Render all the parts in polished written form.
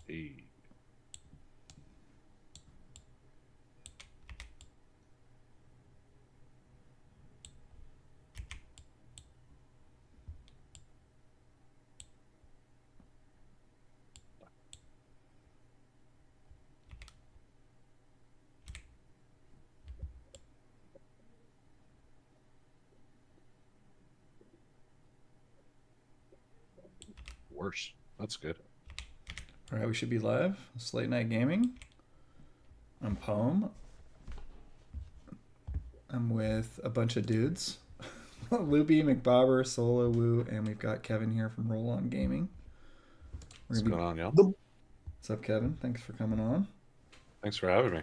Hey. Worse. That's good. All right, we should be live. It's Late Night Gaming. I'm Poem. I'm with a bunch of dudes. Loopy, McBobber, Solo, Woo, and we've got Kevin here from Roll On Gaming. We're What's gonna be. going on, y'all? What's up, Kevin? Thanks for coming on. Thanks for having me.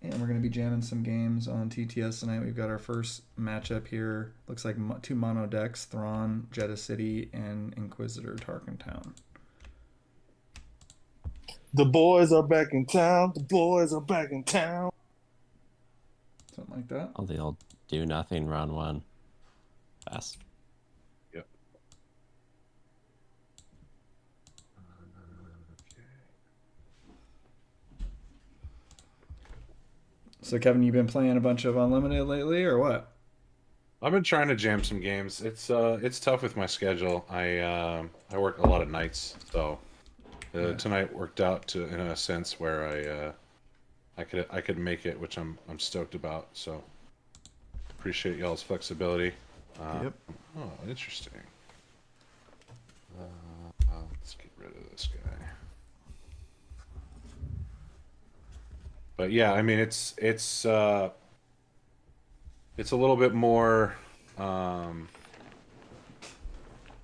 And we're gonna be jamming some games on TTS tonight. We've got our first matchup here. Looks like two mono decks: Thrawn, Jeddah City, and Inquisitor Tarkentown. The boys are back in town. The boys are back in town. Something like that. Oh, the old do nothing round one. Pass. Yep. So, Kevin, you've been playing a bunch of Unlimited lately, or what? I've been trying to jam some games. It's tough with my schedule. I work a lot of nights, so tonight worked out to in a sense where I could make it, which I'm stoked about. So appreciate y'all's flexibility. Yep. Oh, interesting. Let's get rid of this guy. But yeah, I mean it's a little bit more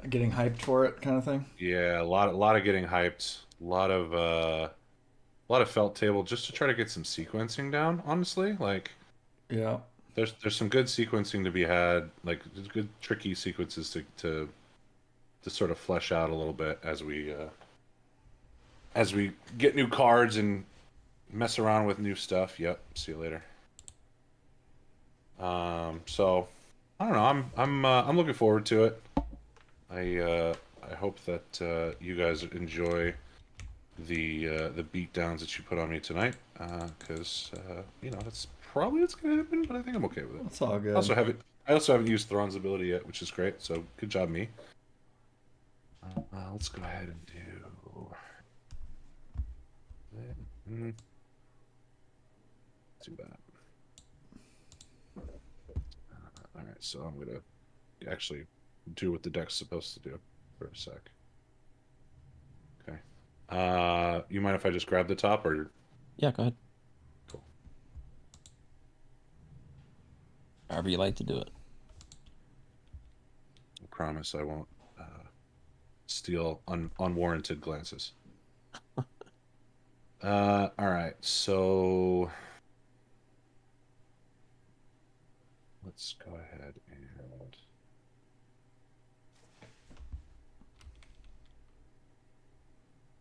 Getting hyped for it, kind of thing. yeah, a lot of getting hyped, a lot of felt table just to try to get some sequencing down, honestly. Like Yeah. there's some good sequencing to be had, like there's good tricky sequences to sort of flesh out a little bit as we get new cards and mess around with new stuff. Yep, see you later. So I don't know. I'm looking forward to it. I hope that you guys enjoy the beat downs that you put on me tonight, because you know that's probably what's gonna happen. But I think I'm okay with it. It's all good. I also haven't used Thrawn's ability yet, which is great. So good job, me. Let's go ahead and do. Do that. All right, so I'm gonna actually do what the deck's supposed to do for a sec. Okay. You mind if I just grab the top, or? Yeah, go ahead. Cool. However you like to do it. I promise I won't steal unwarranted glances. All right, so let's go ahead and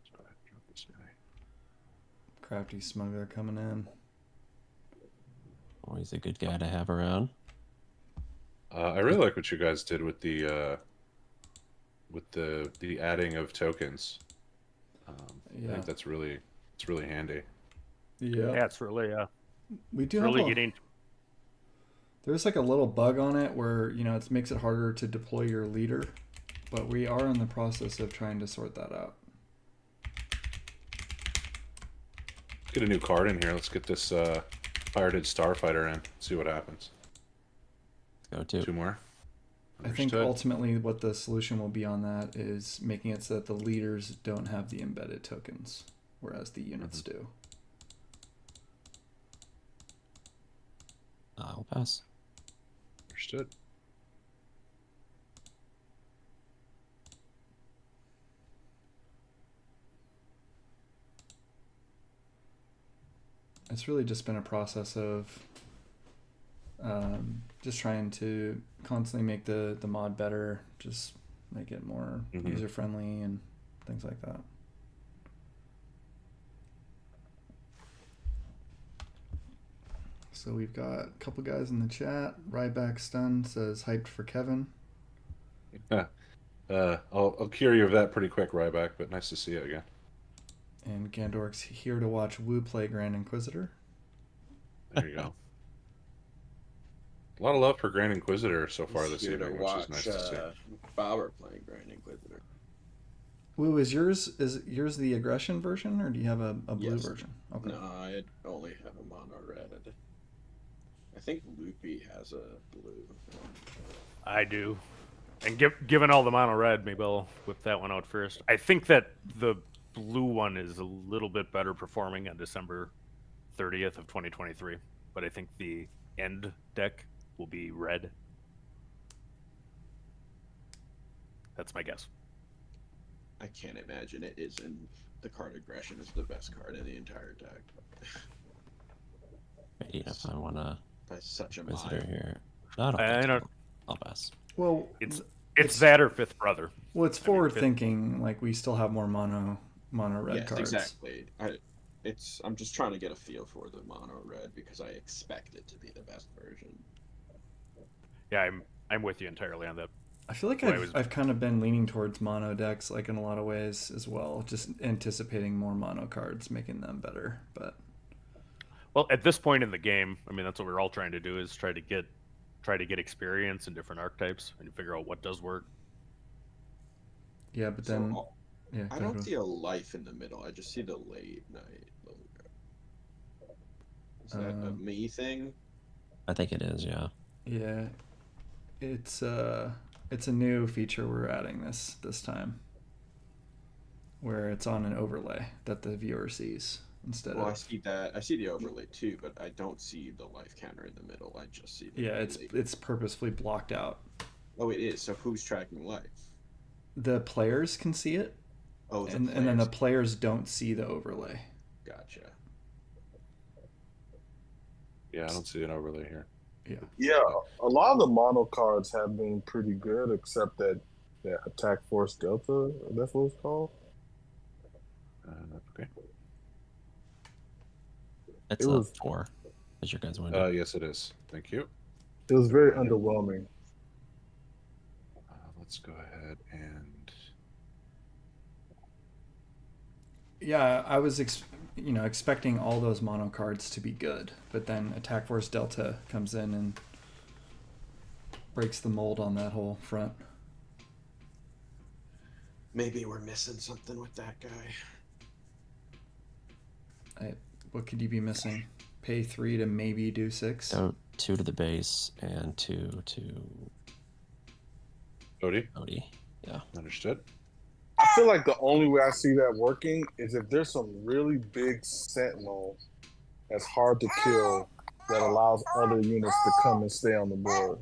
drop this guy. Crafty smuggler coming in. Always a good guy to have around. I really like what you guys did with the adding of tokens. I think it's really handy. Yeah, it's really we do really have getting. There's like a little bug on it where it makes it harder to deploy your leader, but we are in the process of trying to sort that out. Let's get a new card in here. Let's get this Pirated Starfighter in. See what happens. Let's go Two more. I think ultimately what the solution will be on that is making it so that the leaders don't have the embedded tokens, whereas the units do. I'll pass. Understood. It's really just been a process of just trying to constantly make the mod better, just make it more user friendly and things like that. So we've got a couple guys in the chat. Ryback Stun says hyped for Kevin. I'll cure you of that pretty quick, Ryback, but nice to see you again. And Gandork's here to watch Wu play Grand Inquisitor. There you go. A lot of love for Grand Inquisitor so far He's this here to evening, which is nice to see. Bauer playing Grand Inquisitor. Wu, is yours the aggression version, or do you have a blue Yes. version? Okay. No, I only have a mono red. I think Loopy has a blue. I do. And given all the mono red, maybe I'll whip that one out first. I think that the blue one is a little bit better performing on December 30th of 2023, but I think the end deck will be red. That's my guess. I can't imagine it isn't. The card aggression is the best card in the entire deck. Wait, if I want to By such a visitor mile. here. I don't I think don't- so. I'll pass. Well, It's that or fifth brother. well, it's forward thinking. Like we still have more mono red Yes, cards. exactly. I'm just trying to get a feel for the mono red because I expect it to be the best version. Yeah, I'm with you entirely on that. I feel like Well, I've kind of been leaning towards mono decks, like in a lot of ways as well. Just anticipating more mono cards, making them better. But Well, at this point in the game, I mean that's what we're all trying to do is try to get experience in different archetypes and figure out what does work. yeah, but So, then yeah, I go don't ahead. see a life in the middle. I just see the late night logo. Is that a me thing? I think it is, yeah. Yeah, it's a new feature we're adding this time, where it's on an overlay that the viewer sees instead Well, I of. see that. I see the overlay too, but I don't see the life counter in the middle. I just see the Yeah, late. it's purposefully blocked out. Oh, it is. So who's tracking life? The players can see it, Oh, and then the players don't see the overlay. Gotcha. Yeah, I don't see an overlay here. Yeah, a lot of the mono cards have been pretty good, except that Attack Force Delta, that's what it's called. Okay. It's It a was- 4. Is your guys' window? Yes, it is. Thank you. It was very underwhelming. Let's go ahead and Yeah, I was expecting all those mono cards to be good, but then Attack Force Delta comes in and breaks the mold on that whole front. Maybe we're missing something with that guy. What could you be missing? Pay 3 to maybe do 6. So 2 to the base and 2 to Odie. Odie. Yeah. Understood. I feel like the only way I see that working is if there's some really big sentinel that's hard to kill that allows other units to come and stay on the board.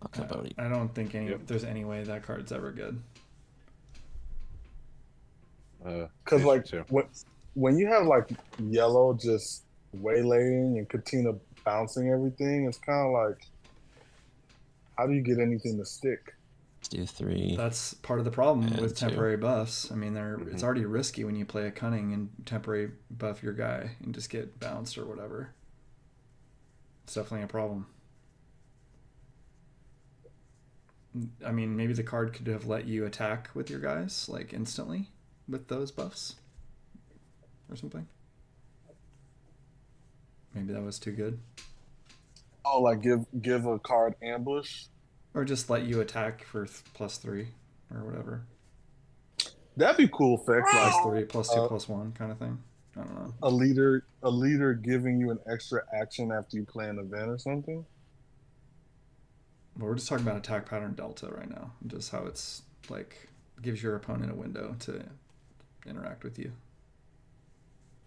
I'll cut Odie. I don't think Yep. there's any way that card's ever good. Because like too. when you have like yellow just waylaying and Katina bouncing everything, it's kind of like, how do you get anything to stick? Let's do 3. That's part of the problem And with 2. temporary buffs. I mean, it's Mhm. already risky when you play a cunning and temporary buff your guy and just get bounced or whatever. It's definitely a problem. I mean, maybe the card could have let you attack with your guys like instantly with those buffs or something. Maybe that was too good. Oh, like give a card ambush. Or just let you attack for +3 or whatever. That'd be cool effect. Like +3, +2, +1 kind of thing. I don't know. a leader giving you an extra action after you play an event or something. But we're just talking about attack pattern delta right now. Just how it's like gives your opponent a window to interact with you.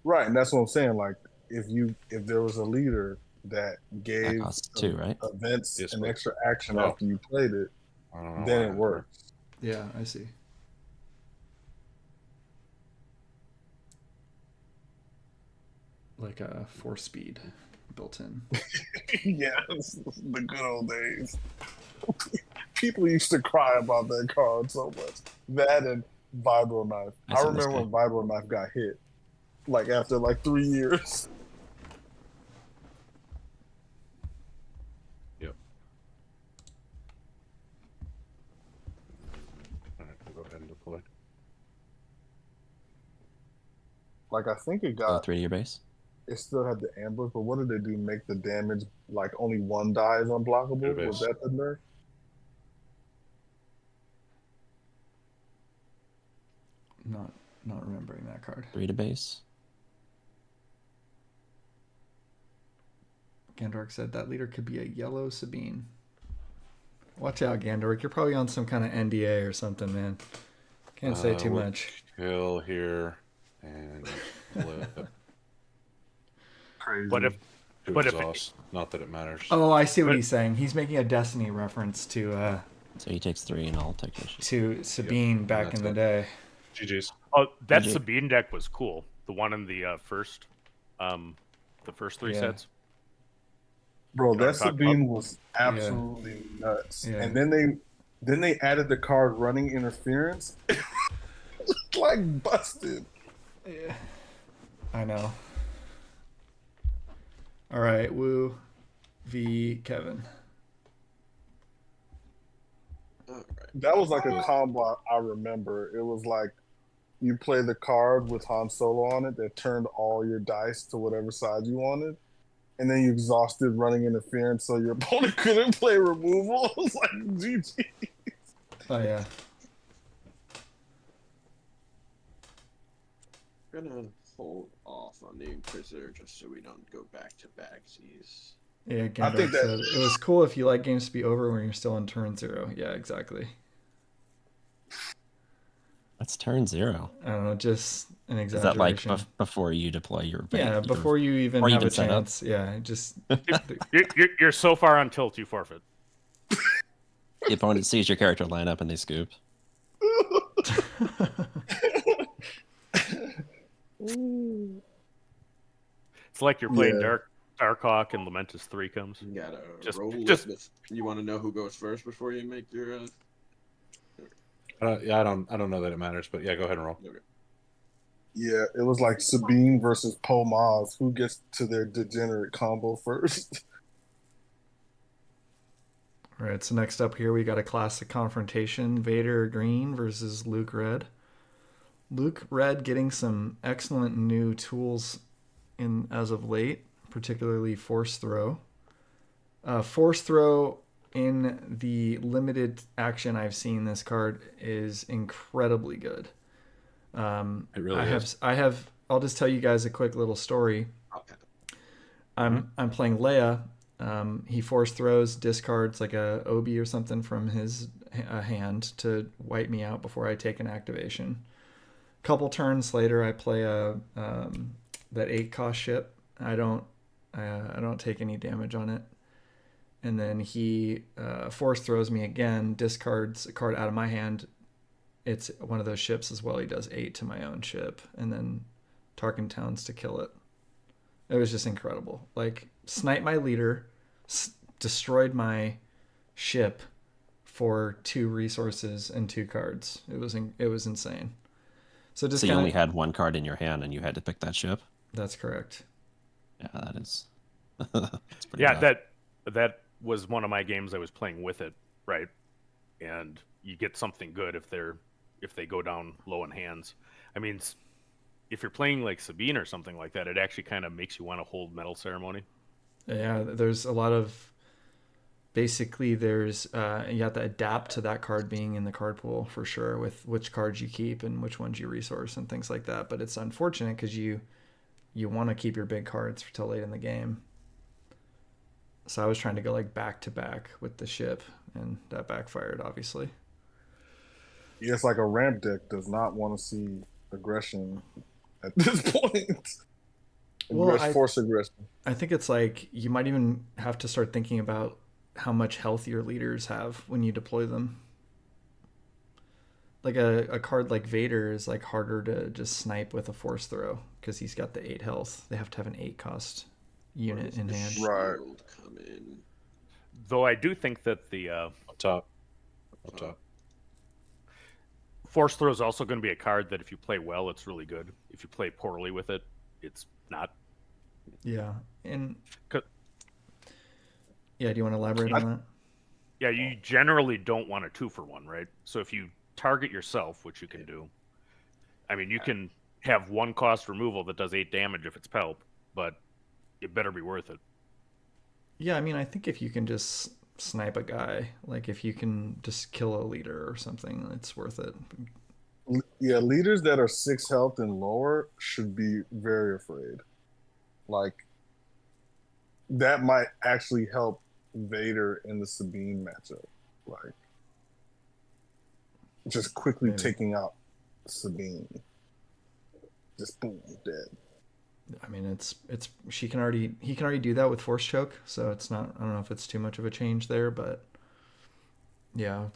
Right, and that's what I'm saying. Like if there was a leader that That gave costs 2, right? events Yes, an but- extra action Oh. after you played it, I don't know then why it that works. Yeah, I see. Like a 4-speed built in. Yes, the good old days. People used to cry about that card so much. That and Vibro Knife. I I see this remember when Vibro Knife got hit, like after like 3 years. All right, we'll go ahead and Like I think it Oh, got 3 to your base. it still had the ambush, but what did they do? Make the damage like only one die is unblockable? Was Database. that the nerf? Not remembering that card. 3 to base. Gandork said that leader could be a yellow Sabine. Watch out, Gandork. You're probably on some kind of NDA or something, man. Can't say too We'll much. Kill here and flip Crazy. But if to But if- exhaust. Not that it matters. Oh, I see what But- he's saying. He's making a Destiny reference to So he takes 3 and I'll take this. Sabine back that's in the it. day. GG's. Oh, that GG. Sabine deck was cool. The one in the first 3 Yeah. sets. Bro, You know what that I'm talking Sabine was absolutely nuts. Yeah. And then they added the card running interference. Like busted. Yeah. I know. All right, Woo v Kevin. All right. That was like a combo I remember. It was like you play the card with Han Solo on it that turned all your dice to whatever side you wanted. And then you exhausted running interference so your opponent couldn't play removal. It was like GG. Oh yeah. I'm gonna hold off on the Inquisitor just so we don't go back to backsies. Yeah, I Gandalf think that- said it was cool if you like games to be over when you're still on turn 0. Yeah, exactly. That's turn 0. I don't know, just an Is that like exaggeration. before you deploy your Yeah, your- before you even before you have a even set up? chance. Yeah, just You're so far on tilt, you forfeit. the opponent sees your character line up and they scoop? It's like you're playing Yeah. Darkhawk and Lamentus 3 comes. You gotta Just- roll just- with the, you want to know who goes first before you make your Yeah, I don't know that it matters, but yeah, go ahead and roll. Yeah, it was like Sabine versus Poe Maz. Who gets to their degenerate combo first? All right, so next up here we got a classic confrontation: Vader Green versus Luke Red. Luke Red getting some excellent new tools in as of late, particularly Force Throw. Force Throw in the limited action I've seen this card is incredibly good. It really is. I'll just tell you guys a quick little story. Okay. I'm playing Leia. He force throws, discards like a Obi or something from his hand to wipe me out before I take an activation. Couple turns later, I play that 8-cost ship. I don't take any damage on it, and then he force throws me again, discards a card out of my hand. It's one of those ships as well. He does 8 to my own ship, and then Tarkin Towns to kill it. It was just incredible. Like, snipe my leader, destroyed my ship for 2 resources and 2 cards. It was insane. So just So you kinda, only had 1 card in your hand and you had to pick that ship? that's correct. Yeah, that is... that's pretty Yeah, rough. that was one of my games I was playing with it, right? And you get something good if they go down low in hands. I mean, if you're playing like Sabine or something like that, it actually kind of makes you want to hold Metal Ceremony. Yeah, there's a lot of... Basically, there's you have to adapt to that card being in the card pool for sure, with which cards you keep and which ones you resource and things like that. But it's unfortunate because you want to keep your big cards till late in the game. So I was trying to go like back to back with the ship, and that backfired, obviously. Yeah, it's like a ramp deck does not want to see aggression at this point. Well, Force aggression. I think it's like you might even have to start thinking about how much health your leaders have when you deploy them. Like a card like Vader is like harder to just snipe with a force throw because he's got the 8 health. They have to have an 8-cost unit in hand. Right. Shield come in. Though I do think that the Up top. Up top. Force Throw is also going to be a card that if you play well, it's really good. If you play poorly with it, it's not. Yeah. And Co- yeah, do you want to elaborate on that? Yeah, you generally don't want a 2-for-1, right? So if you target yourself, which you can do, I mean, you can have one cost removal that does 8 damage if it's Pelp, but it better be worth it. Yeah, I mean, I think if you can just snipe a guy, like if you can just kill a leader or something, it's worth it. Yeah, leaders that are 6 health and lower should be very afraid. Like, that might actually help Vader in the Sabine matchup. Like, just quickly Maybe. taking out Sabine. Just boom, dead. I mean, he can already do that with force choke, so it's not. I don't know if it's too much of a change there, but yeah,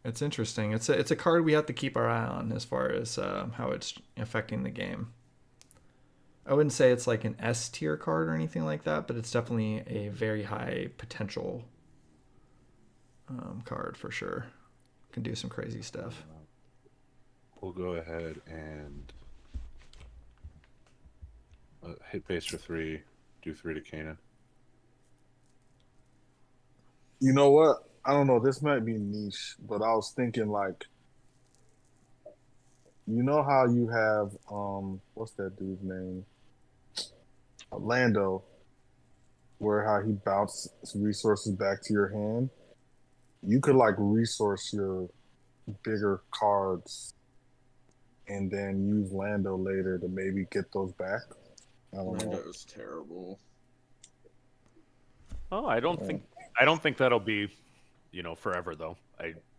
it's interesting. It's a card we have to keep our eye on as far as how it's affecting the game. I wouldn't say it's like an S tier card or anything like that, but it's definitely a very high potential card for sure. Can do some crazy stuff. We'll go ahead and hit base for 3, do 3 to Kanan. You know what? I don't know. This might be niche, but I was thinking like, you know how you have what's that dude's name? Lando, where how he bounces resources back to your hand. You could like resource your bigger cards and then use Lando later to maybe get those back. I don't know. Lando's terrible. Oh, I don't think that'll be, forever though.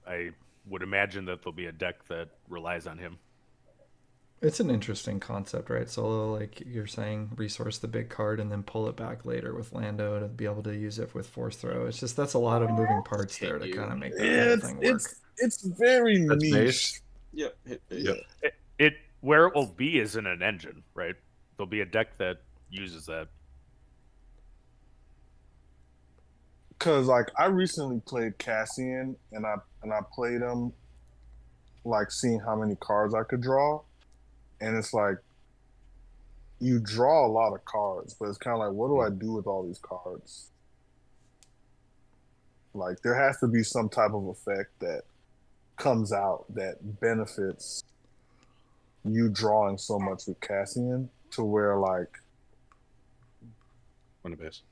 I would imagine that there'll be a deck that relies on him. It's an interesting concept, right? Solo, like you're saying, resource the big card and then pull it back later with Lando to be able to use it with force throw. It's just that's a lot of moving parts there to kind of make that whole thing work. It's very That's niche. base. Yep. Hit base. Yep. It where it will be is in an engine, right? There'll be a deck that uses that. Cause like I recently played Cassian and I played him like seeing how many cards I could draw. And it's like you draw a lot of cards, but it's kind of like, what do I do with all these cards? Like there has to be some type of effect that comes out that benefits you drawing so much with Cassian to where like On the base.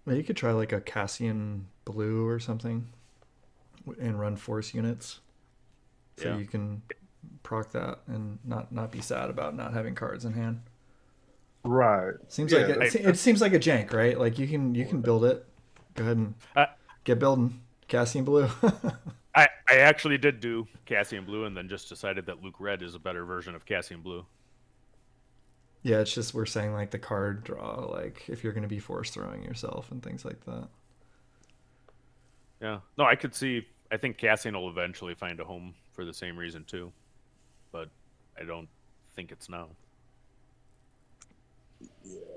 Well, you could try like a Cassian blue or something and run force units. So you can proc that and not be sad about not having cards in hand. right. Seems Yeah, like it seems like a jank, right? Like you can build it. Go ahead and get building. Cassian blue. I actually did do Cassian Blue and then just decided that Luke Red is a better version of Cassian Blue. Yeah, it's just we're saying like the card draw, like if you're going to be force throwing yourself and things like that. Yeah. No, I could see. I think Cassian will eventually find a home for the same reason too, but I don't think it's now.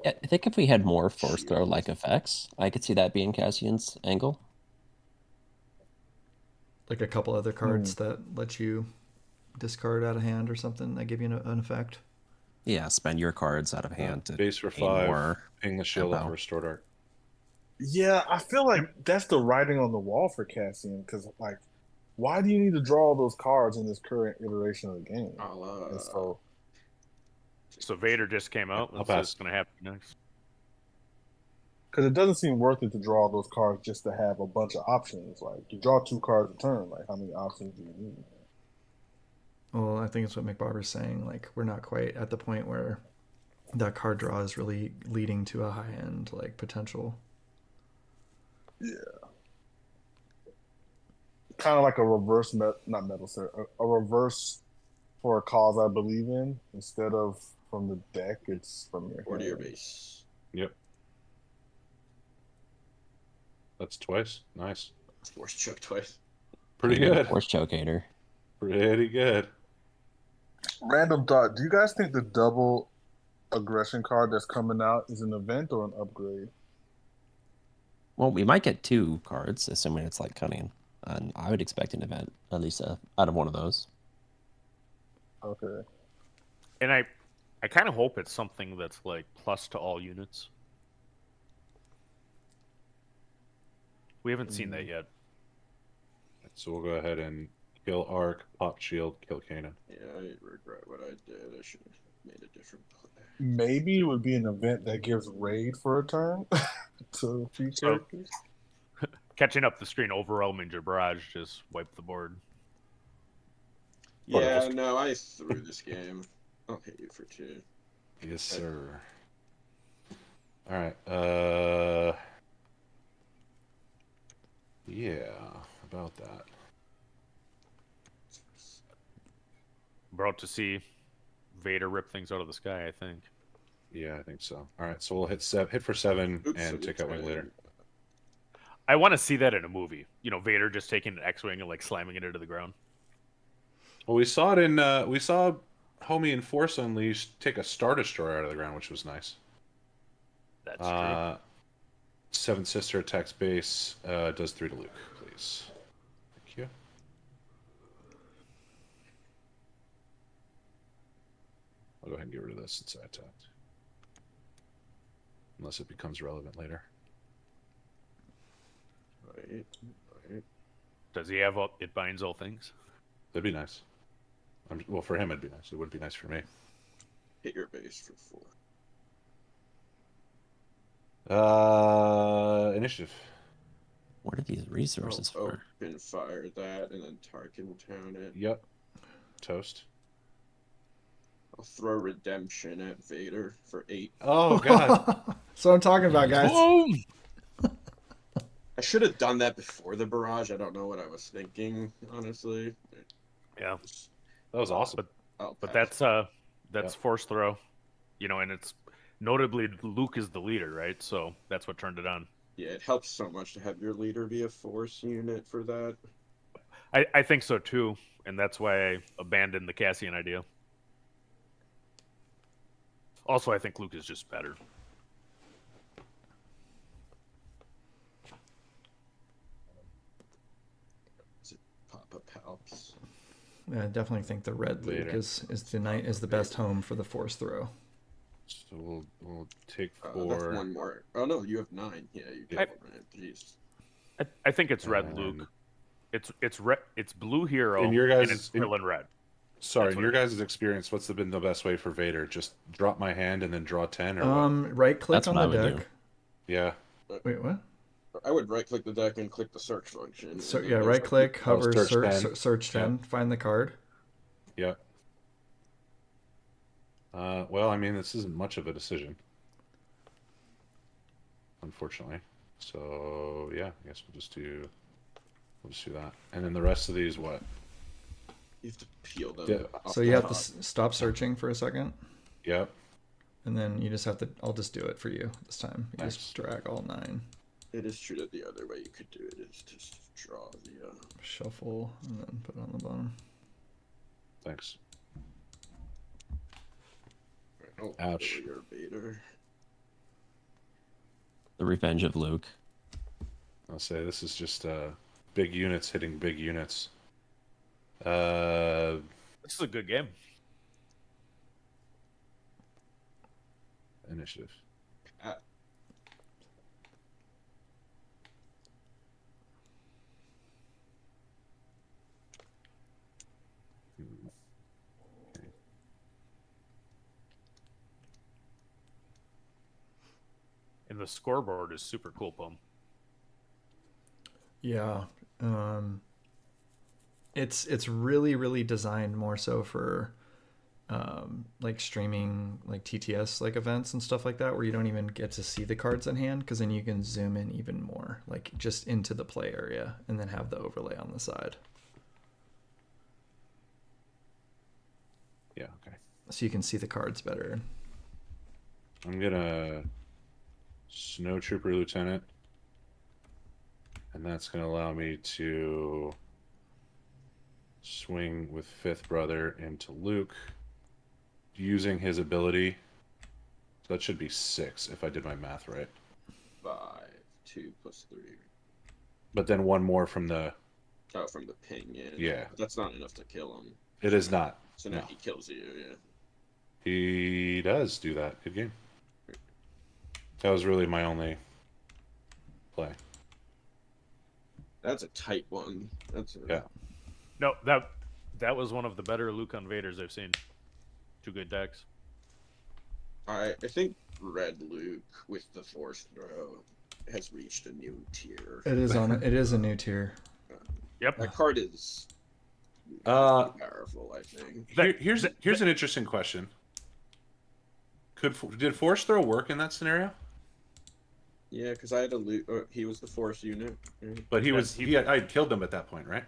Yeah, I think if we had more force throw like effects, I could see that being Cassian's angle. Like a couple other cards that let you discard out of hand or something that give you an effect. Yeah, spend your cards out of hand to Base for gain 5. more Ping the shield up tempo. for Restored Art. Yeah, I feel like that's the writing on the wall for Cassian because like, why do you need to draw all those cards in this current iteration of the game? And So Vader just came out. I'll Let's see pass. what's going to happen next. because it doesn't seem worth it to draw those cards just to have a bunch of options. Like you draw 2 cards a turn. Like how many options do you need? Well, I think it's what McBarber's saying. Like we're not quite at the point where that card draw is really leading to a high end like potential. Yeah. Kind of like a reverse, not metal, sir. A reverse for a cause I believe in. Instead of from the deck, it's from your Or to your hand. base. Yep. That's twice. Nice. Force choke twice. Pretty good. Force choke hater. Pretty good. Random thought. Do you guys think the double aggression card that's coming out is an event or an upgrade? Well, we might get 2 cards, assuming it's like cunning. And I would expect an event, at least out of one of those. Okay. And I kind of hope it's something that's like plus to all units. We haven't seen that yet. So we'll go ahead and Kill Arc, pop shield, kill Kanan. Yeah, I regret what I did. I should have made a different play. Maybe it would be an event that gives raid for a turn to a few So- characters. Catching up the screen, overwhelming your barrage, just wipe the board. Yeah, no, I threw this game. I'll hit you for 2. Yes, sir. All right. Yeah, about that. We're out to see Vader rip things out of the sky, I think. Yeah, I think so. All right, so we'll hit for 7 Oops, and take out wing later. I want to see that in a movie. You know, Vader just taking an X-wing and like slamming it into the ground. Well, we saw it in we saw Homie and Force Unleashed take a Star Destroyer out of the ground, which was nice. That's true. Seven Sister attacks base. Does 3 to Luke, please. Thank you. I'll go ahead and get rid of this since I attacked. Unless it becomes relevant later. Right. Does he have it binds all things? That'd be nice. Well, for him it'd be nice. It wouldn't be nice for me. Hit your base for 4. Initiative. What are these resources for? Open fire that, and then Tarkin town it. Yep. Toast. I'll throw redemption at Vader for 8. Oh god. That's what I'm talking about, guys. Boom! I should have done that before the barrage. I don't know what I was thinking, honestly. Yeah, That was awesome. but that's force throw, you know, and it's notably Luke is the leader, right? So that's what turned it on. Yeah, it helps so much to have your leader be a force unit for that. I think so too, and that's why I abandoned the Cassian idea. Also, I think Luke is just better. Papa Palps. Yeah, I definitely think the red Luke Later. is the best home for the force throw. So we'll take That's 4. one more. Oh no, you have 9. Yeah, you I- get one. Jeez. I think it's red Luke. It's blue hero In your and guys' it's Krillin red. Sorry, That's in what your it guys' experience, what's been the best way for Vader? Just drop my hand and then draw 10, or what? Right click That's on what I the would deck. do. Yeah. Wait, what? I would right click the deck and click the search function. So and then yeah, there's right like- click, hover, search search 10. search 10, find the card. Yeah. Well, I mean, this isn't much of a decision, unfortunately. So yeah, I guess we'll just do that, and then the rest of these, what? You have to peel them. Yeah. off So the you have to top. stop searching for a second, Yep. and then you just have to. I'll just do it for you this time. You Nice. just drag all 9, It is true that the other way you could do it is just draw the. shuffle, and then put it on the bottom. Thanks. Oh, Ouch. Your Vader. The Revenge of Luke. I'll say this is just big units hitting big units. This is a good game. Initiative. And the scoreboard is super cool, Pum. Yeah, it's really designed more so for like streaming like TTS like events and stuff like that, where you don't even get to see the cards in hand, because then you can zoom in even more, like just into the play area, and then have the overlay on the side, Yeah. Okay. so you can see the cards better. I'm gonna Snow Trooper Lieutenant, and that's gonna allow me to swing with Fifth Brother into Luke, using his ability. So that should be 6 if I did my math right. 5, 2 plus 3. But then one more from the. Oh, from the ping, yeah. Yeah. But that's not enough to kill him. It is not. So now No. he kills you, yeah. He does do that. Good game. That was really my only play. That's a tight one. That's a, Yeah. No, that was one of the better Luke on Vaders I've seen. 2 good decks. I think Red Luke with the Force Throw has reached a new tier. It is on. It is a new tier. Yep. That card is Uh, powerful, I think. Here's an interesting question. Did Force Throw work in that scenario? Yeah, because I had a Luke. He was the Force unit. But I had killed him at that point, right?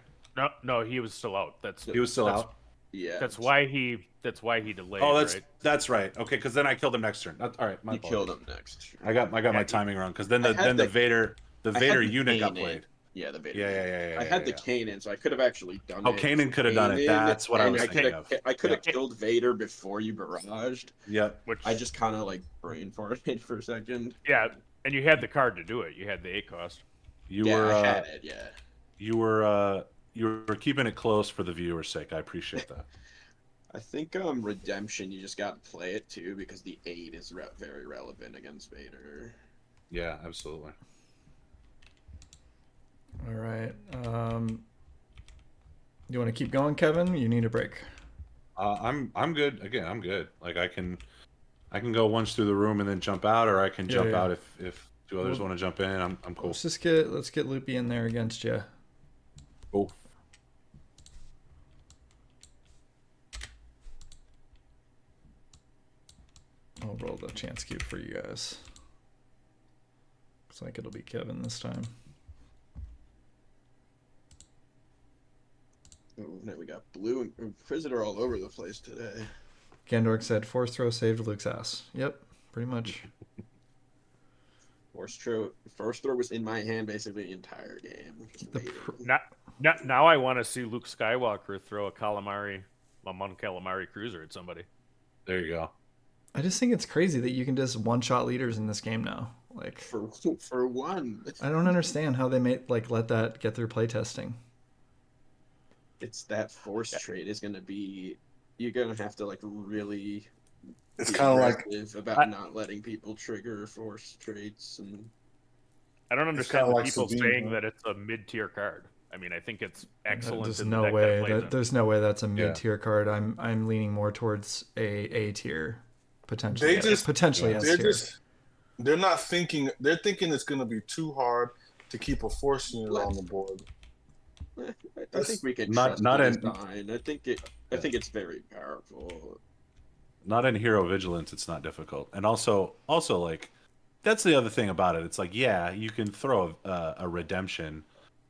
No, he was still out. He was still out. Yeah. That's why he delayed. Oh, right? that's right. Okay, because then I killed him next turn. All right, my You killed apologies. him next. I got my timing wrong because then the Vader unit got played. Yeah, the Vader. Yeah. I had the Kanan, so I could have actually done it. Oh, Kanan could have done it. That's what I was thinking of. I could have killed Vader before you barraged. Yep. Which I just kind of like brain farted for a second. yeah, and you had the card to do it. You had the 8 cost. You Yeah, were I had it. Yeah. you were keeping it close for the viewer's sake. I appreciate that. I think Redemption, you just got to play it too because the 8 is very relevant against Vader. Yeah, absolutely. All right. You want to keep going, Kevin? You need a break. I'm good. Again, I'm good. Like I can go once through the room and then jump out, or I can jump out if 2 others want to jump in. I'm cool. Let's get Loopy in there against you. Cool. I'll roll the chance cube for you guys. Looks like it'll be Kevin this time. Oh, now we got Blue and Inquisitor all over the place today. Gandork said, Force Throw saved Luke's ass. Yep, pretty much. First throw was in my hand basically the entire game. Now I want to see Luke Skywalker throw a Mon Calamari cruiser at somebody. There you go. I just think it's crazy that you can just one-shot leaders in this game now. Like for one. I don't understand how they let that get through playtesting. It's that force trait is going to be. You're going to have to really. It's kind of like about not letting people trigger force traits, and I don't understand the like people Sabine, saying right? that it's a mid-tier card. I mean, I think it's excellent. There's in the no deck way that plays it. there's no way that's a mid-tier card. I'm leaning more towards a tier, potentially. Potentially S tier. They're not thinking. They're thinking it's going to be too hard to keep a force unit on the board. I think we can not trust the in design. I think it's very powerful. Not in Hero Vigilance, it's not difficult. And also like that's the other thing about it. It's like, yeah, you can throw a redemption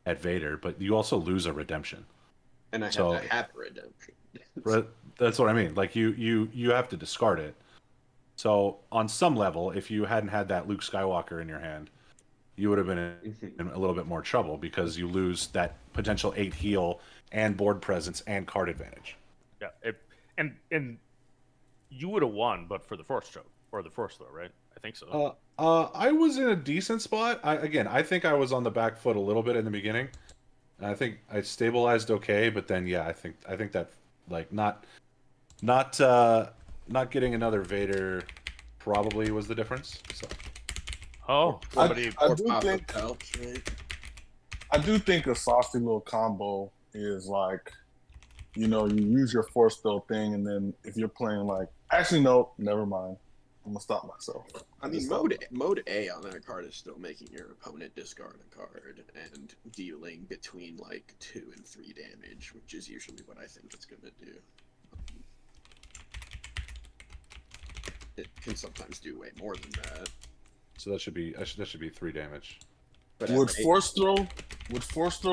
at Vader, but you also lose a redemption. And I have a redemption. That's what I mean. Like you have to discard it. So on some level, if you hadn't had that Luke Skywalker in your hand, you would have been in a little bit more trouble because you lose that potential 8 heal and board presence and card advantage. Yeah, and you would have won, but for the force throw right? I think so. I was in a decent spot. I think I was on the back foot a little bit in the beginning. I think I stabilized okay, but then yeah, I think that like not getting another Vader probably was the difference. So. Oh, somebody. I do think a saucy little combo is like, you use your force throw thing, and then if you're playing actually no, never mind. I'm gonna stop myself. I mean, mode A on that card is still making your opponent discard a card and dealing between 2 and 3 damage, which is usually what I think it's gonna do. It can sometimes do way more than that. So that should be 3 damage. But would force throw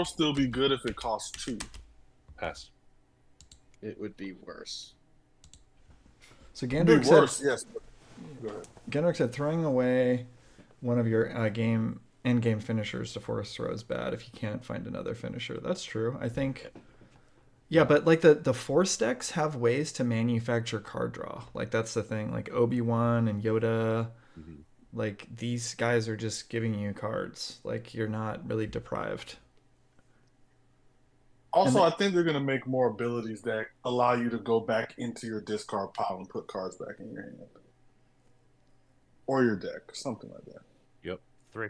still be good if it costs 2? Pass. It would be worse. So Gandork said, yes. Go ahead. Gandork said throwing away one of your end-game finishers to force throw is bad if you can't find another finisher. That's true. I think. Yeah, but the force decks have ways to manufacture card draw. That's the thing. Obi-Wan and Yoda. Mm-hmm. These guys are just giving you cards. You're not really deprived. Also, I think they're going to make more abilities that allow you to go back into your discard pile and put cards back in your hand. Or your deck, something like that. Yep. 3.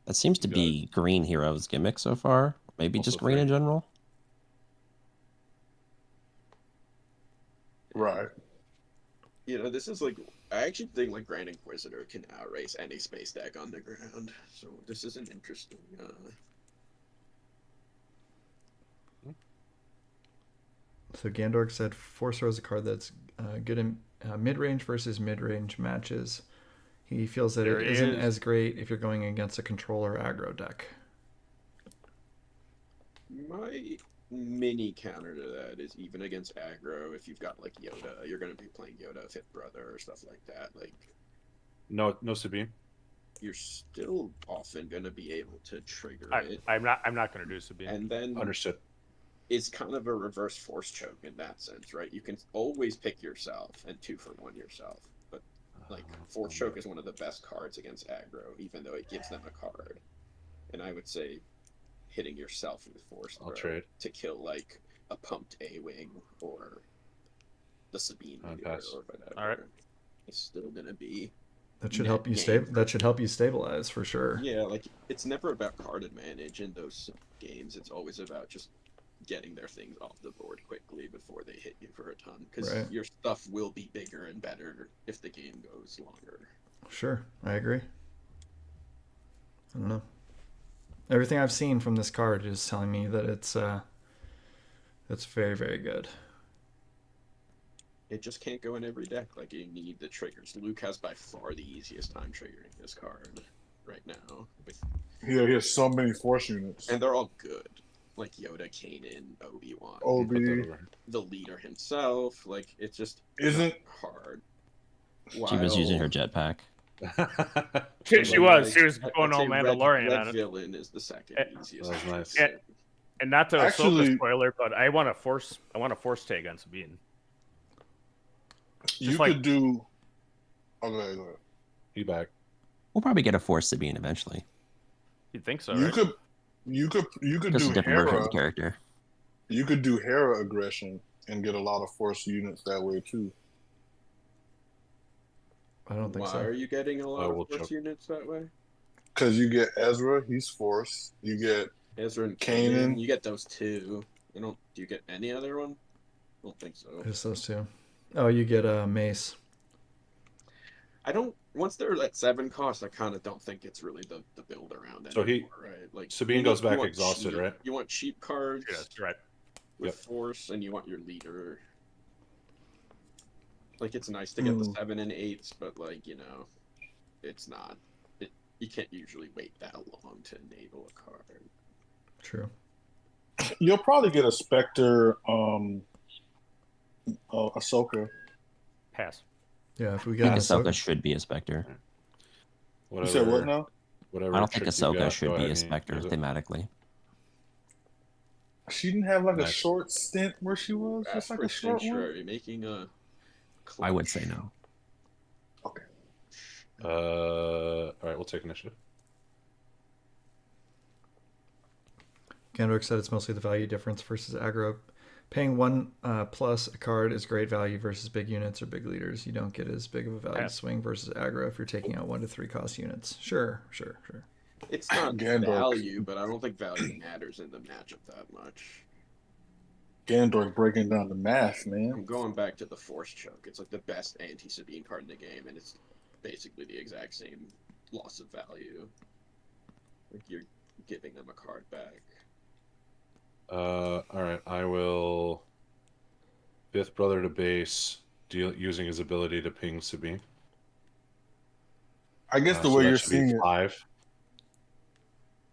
That seems to be Green Hero's gimmick so far. Maybe Also just Green 3. in general. Right. You know, this is like I actually think like Grand Inquisitor can outrace any space deck on the ground. So this is an interesting. So Gandork said Force Throw is a card that's good in mid-range versus mid-range matches. He feels that There it he isn't is. as great if you're going against a controller aggro deck. My mini counter to that is even against aggro, if you've got like Yoda, you're going to be playing Yoda Fifth Brother or stuff like that. Like No Sabine. you're still often going to be able to trigger it, I'm not going to do Sabine. and then Understood. it's kind of a reverse force choke in that sense, right? You can always pick yourself and 2-for-1 yourself, but like force choke is one of the best cards against aggro, even though it gives them a card. And I would say hitting yourself with force I'll throw trade. to kill like a pumped A-wing or the Sabine I'll leader pass. or whatever. All right. It's still gonna be That should net help you gain. That should help you stabilize for sure. Yeah, like it's never about card advantage in those games. It's always about just getting their things off the board quickly before they hit you for a ton, because Right. your stuff will be bigger and better if the game goes longer. Sure, I agree. I don't know. Everything I've seen from this card is telling me that it's very, very good. It just can't go in every deck. Like you need the triggers. Luke has by far the easiest time triggering this card right now, Yeah, he has so many force units. and they're all good. Like Yoda, Kanan, Obi-Wan, Obi. the leader himself. Like it's just Isn't- not hard. She was using her While- jetpack. She was. She was I'd going all say Mandalorian Red on it. Villain is the second Eh, easiest. That was nice. to trigger. And not to Actually- Ahsoka spoiler, but I want a force tag on Sabine. you like- could do. Oh, go ahead, go ahead. He back. We'll probably get a Force Sabine eventually. You'd think so, You right? could Just do a different version of Hera. the character. You could do Hera aggression and get a lot of force units that way too. I don't think Why so. are you getting a lot we'll of force choke. units that way? Because you get Ezra, he's force. You get Ezra and Kanan. Kanan, you get those two. Do you get any other one? I don't think so. Just those two. Oh, you get Mace. I don't. Once they're at 7 cost, I kind of don't think it's really the build around So anymore, right? Like Sabine you goes you back want exhausted, cheap- right? You want cheap cards Yeah, that's right. with Yep. force, and you want your leader. Like it's nice to get the 7 and 8s, but like it's not. You can't usually wait that long to enable a card. True. You'll probably get a Spectre, Ahsoka. Pass. Yeah, if we I got think Ahsoka Ahsoka. should be a Spectre. You said what now? Whatever I don't think trick you Ahsoka got, should go be ahead a and Spectre use it. thematically. She didn't have like a Nice. short stint where she was, just like a short one. Sanctuary, making a. I would say no. Okay. All right, we'll take initiative. Gandork said it's mostly the value difference versus aggro. Paying 1 plus a card is great value versus big units or big leaders. You don't get as big of a value Yeah. swing versus aggro if you're taking out 1 to 3 cost units. Sure. It's not Gandalf. value, but I don't think value matters in the matchup that much. Gandorf breaking down the math, man. I'm going back to the Force Choke. It's like the best anti-Sabine card in the game, and it's basically the exact same loss of value. Like you're giving them a card back. All right, I will. Fifth brother to base, using his ability to ping Sabine. I guess the So way that you're should be seeing it, 5.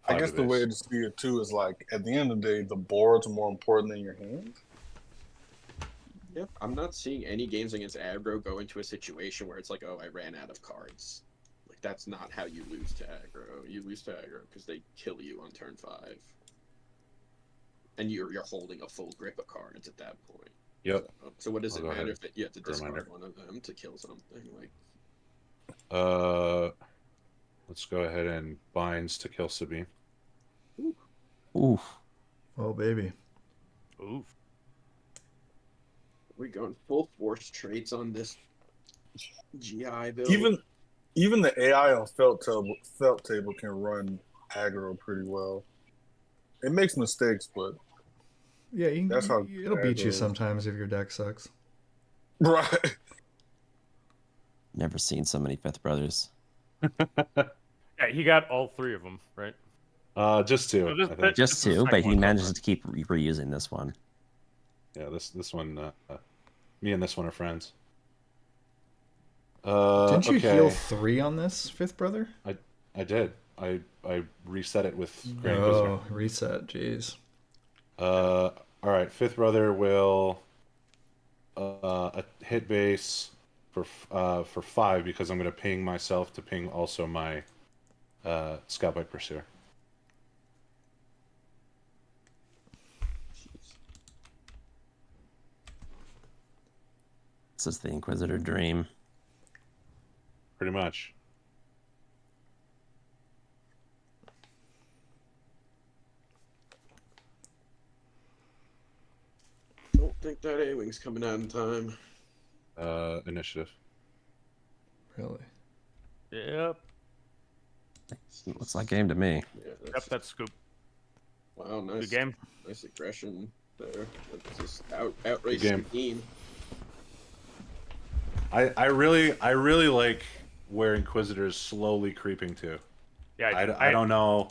I 5 guess to the base. way to see it too is like at the end of the day, the boards are more important than your hands. Yep. I'm not seeing any games against aggro go into a situation where it's like, oh, I ran out of cards. Like that's not how you lose to aggro. You lose to aggro because they kill you on turn 5. And you're holding a full grip of cards at that point. Yep. So what does I'll it go matter ahead. if you have to discard Reminder. one of them to kill something? Like Let's go ahead and binds to kill Sabine. Oof. Oh, baby. Oof. we going full force traits on this GI build. Even the AI on felt table can run aggro pretty well. It makes mistakes, but Yeah, That's how it'll beat you aggro is. sometimes if your deck sucks. Right. Never seen so many Fifth Brothers. Yeah, he got all 3 of them, right? Just 2. So this- I think. that- Just this is the 2, second but he one so manages far. to keep reusing this one. Yeah, this one. Me and this one are friends. Didn't you okay. heal 3 on this Fifth Brother? I did. I reset it with Grand Inquisitor. Oh, reset. Jeez. All right. Fifth Brother will a hit base for 5 because I'm going to ping myself to ping also my Scout Bike Pursuer. This is the Inquisitor dream. Pretty much. Don't think that A-Wing's coming out in time. Initiative. Really? Yep. Looks like game to me. Yeah, Yep, that's scoop. wow, nice. Good game. Nice aggression there. That's just outrace game. the team. I really like where Inquisitor's slowly creeping to. Yeah, I don't know.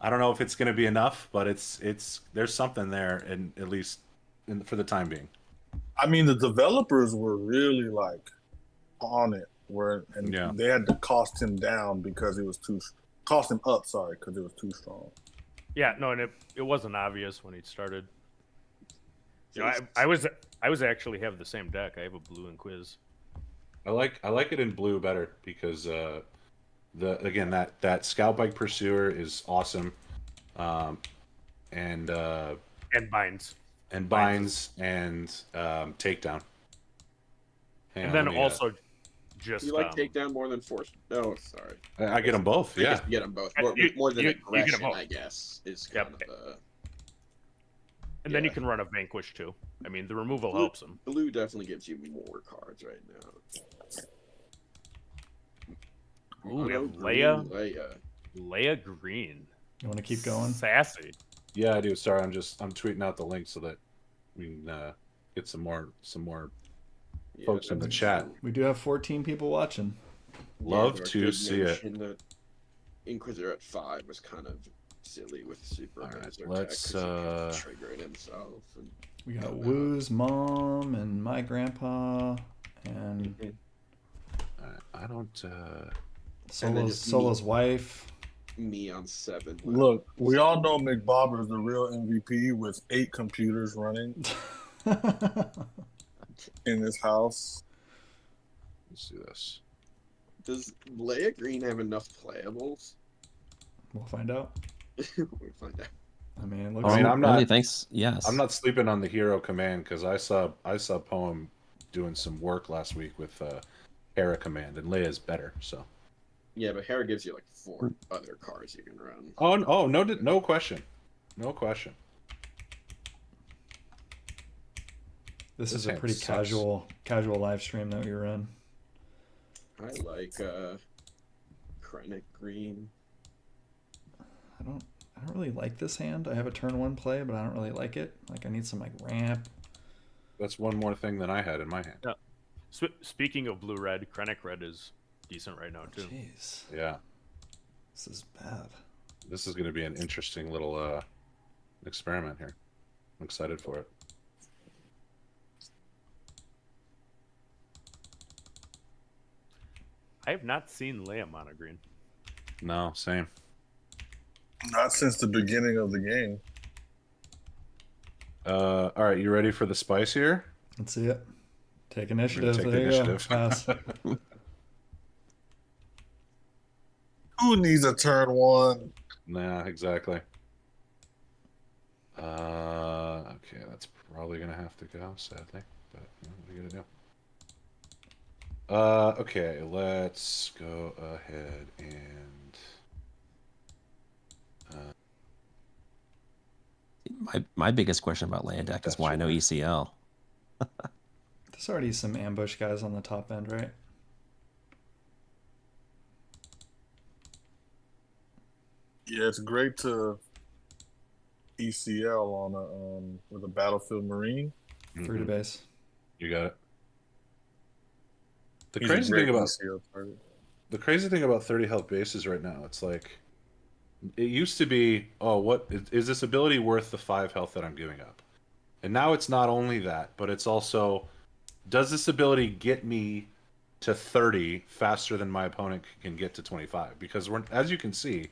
I don't know if it's going to be enough, but it's there's something there, and at least for the time being. I mean, the developers were really like on it, and Yeah. they had to cost him down because it was cost him up. Sorry, because it was too strong. Yeah, no, and it wasn't obvious when he started. You know, I was actually have the same deck. I have a blue Inquis. I like it in blue better because that Scout Bike Pursuer is awesome, and And binds. binds and takedown. Hang And on, then let me, also just You like takedown more than force? No, sorry. I get them both. I Yeah, guess you get them both. You- More than you get 'em aggression, both. I guess, is Yep. kind of And then you yeah. can run a Vanquish too. I mean, the removal Blue- helps him. blue definitely gives you more cards right now. Ooh, we have Green Leia. Leia. Leia Green. You want to keep going? Sassy. yeah, I do. Sorry, I'm tweeting out the link so that we can get some more Yeah, folks in the chat. We do have 14 people watching. Love there to did see it. mention that Inquisitor at 5 was kind of silly with Super. All right, Master let's, Tech 'cause he could trigger it himself. And We got Woo's mom and my grandpa and I don't. Solo's wife. me on 7. Look, we all know McBobber is the real MVP with 8 computers running in his house. Let's do this. Does Leia Green have enough playables? We'll find out. we find out. I mean, it looks. I mean, I'm not- Really thinks yes. I'm not sleeping on the hero command because I saw Poem doing some work last week with Hera command, and Leia's better. So. Yeah, but Hera gives you like 4 other cards you can run. Oh no question, no question. This is This a hand pretty sucks. casual live stream that we run. I like Krennic Green. I don't really like this hand. I have a turn 1 play, but I don't really like it. Like I need some like ramp. That's one more thing than I had in my hand. Speaking of blue red, Krennic red is decent right now too. Jeez, Yeah, this is bad. this is going to be an interesting little experiment here. I'm excited for it. I have not seen Leia mono green. No, same. Not since the beginning of the game. All right, you ready for the spice here? Let's see it. Take initiative. take the There you initiative. go. Pass. Who needs a turn 1? Nah, exactly. Okay, that's probably gonna have to go, sadly. But you know, what are you gonna do? Okay, let's go ahead and My biggest question about Leia deck is why no ECL. There's already some ambush guys on the top end, right? Yeah, it's great to ECL on with a Battlefield Marine. Free to base. You got it. The He's a crazy great thing about ECO target. the crazy thing about 30 health bases right now, it's like it used to be, oh, what is this ability worth the 5 health that I'm giving up? And now it's not only that, but it's also, does this ability get me to 30 faster than my opponent can get to 25? Because as you can see,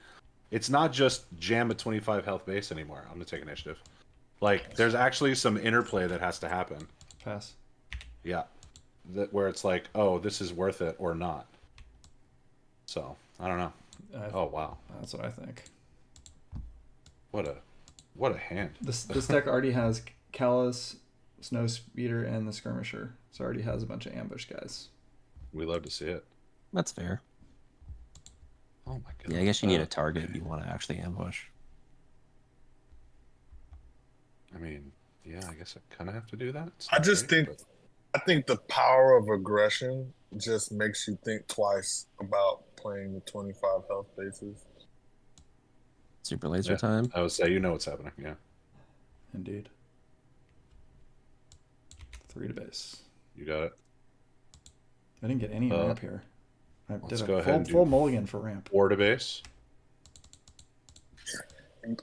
it's not just jam a 25 health base anymore. I'm gonna take initiative. Like, there's actually some interplay that has to happen. Pass. Yeah, where it's like, oh, this is worth it or not. So I don't know. Oh wow, That's what I think. what a hand. This deck already has Callus, Snow Speeder, and the Skirmisher. So it already has a bunch of ambush guys. We love to see it. That's fair. Oh my god. Yeah, I guess you need a target you want to actually ambush. I mean, yeah, I guess I kind of have to do that. It's I not just great, think I think the power of aggression just makes you think twice about playing the 25 health bases. Super laser Yeah. time. I would say, you know what's happening. Yeah, Indeed. 3 to base. you got it. I didn't get any ramp here. I let's did go a ahead and do full mulligan for ramp. 4 to base.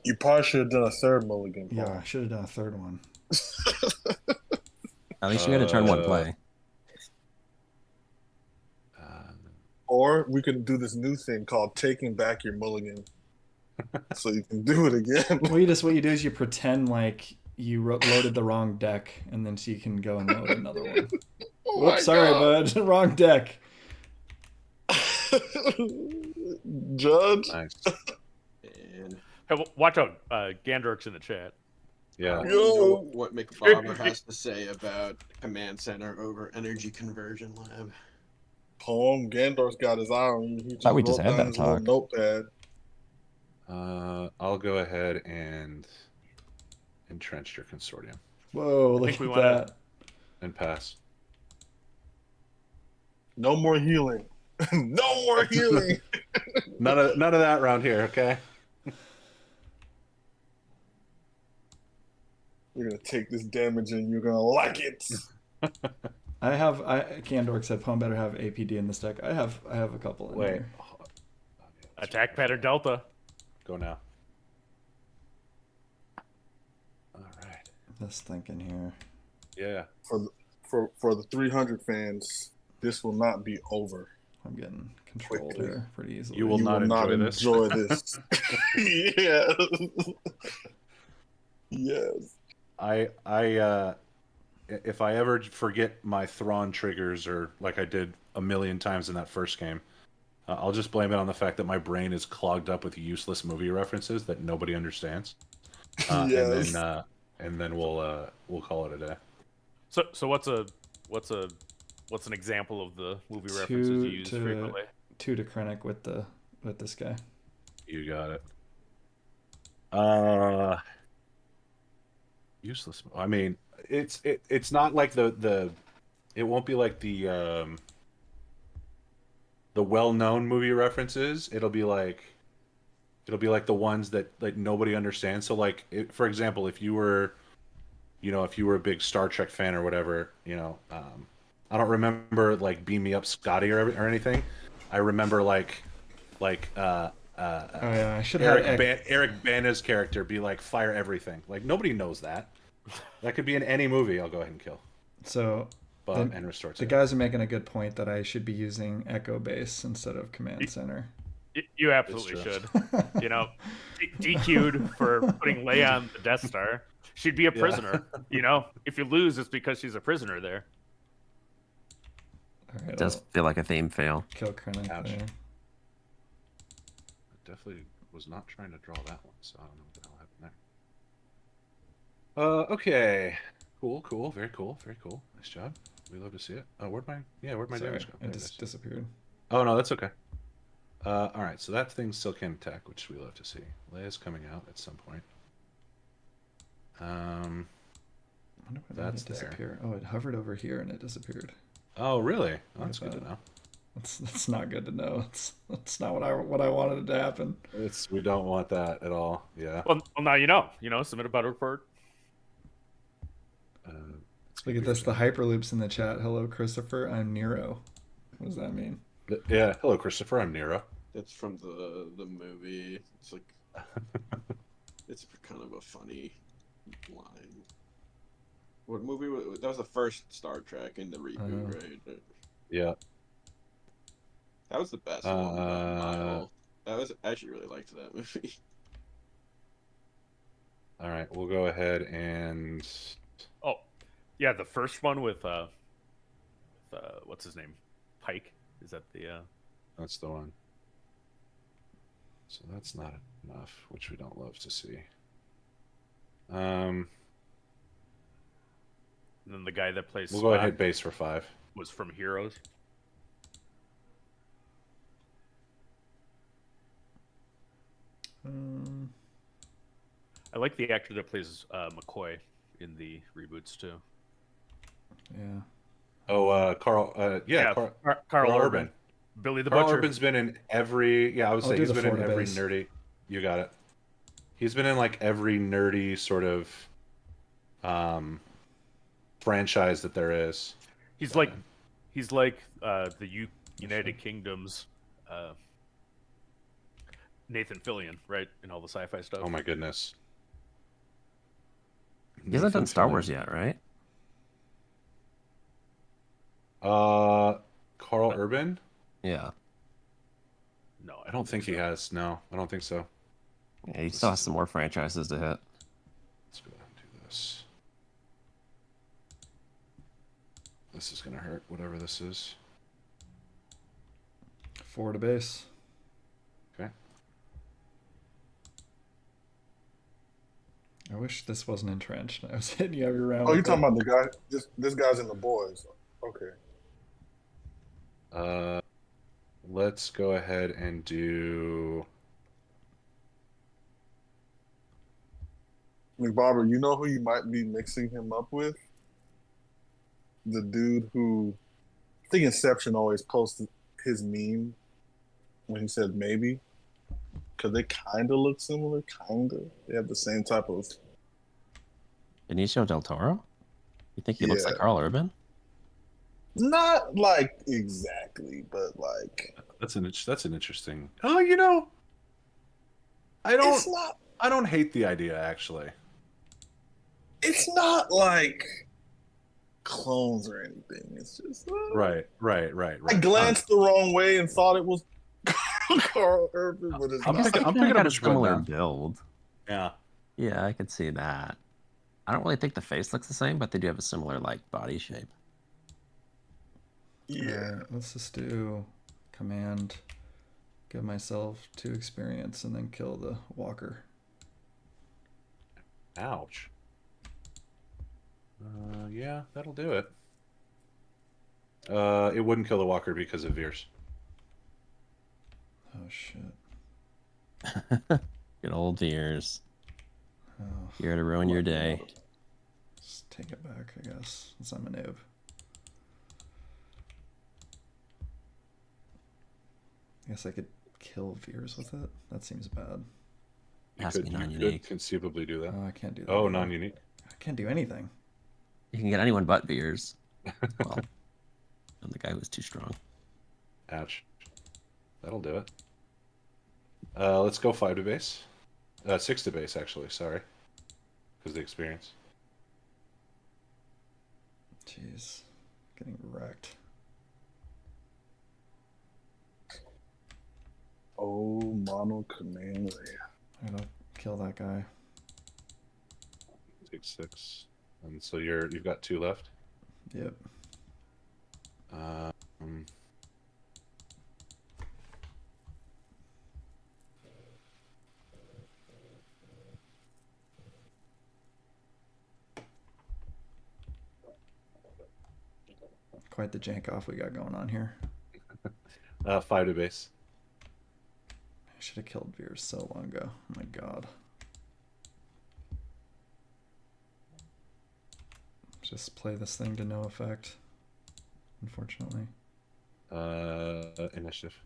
You probably should have done a third mulligan. Paul. Yeah, I should have done a third one. At least you got a turn 1 play. Or we could do this new thing called taking back your mulligan, so you can do it again. What you do is you pretend like you loaded the wrong deck, and then so you can go and load another one. Oh my Whoops, sorry, God. bud. Wrong deck. Judge. Nice. And Hey, watch out. Gandork's in the chat. Yeah. you know what McBobber has to say about Command Center over Energy Conversion Lab. Poem. Gandorf's got his eye on you. He Thought we just wrote had down that his little talk. notepad. I'll go ahead and entrench your consortium Whoa, look think we at wanna- that. and pass. No more healing. No more healing. None of that around here. Okay. You're gonna take this damage and you're gonna like it. Gandork said Pwn better have APD in this deck. I have a couple in Wait. here. Attack pattern Delta. Go now. All right. Just thinking here. Yeah. For the 300 fans, this will not be over. I'm getting controlled Quickly. here pretty easily. You will not enjoy this. Yes. Yes. If I ever forget my Thrawn triggers, or like I did a million times in that first game, I'll just blame it on the fact that my brain is clogged up with useless movie references that nobody understands. Yes. And then we'll call it a day. So what's an example of the movie references you use frequently? 2 to Krennic with this guy. You got it. Useless. I mean, it's not like the it won't be like the well-known movie references. It'll be like the ones that like nobody understands. So like, for example, if you were a big Star Trek fan or whatever, I don't remember like Beam Me Up Scotty or anything. I remember like Oh yeah, I should have Eric Bana's character be like, fire everything. Like, nobody knows that. That could be in any movie. I'll go ahead and kill. So And restore. the guys are making a good point that I should be using Echo Base instead of Command Center. You absolutely should. DQ'd for putting Leia on the Death Star. She'd be a prisoner. If you lose, it's because she's a prisoner there. All right, It does feel like a theme fail. kill Krennic Ouch. there. Definitely was not trying to draw that one, so I don't know what the hell happened there. Okay. Cool. Very cool. Nice job. We love to see it. Where'd my Sorry, damage go? it There it just is. disappeared. Oh no, that's okay. All right, so that thing still can attack, which we love to see. Leia's coming out at some point. I wonder why That's did it there. disappear. Oh, it hovered over here and it disappeared. Oh really? Oh, What that's good to about- know. That's not good to know. It's not what I wanted to happen. We don't want that at all. Yeah. Well, now you know. Submit a battle report. Look at this. The hyperloops in the chat. Hello, Christopher. I'm Nero. What does that mean? Yeah. Hello, Christopher. I'm Nero. It's from the movie. It's like it's kind of a funny line. What movie that was the first Star Trek in the reboot, right? Yeah. That was the best one by a mile. I actually really liked that movie. All right, we'll go ahead and. Oh, yeah, the first one with what's his name, Pike. Is that the? That's the one. So that's not enough, which we don't love to see. And then the guy that plays. We'll go ahead base for 5. Was from Heroes. I like the actor that plays McCoy in the reboots too. Yeah. Oh, Carl. Yeah, Carl Urban. Billy the Carl Butcher. Urban's been in every. Yeah, I would say he's been in Florida every base. nerdy. You got it. He's been in like every nerdy sort of franchise that there is. He's like the United Kingdom's Nathan Fillion, right? In all the sci-fi stuff. Oh my goodness. He hasn't done Star Wars yet, right? Carl Urban? Yeah. No, I don't think he has. No, I don't think so. Yeah, he still has some more franchises to hit. Let's go ahead and do this. This is gonna hurt, whatever this is. Florida base. Okay. I wish this wasn't entrenched. I was hitting you every round. Oh, you're talking about the guy? This guy's in the boys. Okay. Let's go ahead and do. McBobber, you know who you might be mixing him up with? The dude who, I think Inception always posted his meme when he said maybe, because they kind of look similar, kind of. They have the same type of. Benicio del Toro? You think he looks like Carl Urban? Not like exactly, but like. That's an interesting. Oh, I don't hate the idea actually. It's not like clones or anything. It's just Right. I glanced the wrong way and thought it was Carl Urban, but it's I'm not. picking got up a what you're putting similar down. build. Yeah. Yeah, I could see that. I don't really think the face looks the same, but they do have a similar like body shape. Yeah. Alright, let's just do command, give myself 2 experience, and then kill the walker. Ouch. Yeah, that'll do it. It wouldn't kill the walker because of Veers. Oh shit. Good old Veers. Oh, Here to ruin your day. just take it back, I guess, since I'm a noob. I guess I could kill Veers with it. That seems bad. It has to be You non-unique. could conceivably do that. Oh, I can't do that. Oh, either. non-unique. I can't do anything. You can get anyone but Veers. Well, and the guy was too strong. Ouch. That'll do it. Let's go 5 to base. 6 to base, actually. Sorry, because the experience. Jeez, getting wrecked. Oh, mono command. I gotta kill that guy. Take 6, and so you've got 2 left. Yep. Quite the jank off we got going on here. 5 to base. I should have killed Veers so long ago. Oh my god. Just play this thing to no effect, unfortunately. Initiative.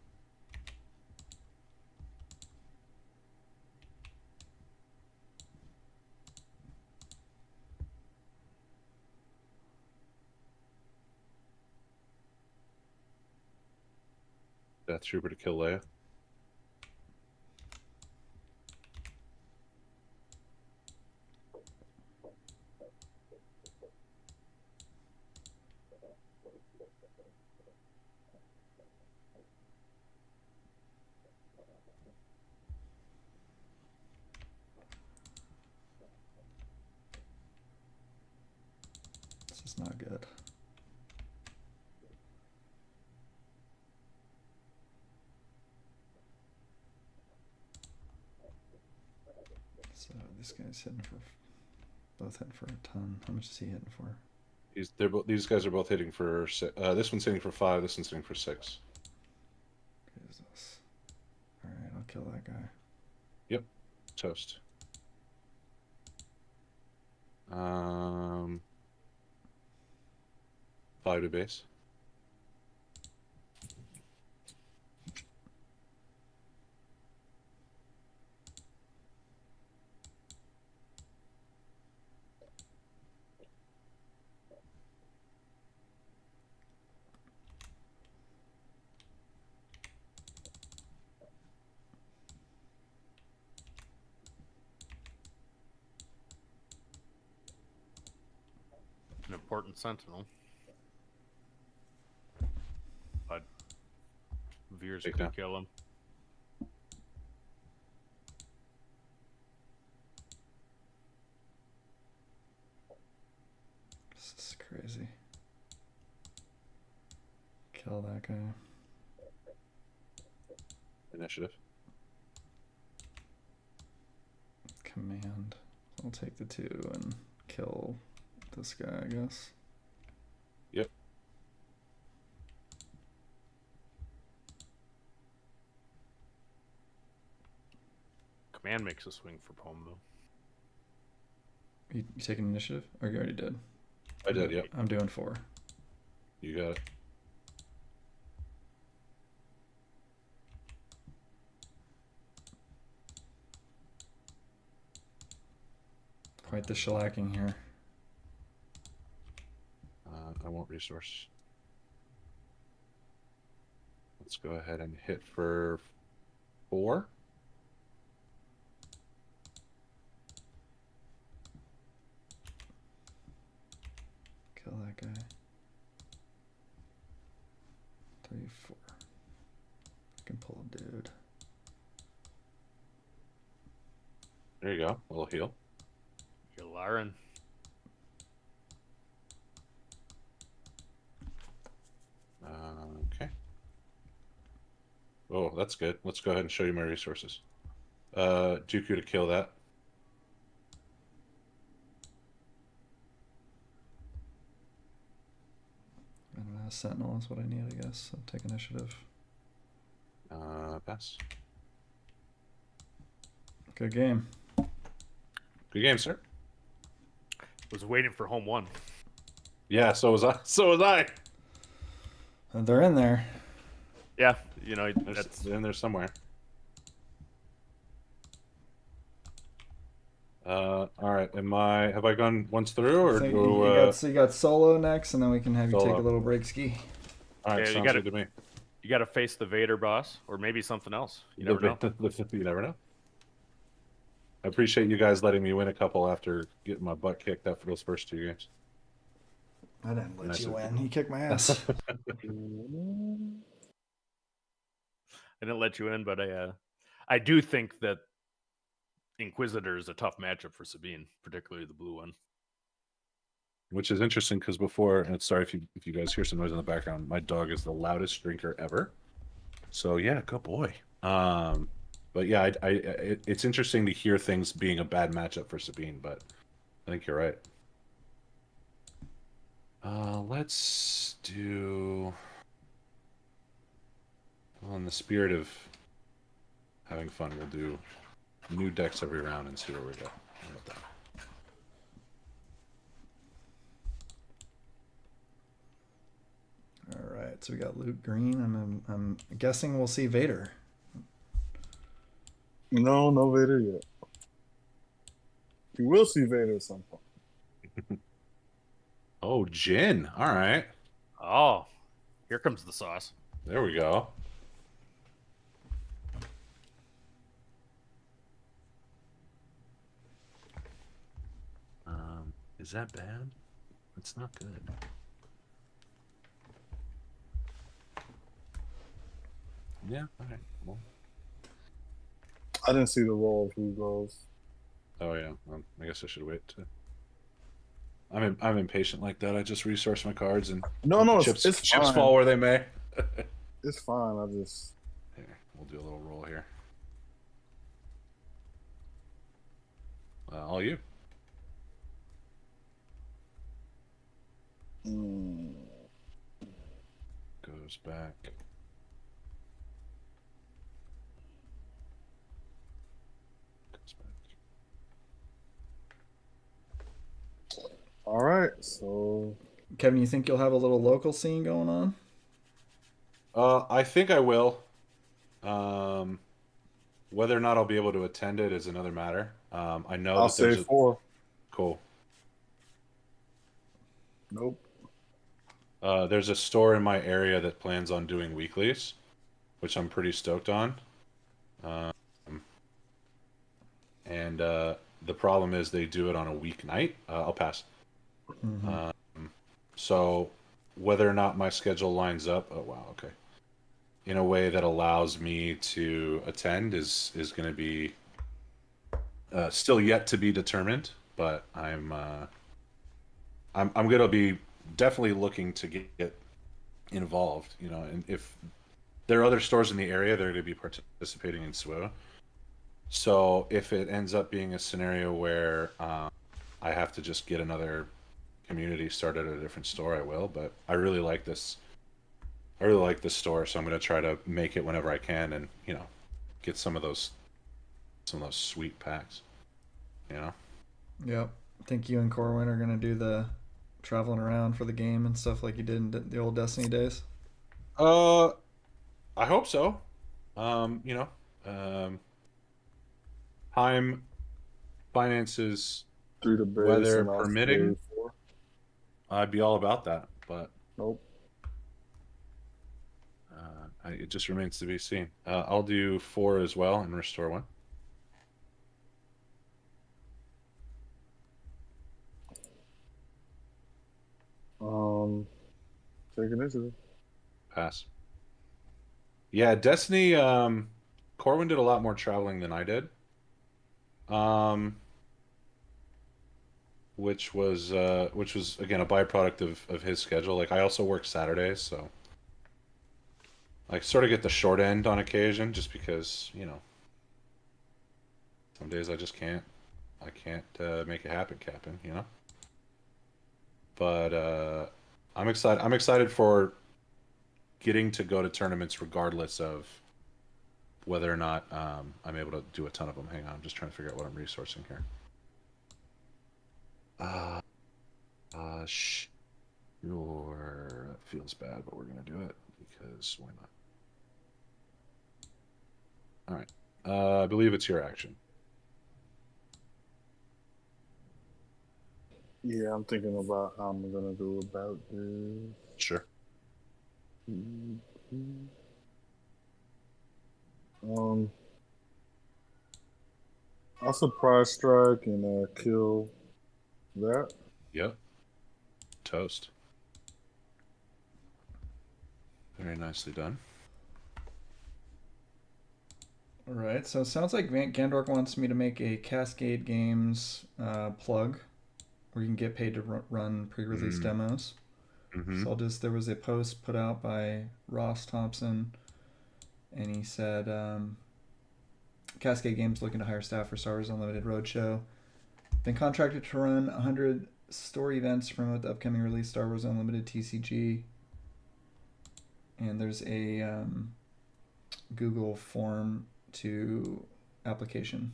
Death Trooper to kill Leia. This is not good. So this guy's hitting for, both hitting for a ton. How much is he hitting for? These guys are both hitting for this one's hitting for 5. This one's hitting for 6. Jesus. All right, I'll kill that guy. Yep, toast. 5 to base. An important sentinel. But Veers Take could down. kill him. This is crazy. Kill that guy. Initiative. Command. I'll take the 2 and kill this guy, I guess. Yep. Command makes a swing for Poem though. You taking initiative? Or you already did? I did, yep. I'm doing 4. You got it. Quite the shellacking here. I won't resource. Let's go ahead and hit for 4. Kill that guy. 3, 4. I can pull a dude. There you go. A little heal. You're Laren. Okay. Oh, that's good. Let's go ahead and show you my resources. Dooku to kill that. And a sentinel is what I need, I guess. So take initiative. Pass. Good game. Good game, sir. Was waiting for home 1. Yeah, so was I. So was I. And they're in there. Yeah, you know, It's that's in there somewhere. All right. Have I gone once through, or So do, you got solo next, and then we can have you take a Solo. little break ski. all right, Yeah, you sounds gotta- good to me. you got to face the Vader boss, or maybe something else. You never know. You never know. I appreciate you guys letting me win a couple after getting my butt kicked after those first 2 games. I didn't let Nice you of win. You kicked my ass. I didn't let you in, but I do think that Inquisitor is a tough matchup for Sabine, particularly the blue one. Which is interesting because before, and sorry if you guys hear some noise in the background, my dog is the loudest drinker ever. So yeah, good boy. But yeah, it's interesting to hear things being a bad matchup for Sabine, but I think you're right. Let's do. Well, in the spirit of having fun, we'll do new decks every round and see where we go. How about that? All right, so we got Luke Green. I'm guessing we'll see Vader. No Vader yet. You will see Vader at some point. Oh, Jin. All right. Oh, here comes the sauce. There we go. Is that bad? It's not good. Yeah. All right. Well. I didn't see the roll of who goes. Oh yeah. I guess I should wait to. I'm impatient like that. I just resource my cards and No, chips it's fine. fall where they may. It's fine. I just. Here, we'll do a little roll here. All you. Goes back. Goes back. All right, so Kevin, you think you'll have a little local scene going on? I think I will. Whether or not I'll be able to attend it is another matter. I know I'll that there's say 4. Cool. Nope. There's a store in my area that plans on doing weeklies, which I'm pretty stoked on. And the problem is they do it on a weeknight. I'll pass. So whether or not my schedule lines up, oh wow, okay, in a way that allows me to attend is going to be still yet to be determined. But I'm going to be definitely looking to get involved. You know, and if there are other stores in the area, they're going to be participating in SWO. So if it ends up being a scenario where I have to just get another community started at a different store, I will. But I really like this. I really like this store, so I'm going to try to make it whenever I can, and you know, get some of those sweet packs. You know. Yep. I think you and Corwin are gonna do the traveling around for the game and stuff like you did in the old Destiny days. I hope so. You know, time, finances, Through the base weather and off permitting, day 4. I'd be all about that. But Nope. it just remains to be seen. I'll do 4 as well and restore 1. Take initiative. Pass. Yeah, Destiny. Corwin did a lot more traveling than I did. Which was again a byproduct of his schedule. Like I also work Saturdays, so I sort of get the short end on occasion, just because you know some days I just can't. I can't make it happen, Captain. You know. But I'm excited. I'm excited for getting to go to tournaments, regardless of whether or not I'm able to do a ton of them. Hang on, I'm just trying to figure out what I'm resourcing here. Sure. That feels bad, but we're gonna do it because why not? All right. I believe it's your action. Yeah, I'm thinking about how I'm gonna go about this. Sure. I'll surprise strike and kill that. Yep. Toast. Very nicely done. All right. So it sounds like Gandork wants me to make a Cascade Games plug, where you can get paid to run pre-release demos. Mm-hmm. So I'll just, there was a post put out by Ross Thompson, and he said, Cascade Games looking to hire staff for Star Wars Unlimited Roadshow. Been contracted to run 100 story events to promote the upcoming release Star Wars Unlimited TCG. And there's a Google form to application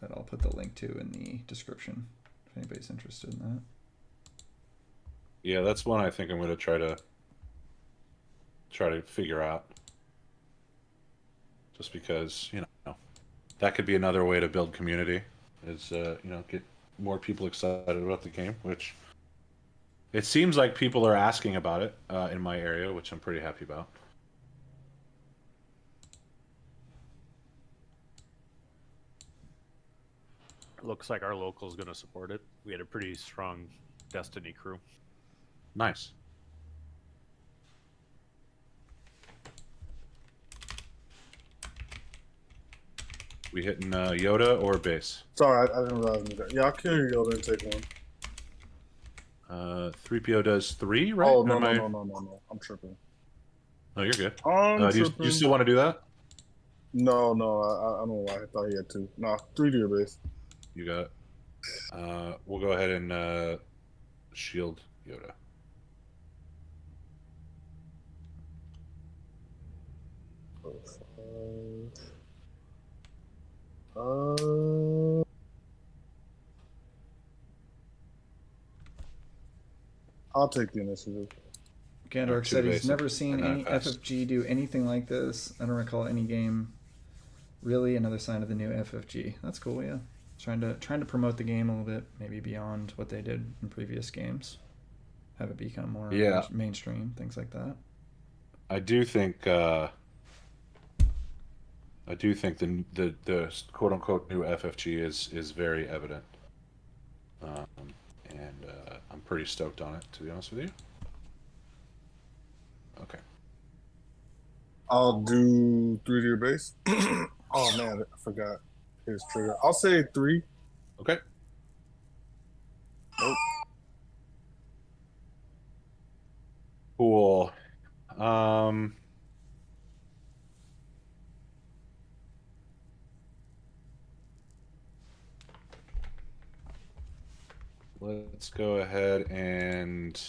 that I'll put the link to in the description if anybody's interested in that. Yeah, that's one I think I'm going to try to figure out. Just because, you know, that could be another way to build community, is you know, get more people excited about the game, which it seems like people are asking about it in my area, which I'm pretty happy about. Looks like our local's going to support it. We had a pretty strong Destiny crew. Nice. We hitting Yoda or base? Sorry, I didn't realize that. Yeah, I'll kill your Yoda and take one. 3PO does 3, right? Oh, Or no, am no, I- no, no, no, no. I'm tripping. Oh, you're good. I'm Do you tripping. still want to do that? No, no, I don't know why. I thought he had 2. Nah, 3 to your base. You got it. We'll go ahead and shield Yoda. I'll take the initiative. Gandork said he's never seen and then any pass. FFG do anything like this. I don't recall any game. Really, another sign of the new FFG. That's cool. Yeah, trying to promote the game a little bit, maybe beyond what they did in previous games. Have it become more Yeah. mainstream, things like that. I do think the quote unquote new FFG is very evident, and I'm pretty stoked on it, to be honest with you. Okay. I'll do 3 to your base. Oh man, I forgot his trigger. I'll say 3. Okay. Nope. Cool. Let's go ahead and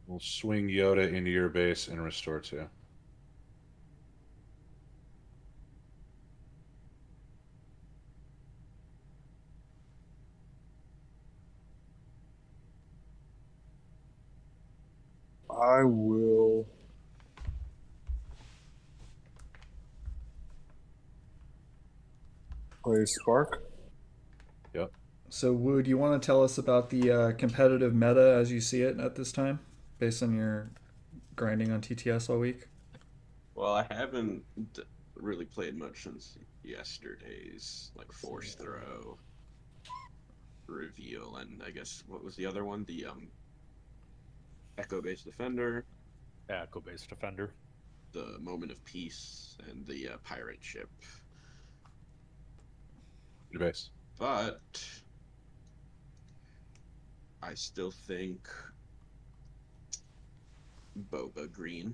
we'll swing Yoda into your base and restore 2. I will. Play Spark. Yep. So, Wood, you want to tell us about the competitive meta as you see it at this time, based on your grinding on TTS all week? Well, I haven't really played much since yesterday's like force throw reveal, and I guess what was the other one? The echo-based defender, Yeah, Echo-based defender. the moment of peace, and the pirate ship. Your base. But I still think Boba green,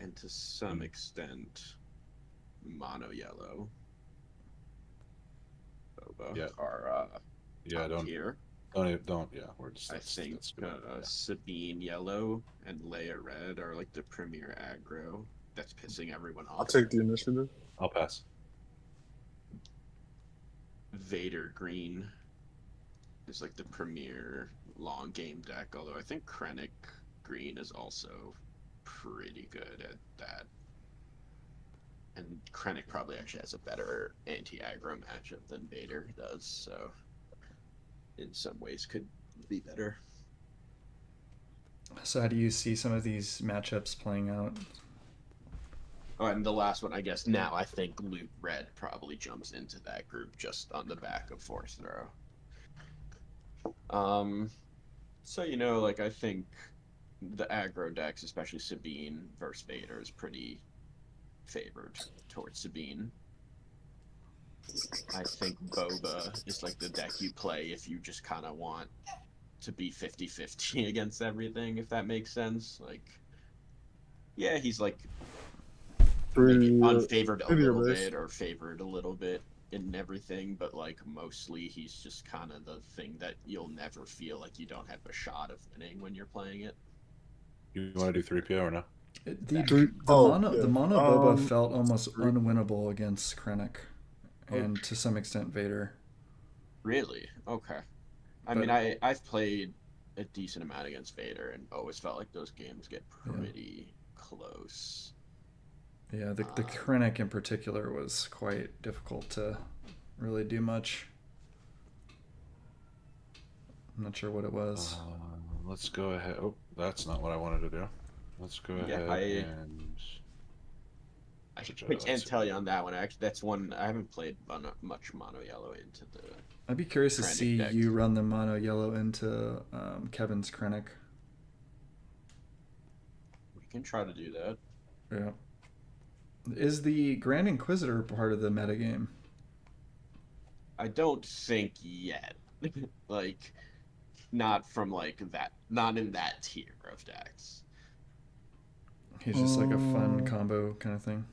and to some extent mono yellow. Boba Yeah. are Yeah, top don't tier. yeah, we're just I think Sabine yellow and Leia red are like the premier aggro that's pissing everyone off. I'll take the initiative. I'll pass. Vader green is like the premier long game deck, although I think Krennic green is also pretty good at that. And Krennic probably actually has a better anti-aggro matchup than Vader does, so in some ways could be better. So, how do you see some of these matchups playing out? Oh, and the last one, I guess now I think Loot Red probably jumps into that group just on the back of Force Throw. So like I think the aggro decks, especially Sabine versus Vader, is pretty favored towards Sabine. I think Boba is like the deck you play if you just kind of want to be 50-50 against everything, if that makes sense. Like, yeah, he's like maybe unfavored a little bit or favored a little bit in everything, but like mostly he's just kind of the thing that you'll never feel like you don't have a shot of winning when you're playing it. You want to do 3PO or no? The mono Boba felt almost unwinnable against Krennic, and to some extent Vader. Really? Okay. I mean, I've played a decent amount against Vader and always felt like those games get pretty close. Yeah, the Krennic in particular was quite difficult to really do much. I'm not sure what it was. Let's go ahead. Oh, that's not what I wanted to do. Let's go Yeah, ahead and. I can't tell you on that one. Actually, that's one I haven't played much mono yellow into the. I'd be curious to Krennic see deck. you run the mono yellow into Kevin's Krennic. We can try to do that. Yeah. Is the Grand Inquisitor part of the metagame? I don't think yet. Like, not from like that. Not in that tier of decks. He's just like a fun combo kind of thing.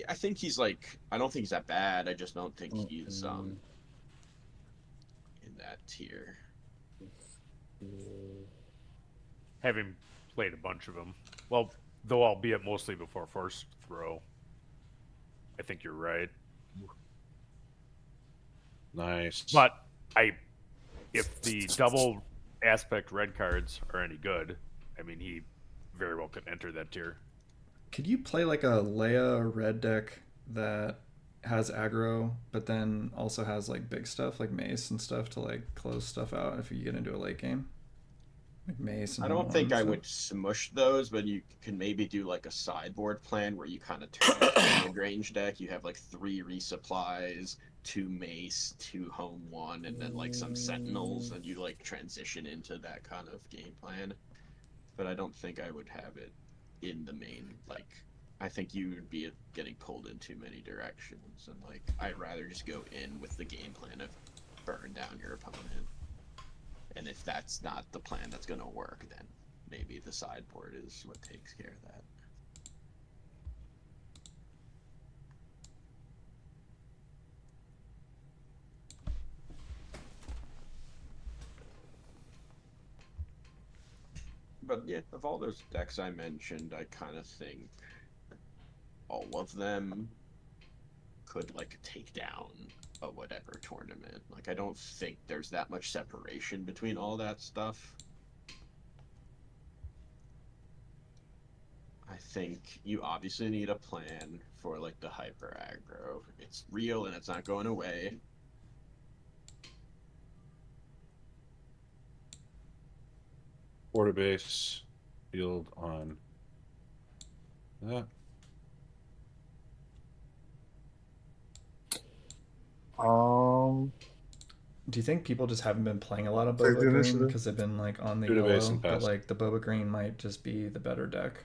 I think he's like. I don't think he's that bad. I just don't think he's in that tier. Having played a bunch of them, well, though albeit mostly before first throw. I think you're right. Nice. But if the double aspect red cards are any good, I mean, he very well could enter that tier. Could you play like a Leia red deck that has aggro, but then also has like big stuff like mace and stuff to like close stuff out if you get into a late game? Like mace. And I don't think I stuff. would smush those, but you can maybe do like a sideboard plan where you kind of turn it into a mid-range deck. You have like 3 resupplies, 2 mace, 2 home 1, and then like some sentinels, and you like transition into that kind of game plan. But I don't think I would have it in the main. Like, I think you would be getting pulled in too many directions, and like I'd rather just go in with the game plan of burn down your opponent. And if that's not the plan that's going to work, then maybe the sideboard is what takes care of that. But yeah, of all those decks I mentioned, I kind of think all of them could like take down a whatever tournament. Like, I don't think there's that much separation between all that stuff. I think you obviously need a plan for like the hyper aggro. It's real and it's not going away. Quarter base field on that. Do you think people just haven't been playing a lot of Take Boba the Green initiative. because they've been like on the Shoot a base yellow, and but pass. like the Boba Green might just be the better deck?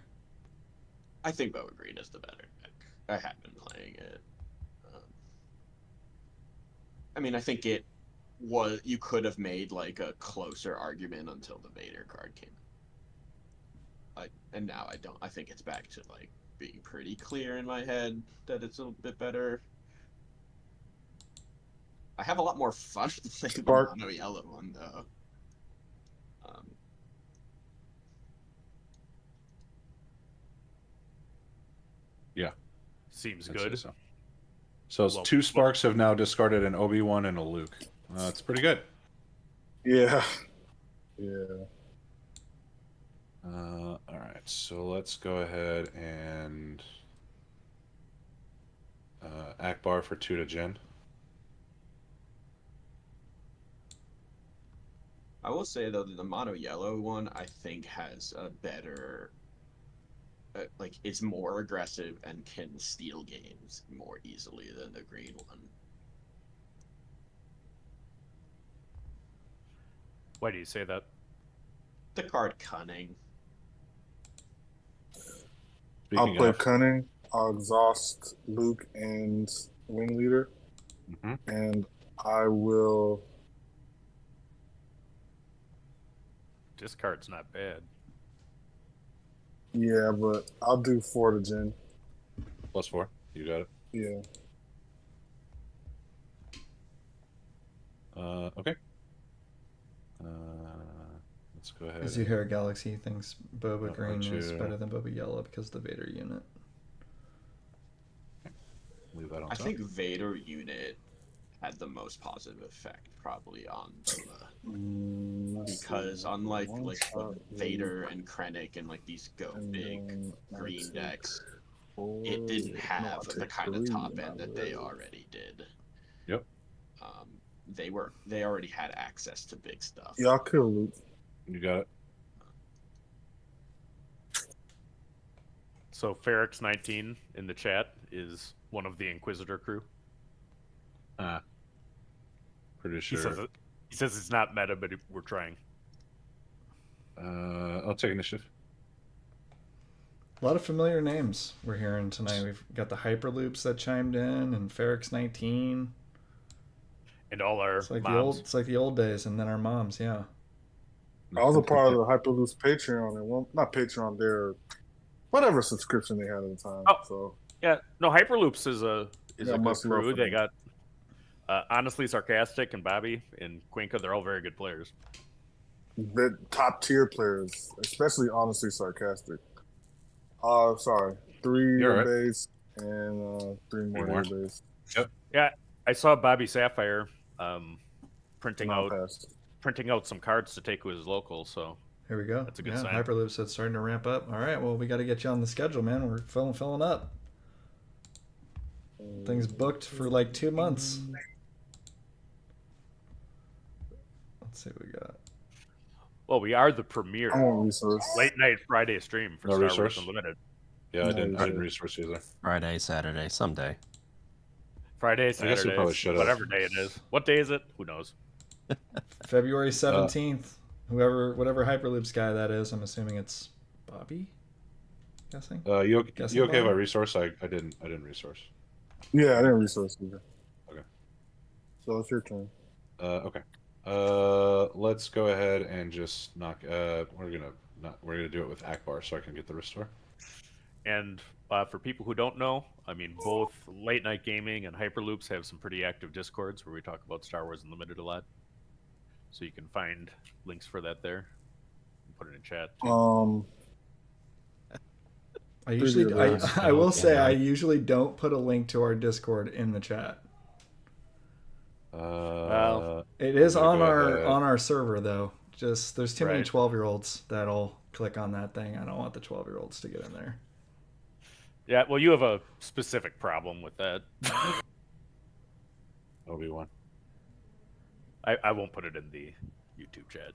I think Boa Green is the better deck. I have been playing it. I mean, I think it was. You could have made like a closer argument until the Vader card came. And now I don't. I think it's back to like being pretty clear in my head that it's a little bit better. I have a lot more fun playing the mono yellow one though. Yeah. Seems I'd say good. So Well, 2 Sparks have now discarded an Obi-Wan and a Luke. It's pretty good. Yeah. Yeah. All right, so let's go ahead and Akbar for 2 to Jin. I will say though that the mono yellow one I think has a better, like it's more aggressive and can steal games more easily than the green one. Why do you say that? The card Cunning. I'll Speaking play of, Cunning. I'll exhaust Luke and Wing Leader. Mhm. And I will. Discard's not bad. Yeah, but I'll do 4 to Jin. +4. You got it. Yeah. Okay. Let's go ahead. Zuhair Galaxy thinks Boba Oh, Green is R2. better than Boba Yellow because of the Vader unit. Leave that on I top. think Vader unit had the most positive effect probably on Boba. because unlike One like shot, Vader and Krennic and like these go and big then I green take decks, 4. it didn't No, have I the take kind 3, of top and end I'm that they ready. already did. Yep. They already had access to big stuff. Yeah, I'll kill Luke. You got it. So Ferrex19 in the chat is one of the Inquisitor crew. Pretty He sure. says it's not meta, but we're trying. I'll take initiative. A lot of familiar names we're hearing tonight. We've got the Hyperloops that chimed in, and Ferrex19. And all our It's like moms. it's like the old days, and then our moms. Yeah. I was a part of the Hyperloose Patreon, and well, not Patreon, their whatever subscription they had at the time. Oh. So Yeah, no, Hyperloops is a Yeah, good much love crew. for They them. got Honestly Sarcastic and Bobby and Quinka. They're all very good players. the top tier players, especially honestly sarcastic. Sorry, 3 You're your right. base and 3 more more. to your base. Yeah, I saw Bobby Sapphire printing Not out passed. some cards to take to his local. So Here we go. That's a good yeah, sign. Hyperloops that's starting to ramp up. All right, well, we got to get you on the schedule, man. We're filling up. Things booked for like 2 months. Let's see what we got. well, we are the premier I want resource. late night Friday stream for No Star resource? Wars Unlimited. Yeah, I No, didn't. you I didn't should. resource either. Friday, Saturday, someday. Friday, I guess we Saturday, probably should've. whatever day it is. What day is it? Who knows? February 17th. Whatever Hyperloops guy that is, I'm assuming it's Bobby. Guessing. You Guessing okay if I Bobby? resource? I didn't resource. Yeah, I didn't resource either. Okay. So it's your turn. Okay. Let's go ahead and just knock. We're gonna do it with Akbar so I can get the restore. And for people who don't know, I mean, both Late Night Gaming and Hyperloops have some pretty active Discords where we talk about Star Wars Unlimited a lot. So you can find links for that there. Put it in chat. I usually, Pretty good. I will say, Yeah. I usually don't put a link to our Discord in the chat. Well, It is I'm on gonna go our ahead. on our server though. Just there's too many Right. 12-year-olds that'll click on that thing. I don't want the 12-year-olds to get in there. yeah, well, you have a specific problem with that. Obi-Wan. I won't put it in the YouTube chat.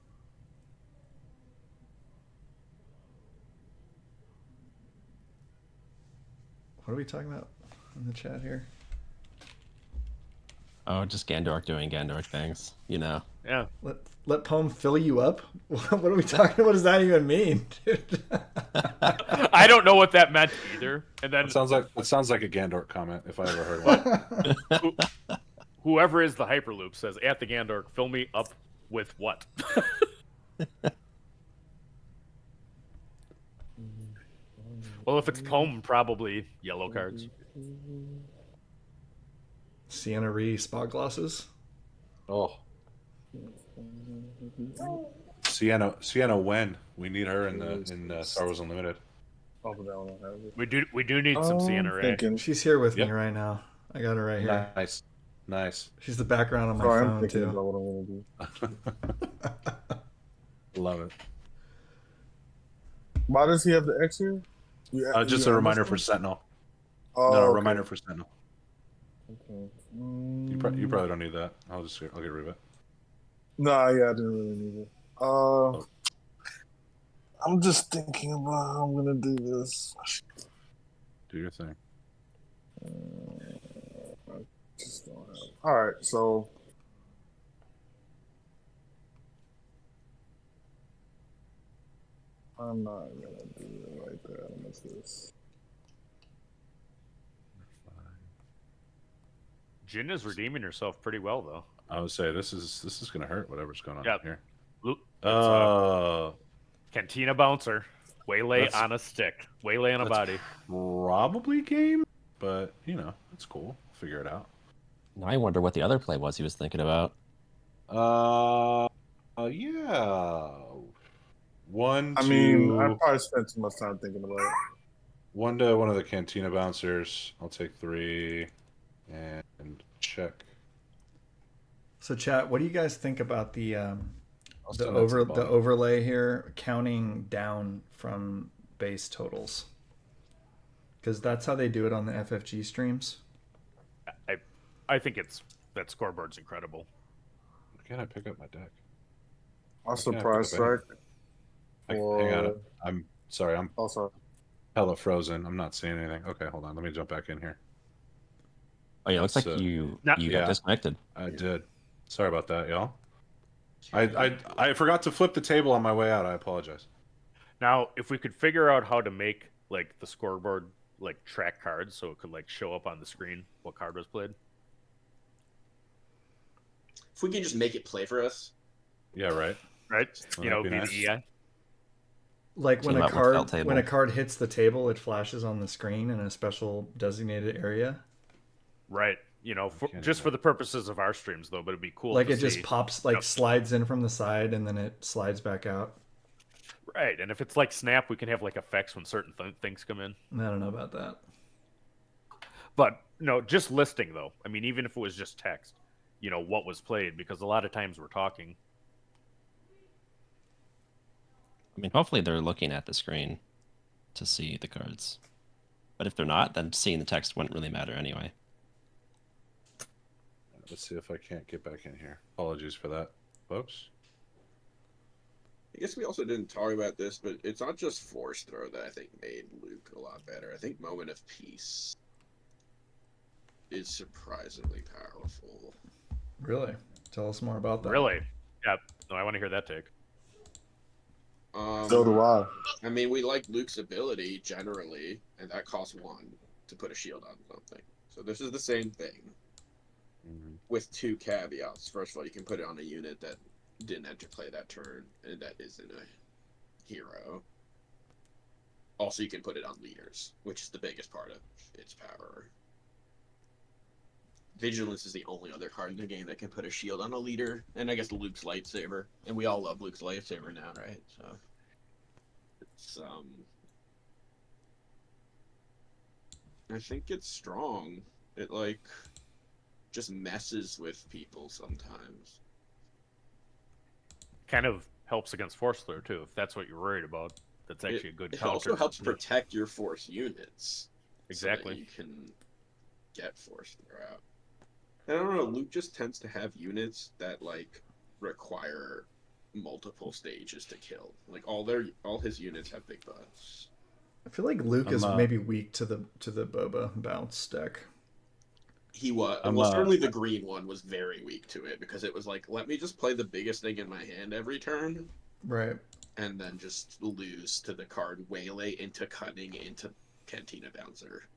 What are we talking about in the chat here? Oh, just Gandork doing Gandork things, you know. Yeah. Let Poem fill you up? What are we talking? What does that even mean, dude? I don't know what that meant either. And then It sounds like a Gandork comment if I ever heard one. whoever is the Hyperloop says, at the Gandork, fill me up with what? Well, if it's Poem, probably yellow cards. Sienna Ree spot glosses. Oh. Sienna when? We need her in Star Wars Unlimited. Off of that one, I have it. We do need some Sienna Ray. Thinking. She's here with Yep. me right now. I got her right here. Nice. She's the background on my Sorry, I'm phone thinking too. about what I'm gonna do. Love it. Why does he have the X here? Just a reminder for Sentinel. Oh, No, okay. reminder for Sentinel. Okay. You probably don't need that. I'll get rid of it. Nah, yeah, I didn't really need it. I'm just thinking about how I'm gonna do this. Do your thing. I just don't have. All right, so I'm not gonna do it like that. I'm gonna do this. Jin is redeeming herself pretty well, though. I would say this is gonna hurt whatever's going on Yeah. here. Cantina Bouncer. Waylay That's- on a stick. Waylay on a that's body. Probably game, but it's cool. Figure it out. Now I wonder what the other play was he was thinking about. Yeah. One, I two, mean, I probably spent too much time thinking about it. one to one of the Cantina bouncers. I'll take 3 and check. So, chat, what do you guys think about the I'll the send that to the the bottom. overlay here counting down from base totals, because that's how they do it on the FFG streams. I think that scoreboard's incredible. Why can't I pick up my deck? Our Why can't I pick surprise up strike. anything? Hang on. I'm sorry. I'm Also, hella frozen. I'm not seeing anything. Okay, hold on. Let me jump back in here. Oh yeah, looks like That's, you no- got yeah. disconnected. I did. Sorry about that, y'all. I forgot to flip the table on my way out. I apologize. Now, if we could figure out how to make like the scoreboard like track cards, so it could like show up on the screen what card was played. If we can just make it play for us. Yeah, right. Right? Wouldn't that be Be nice? the EI. Like when Came a out with felt card table. when a card hits the table, it flashes on the screen in a special designated area. Right. can't Just do for that. the purposes of our streams, though. But it'd be cool. Like to it just see. pops, like Yep. slides in from the side, and then it slides back out. Right. And if it's like Snap, we can have like effects when certain things come in. I don't know about that. But no, just listing though. I mean, even if it was just text, what was played, because a lot of times we're talking. I mean, hopefully they're looking at the screen to see the cards. But if they're not, then seeing the text wouldn't really matter anyway. Let's see if I can't get back in here. Apologies for that, folks. I guess we also didn't talk about this, but it's not just Force Throw that I think made Luke a lot better. I think Moment of Peace is surprisingly powerful. Really? Tell us more about that. Really? Yeah. No, I want to hear that take. so do I. I mean, we like Luke's ability generally, and that costs 1 to put a shield on something. So this is the same thing with 2 caveats. First of all, you can put it on a unit that didn't enter play that turn, and that isn't a hero. Also, you can put it on leaders, which is the biggest part of its power. Vigilance is the only other card in the game that can put a shield on a leader, and I guess Luke's lightsaber, and we all love Luke's lightsaber now, right? So it's I think it's strong. It just messes with people sometimes. Kind of helps against Force Throw too, if that's what you're worried about. That's actually a good It counter. also helps protect your Force units. Exactly. So that you can get Force Throw out. I don't know, Luke just tends to have units that require multiple stages to kill. All his units have big buffs. I feel like Luke is maybe weak to the Boba bounce deck. He was. Certainly the green one was very weak to it, because it was let me just play the biggest thing in my hand every turn. Right. And then just lose to the card Waylay into Cunning into Cantina Bouncer.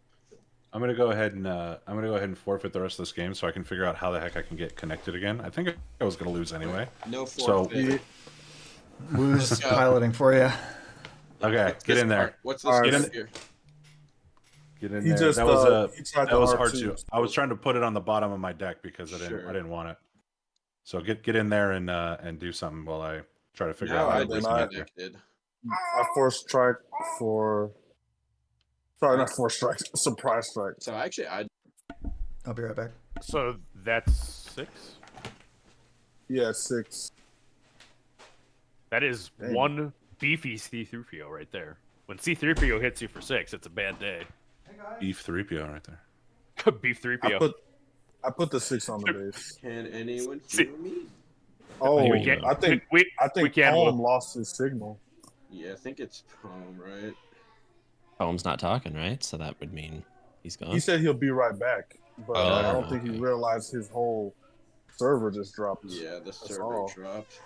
I'm gonna go ahead and forfeit the rest of this game so I can figure out how the heck I can get connected again. I think I was gonna lose anyway. No forfeit. Who's piloting for you? Okay, get in there. What's this Get card here? Get in He there. just, That was he tried that to was R2. R2. I was trying to put it on the bottom of my deck because I didn't want it. So get in there and do something while I try to figure out how to then reconnect here. Connected. I force strike for. Sorry, not force strike. Surprise strike. So actually, I'll be right back. So that's 6? Yeah, 6. That is Dang. one beefy C-3PO right there. When C-3PO hits you for 6, it's a bad day. Beef 3PO right there. Beef 3PO. I put the 6 on the base. can anyone See- hear me? Oh, We can't- I think we can. Poem lost his signal. Yeah, I think it's Poem, right? Poem's not talking, right? So that would mean he's gone. He said he'll be right back, but I don't think he okay. realized his whole server just dropped. Yeah, the server all. dropped.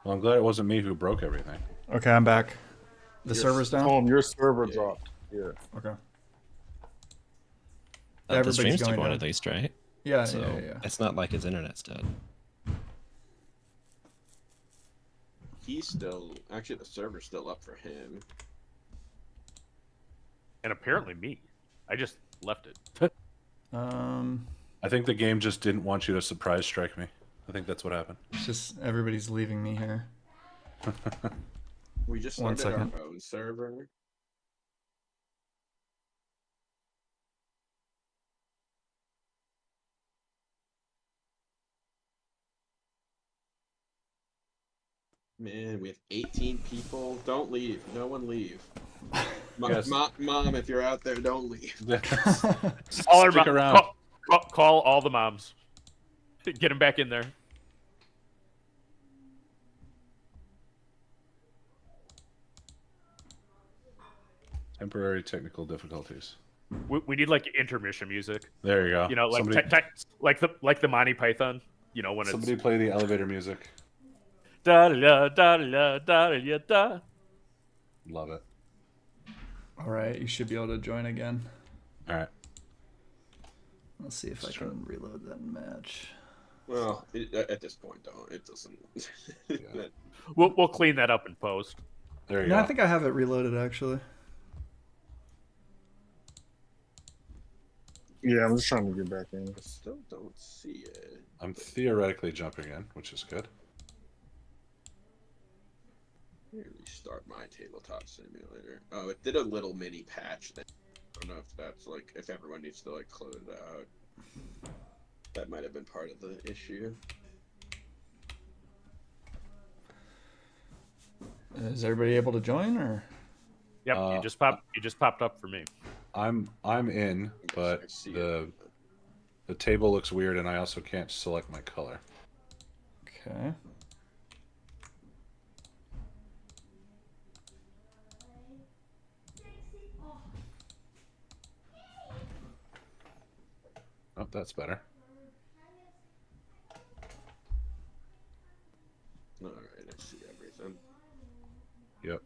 Well, I'm glad it wasn't me who broke everything. Okay, I'm back. The Your server's down? Poem, your server Yeah. dropped. Yeah. Okay. The Everybody's stream's still going going down. at least, right? Yeah, So yeah. it's not like his internet's dead. He's still actually the server's still up for him. And apparently me. I just left it. I think the game just didn't want you to surprise strike me. I think that's what happened. It's just everybody's leaving me here. We just One started second. our own server. Man, we have 18 people. Don't leave. No one leave. Yes. Mom, if you're out there, don't leave. All our Stick mo- around. call all the moms. Get them back in there. Temporary technical difficulties. We need like intermission music. There you go. You know, like somebody, like the Monty Python. You know, when somebody it's play the elevator music. da da da da da da da. Love it. All right, you should be able to join again. All right. Let's see if I can reload that match. Well, at this point, though, it doesn't. Yeah. We'll clean that up in post. There you No, go. I think I have it reloaded actually. Yeah, I'm just trying to get back in. I still don't see it. I'm theoretically jumping in, which is good. Let me restart my tabletop simulator. Oh, it did a little mini patch thing. I don't know if that's like if everyone needs to like close it out. That might have been part of the issue. Is everybody able to join or? Yep, you just popped up for me. I'm in, but I see the table looks weird, and I also can't select my color. Okay. Oh, that's better. All right, I see everything. Yep.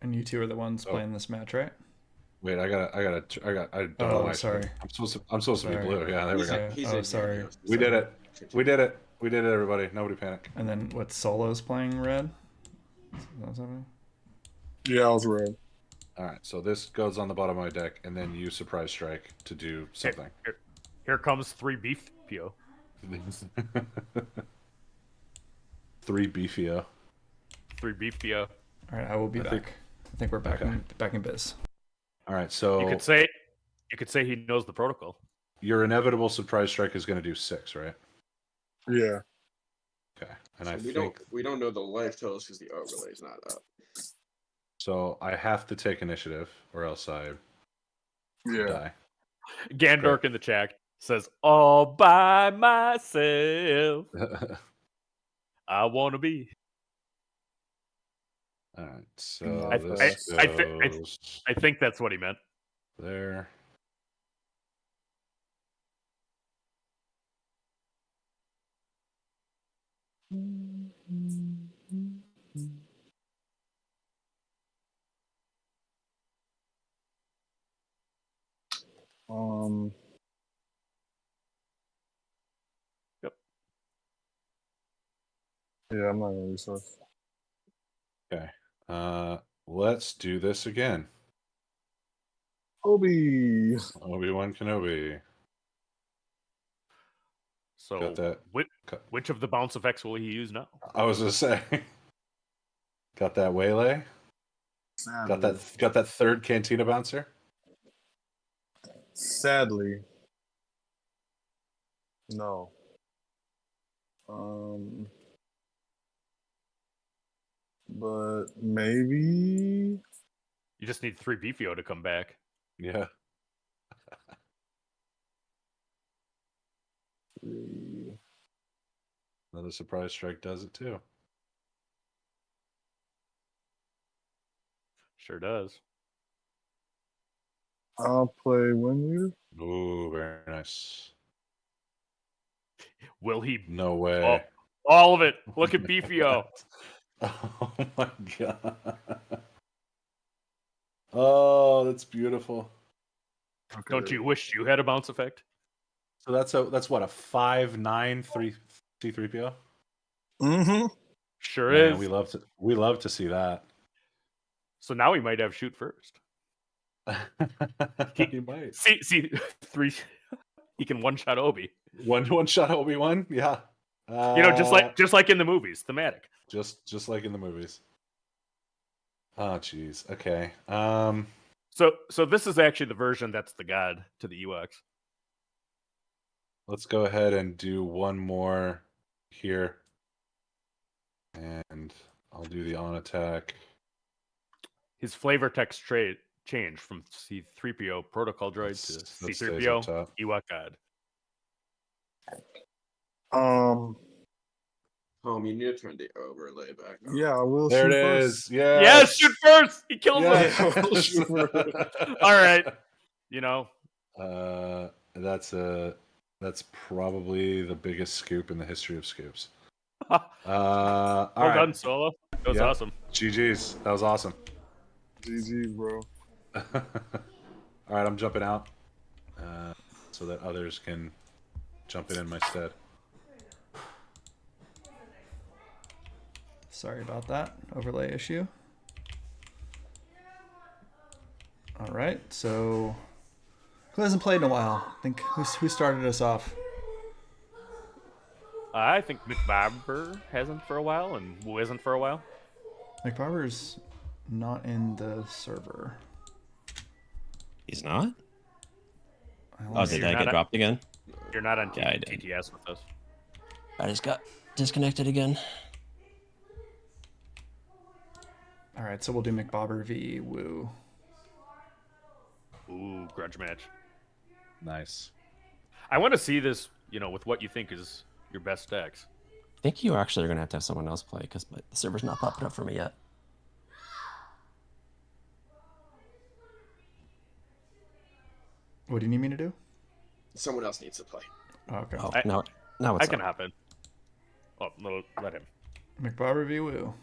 And you two are the ones playing this match, right? Wait, I don't know Oh, why. sorry. I'm supposed to be Sorry. blue. Yeah, there we go. Yeah. Oh, sorry. We did it. We did it. We did it, everybody. Nobody panic. And then what? Solo's playing red. Is that something? Yeah, I was red. All right, so this goes on the bottom of my deck, and then you surprise strike to do something. Here comes 3 beef PO. 3 beefio. 3 beef PO. All right, I will be back. I think we're back in biz. All right, so You could say he knows the protocol. your inevitable surprise strike is going to do 6, right? Yeah. Okay, and So I we think don't know the life totals because the overlay is not up. so. I have to take initiative, or else I Yeah. die. Gandork in the chat says, "All by myself, I want to be." All right, so I this think that's what he meant. there. Yep. Yeah, I'm not gonna resource. Okay, let's do this again. Obi. Obi-Wan Kenobi. So, Got that. which of the bounce effects will he use now? I was gonna say. Got that waylay. Got that third cantina bouncer. Sadly, no. But maybe. You just need 3 beefio to come back. Yeah. Another surprise strike does it too. Sure does. I'll play Wind Leader. Ooh, very nice. Will he? No way. All of it. Look at beefio. Oh my god. Oh, that's beautiful. Okay. Don't you wish you had a bounce effect? So that's what, a 5/9 C3PO? Mm-hmm. Sure Man, is. we love to see that. So now we might have shoot first. He might. See, 3. He can one-shot Obi. One shot Obi-Wan? Yeah. Just like in the movies, thematic. Just like in the movies. Oh jeez. Okay. So this is actually the version that's the god to the UX. Let's go ahead and do one more here. And I'll do the on attack. His flavor text trait changed from C3PO protocol droid to That stays C3PO up top. Ewok god. Home, you need to turn the overlay back on. Yeah, I will There shoot it first. is. Yes. Yes, shoot first. He kills Yes. him. Yeah, we'll shoot first. All right. You know, That's probably the biggest scoop in the history of scoops. well All done, right. Solo. That was Yep. awesome. GG's. That was awesome. GG's, bro. All right, I'm jumping out so that others can jump in my stead. Sorry about that overlay issue. All right, so who hasn't played in a while? I think who started us off? I think McBobber hasn't for a while, and Wu isn't for a while. McBarber's not in the server. He's not? I Oh, only did see- I not get a- dropped again? You're not on Yeah, I did. TTS with us. I just got disconnected again. All right, so we'll do McBobber v. Wu. Ooh, grudge match. Nice. I want to see this, with what you think is your best decks. I think you actually are going to have someone else play because the server's not popping up for me yet. What do you need me to do? Someone else needs to play. Oh, okay. Oh, I- now I it's can up. hop in. Oh, no, let him. McBobber v. Wu.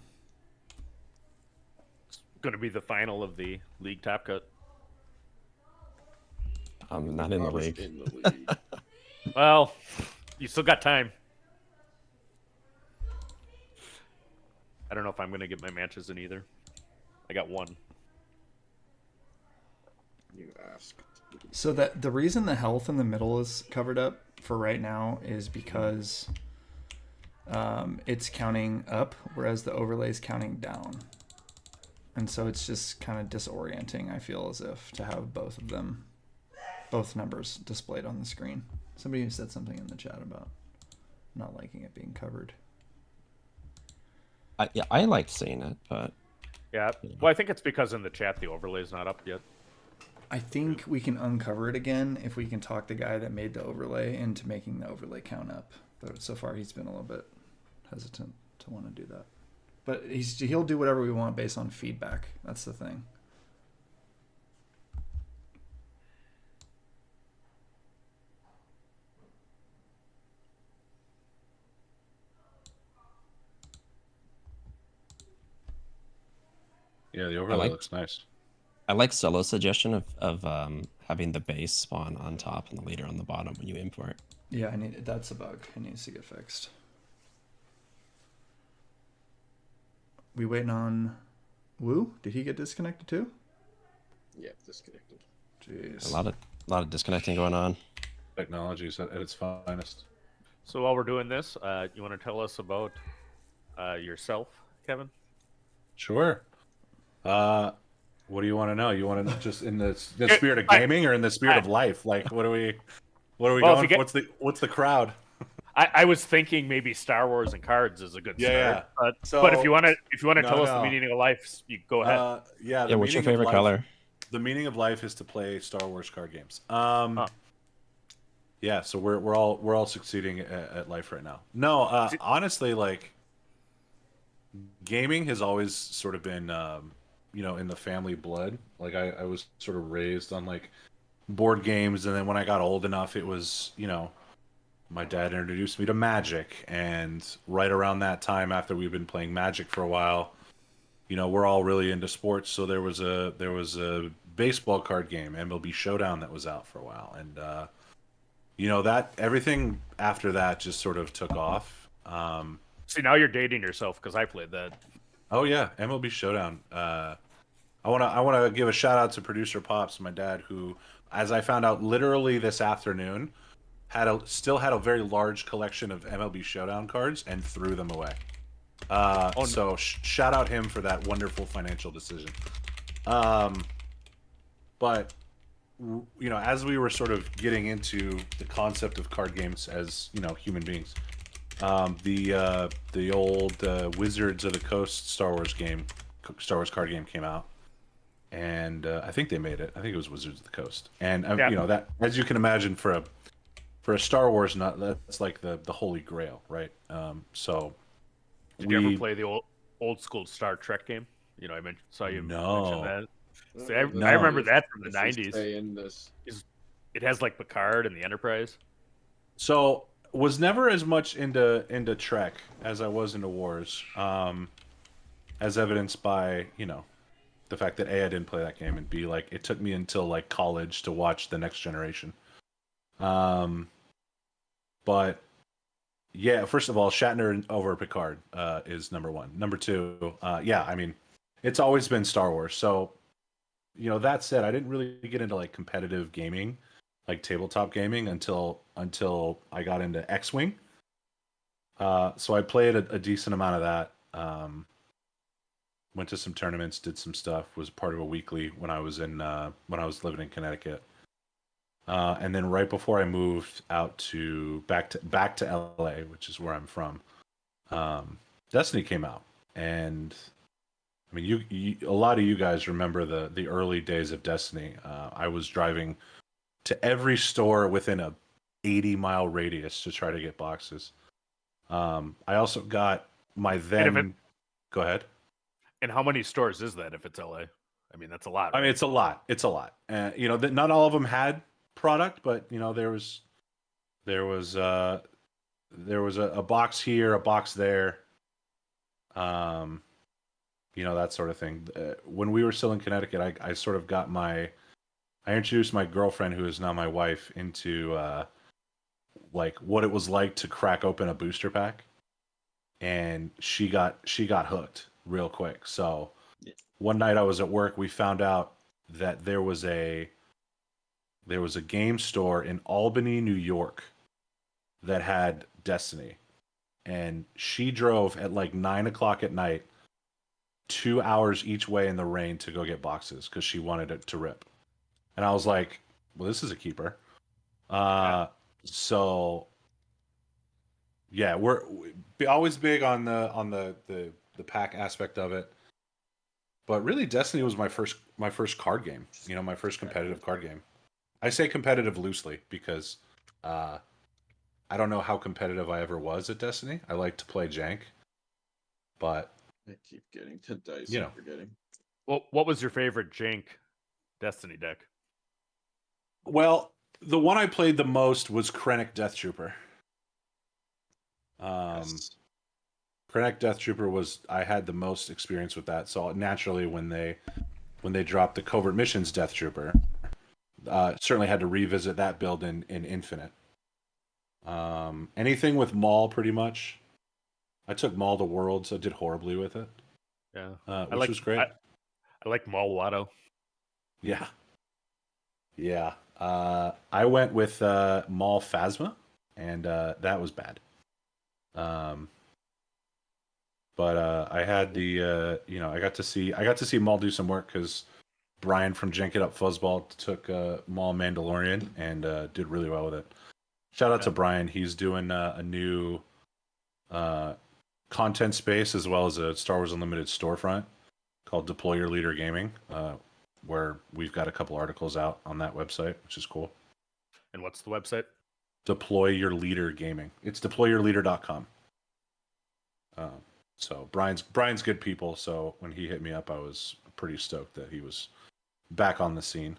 It's going to be the final of the league top cut. I'm not in the Robert's league. In the league. Well, you still got time. I don't know if I'm going to get my matches in either. I got one. You asked. So that the reason the health in the middle is covered up for right now is because it's counting up, whereas the overlay is counting down. And so it's just kind of disorienting, I feel, as if to have both of them, both numbers displayed on the screen. Somebody said something in the chat about not liking it being covered. I liked seeing it, but Yeah. Well, I think it's because in the chat the overlay's not up yet. I think we can uncover it again if we can talk the guy that made the overlay into making the overlay count up. But so far he's been a little bit hesitant to want to do that. But he'll do whatever we want based on feedback. That's the thing. Yeah, the overlay like- looks nice. I like Solo's suggestion of having the base spawn on top and the leader on the bottom when you import. Yeah, that's a bug. It needs to get fixed. We waiting on Wu? Did he get disconnected too? Yeah, disconnected. Jeez. A lot of disconnecting going on. Technology is at its finest. So while we're doing this, you want to tell us about yourself, Kevin? Sure. What do you want to know? You want to just in the spirit of gaming or in the spirit of life? Like, what are we Well, if going? you get- What's the crowd? I was thinking maybe Star Wars and cards is a good Yeah, start. So- But if you want to No, tell us the no. meaning of life, you go ahead. Yeah. Yeah, what's your meaning of favorite life- color? The meaning of life is to play Star Wars card games. Huh. Yeah, so we're all succeeding at life right now. No, honestly, like gaming has always sort of been, in the family blood. Like I was sort of raised on like board games, and then when I got old enough, it was my dad introduced me to Magic, and right around that time, after we've been playing Magic for a while, we're all really into sports. So there was a baseball card game, MLB Showdown, that was out for a while, and that everything after that just sort of took off. See, now you're dating yourself because I played that. Oh yeah, MLB Showdown. I want to give a shout out to producer Pops, my dad, who, as I found out literally this afternoon, still had a very large collection of MLB Showdown cards and threw them away. So shout out him for that wonderful financial decision. But as we were sort of getting into the concept of card games as human beings, the old Wizards of the Coast Star Wars card game came out, and I think they made it. I think it was Wizards of the Coast, and Yeah. that, as you can imagine, for a Star Wars nut, that's like the holy grail, right? So Did you ever play the old school Star Trek game? I saw you mention No. that. See, The I remember 90s that from the officials '90s. say in this. It has like Picard and the Enterprise. So was never as much into Trek as I was into Wars, as evidenced by the fact that A, I didn't play that game, and B, like it took me until like college to watch The Next Generation. But yeah, first of all, Shatner over Picard is number one. Number two, yeah, I mean, it's always been Star Wars. So that said, I didn't really get into like competitive gaming, like tabletop gaming, until I got into X-Wing. So I played a decent amount of that. Went to some tournaments, did some stuff, was part of a weekly when I was living in Connecticut. And then right before I moved out back to LA, which is where I'm from, Destiny came out, and I mean, a lot of you guys remember the early days of Destiny. I was driving to every store within a 80-mile radius to try to get boxes. I also got my then. Go ahead. And how many stores is that if it's LA? I mean, that's a lot. I mean, it's a lot. It's a lot. Not all of them had product, but there was a box here, a box there, that sort of thing. When we were still in Connecticut, I sort of got I introduced my girlfriend, who is now my wife, into like what it was like to crack open a booster pack, and she got hooked real quick. So one night I was at work, we found out that there was a game store in Albany, New York, that had Destiny, and she drove at like 9 o'clock at night, 2 hours each way in the rain to go get boxes because she wanted it to rip. And I was like, well, this is a keeper. So yeah, we're always big on the pack aspect of it. But really, Destiny was my first card game. My first competitive card game. I say competitive loosely because I don't know how competitive I ever was at Destiny. I like to play jank, but I keep getting to dice and forgetting. Well, what was your favorite jank Destiny deck? Well, the one I played the most was Krennic Death Trooper. Yes. Krennic Death Trooper I had the most experience with that. So naturally, when they dropped the Covert Missions Death Trooper, certainly had to revisit that build in Infinite. Anything with Maul, pretty much. I took Maul to Worlds. I did horribly with it. Yeah, which was great. I like Maul Watto. Yeah. Yeah. I went with Maul Phasma, and that was bad. But I had the I got to see Maul do some work because Brian from Jank It Up Fuzzball took Maul Mandalorian and did really well with it. Shout out to Brian. He's doing a new content space as well as a Star Wars Unlimited storefront called Deploy Your Leader Gaming, where we've got a couple articles out on that website, which is cool. And what's the website? Deploy Your Leader Gaming. It's deployyourleader.com. So Brian's good people. So when he hit me up, I was pretty stoked that he was back on the scene.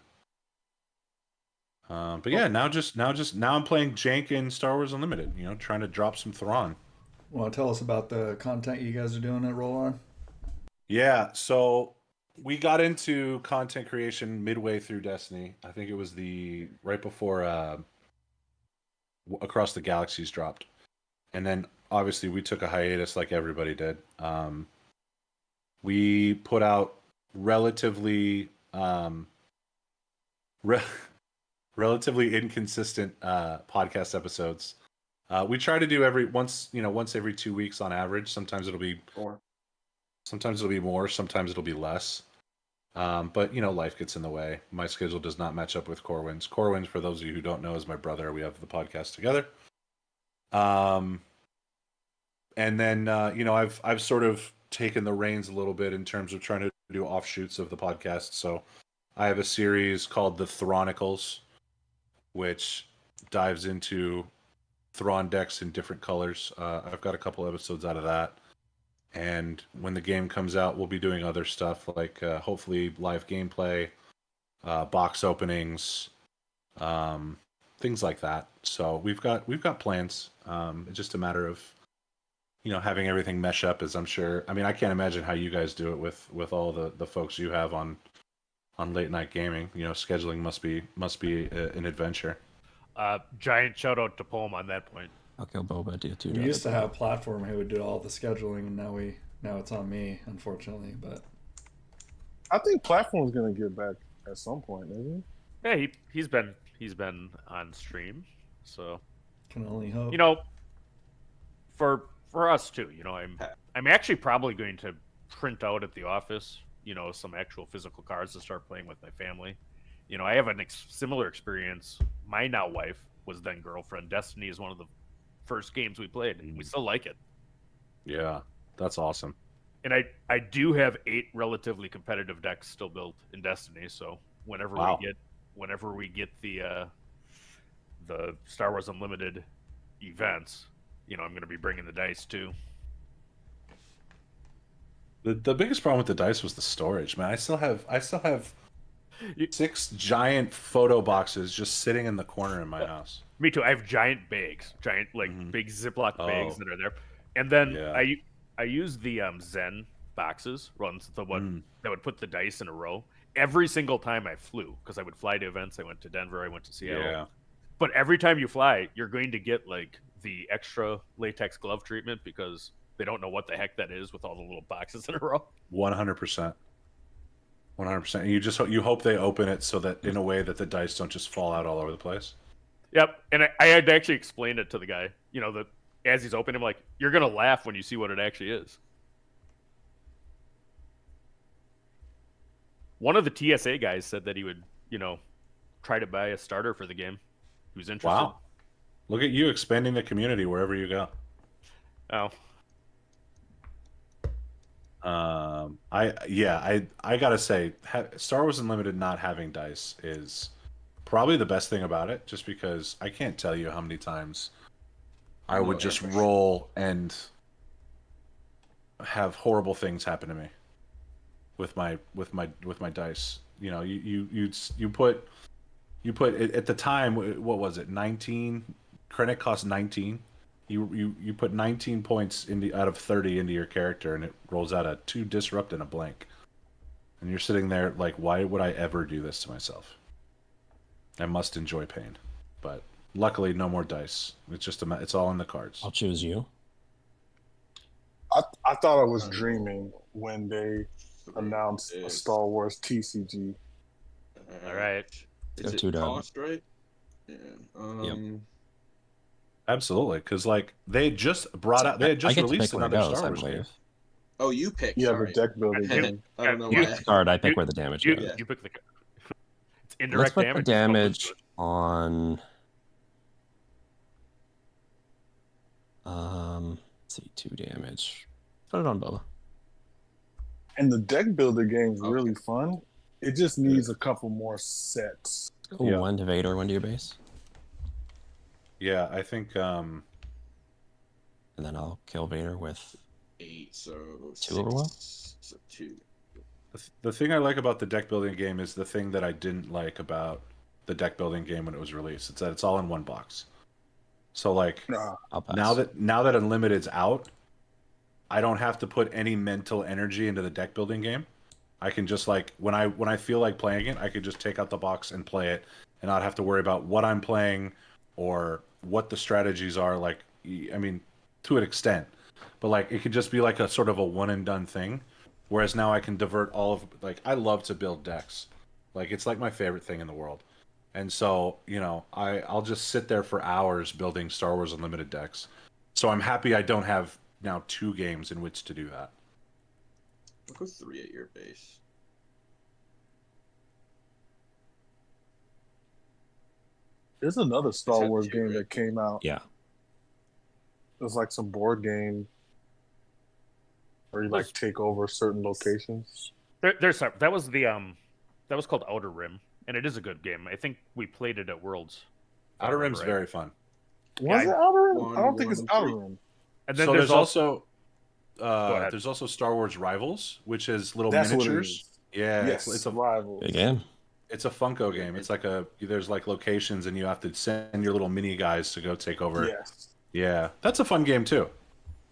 But yeah, now I'm playing jank in Star Wars Unlimited. Trying to drop some Thrawn. Want to tell us about the content you guys are doing at Roll On? Yeah, so we got into content creation midway through Destiny. I think it was right before Across the Galaxies dropped, and then obviously we took a hiatus like everybody did. We put out relatively inconsistent podcast episodes. We try to do once every 2 weeks on average. Sometimes it'll be 4. Sometimes it'll be more. Sometimes it'll be less. But life gets in the way. My schedule does not match up with Corwin's. Corwin's, for those of you who don't know, is my brother. We have the podcast together. And then I've sort of taken the reins a little bit in terms of trying to do offshoots of the podcast. So I have a series called The Thronicles, which dives into Thrawn decks in different colors. I've got a couple episodes out of that. And when the game comes out, we'll be doing other stuff like hopefully live gameplay, box openings, things like that. So we've got plans. It's just a matter of having everything mesh up. As I'm sure. I mean, I can't imagine how you guys do it with all the folks you have on late night gaming. Scheduling must be an adventure. Giant shout out to Poem on that point. I'll kill Boba too. We used to have a platform who would do all the scheduling, and now it's on me, unfortunately. But I think platform's gonna get back at some point, isn't Yeah, he's been on stream, so can only hope. For us too. I'm actually probably going to print out at the office, some actual physical cards to start playing with my family. I have a similar experience. My now wife was then girlfriend. Destiny is one of the first games we played, and we still like it. Yeah, that's awesome. And I do have 8 relatively competitive decks still built in Destiny. So whenever we get the Star Wars Unlimited events, I'm going to be bringing the dice too. The biggest problem with the dice was the storage, man. I still have 6 giant photo boxes just sitting in the corner in my house. Me too. I have giant bags, big Ziploc bags that are there, and then I use the Zen boxes, the one that would put the dice in a row. Every single time I flew, because I would fly to events. I went to Denver. I went to Seattle. Yeah. But every time you fly, you're going to get like the extra latex glove treatment because they don't know what the heck that is with all the little boxes in a row. 100%. 100%. You hope they open it so that in a way that the dice don't just fall out all over the place. Yep. And I had to actually explain it to the guy. That as he's opening, I'm like, you're gonna laugh when you see what it actually is. One of the TSA guys said that he would, try to buy a starter for the game. He was interested. Wow. Look at you expanding the community wherever you go. Oh. I gotta say, Star Wars Unlimited not having dice is probably the best thing about it, just because I can't tell you how many times I would just roll and have horrible things happen to me with my dice. You put at the time, what was it, 19? Krennic cost 19. You put 19 points out of 30 into your character, and it rolls out a 2 disrupt and a blank. And you're sitting there like, why would I ever do this to myself? I must enjoy pain. But luckily, no more dice. It's all in the cards. I'll choose you. I thought I was dreaming when they announced a Star Wars TCG. All right. Is it 2 down. cost, right? Yeah. Yep. Absolutely, because they had just released another Star Wars game. Oh, you pick. Yeah, sorry. the deck building game. I don't know You- why. Card, I pick where the damage You, goes. you pick the. It's Let's indirect put damage. the damage on. Let's see, 2 damage. Put it on Boba. And the deck builder game's really fun. It just needs a couple more sets. Ooh, Yeah. 1 to Vader, 1 to your base. Yeah, I think And then I'll kill Vader with 8, so 2 overwhelm. So 2. the thing I like about the deck building game is the thing that I didn't like about the deck building game when it was released. It's that it's all in one box. So I'll pass. now that Unlimited's out, I don't have to put any mental energy into the deck building game. I can just when I feel like playing it, I could just take out the box and play it, and not have to worry about what I'm playing or what the strategies are. To an extent, but it could just be a sort of a one and done thing. Whereas now I can divert all of I love to build decks, it's my favorite thing in the world, and so I'll just sit there for hours building Star Wars Unlimited decks. So I'm happy I don't have now 2 games in which to do that. I'll go 3 at your base. There's another Star had Wars two, game right? that came out. Yeah. It was like some board game where you like Those- take over certain locations. There's that was the that was called Outer Rim, and it is a good game. I think we played it at Worlds. if I Outer remember Rim's right. very fun. Was Yeah, it Outer Rim? One, I don't think it's one, Outer three. Rim. And then So there's also ahead. there's also Star Wars Rivals, which is little That's what it miniatures. is. Yeah, Yes, it's a Rivals. Good game. it's a Funko game. It's like there's like locations and you have to send your little mini guys to go take over. Yes. Yeah, that's a fun game too.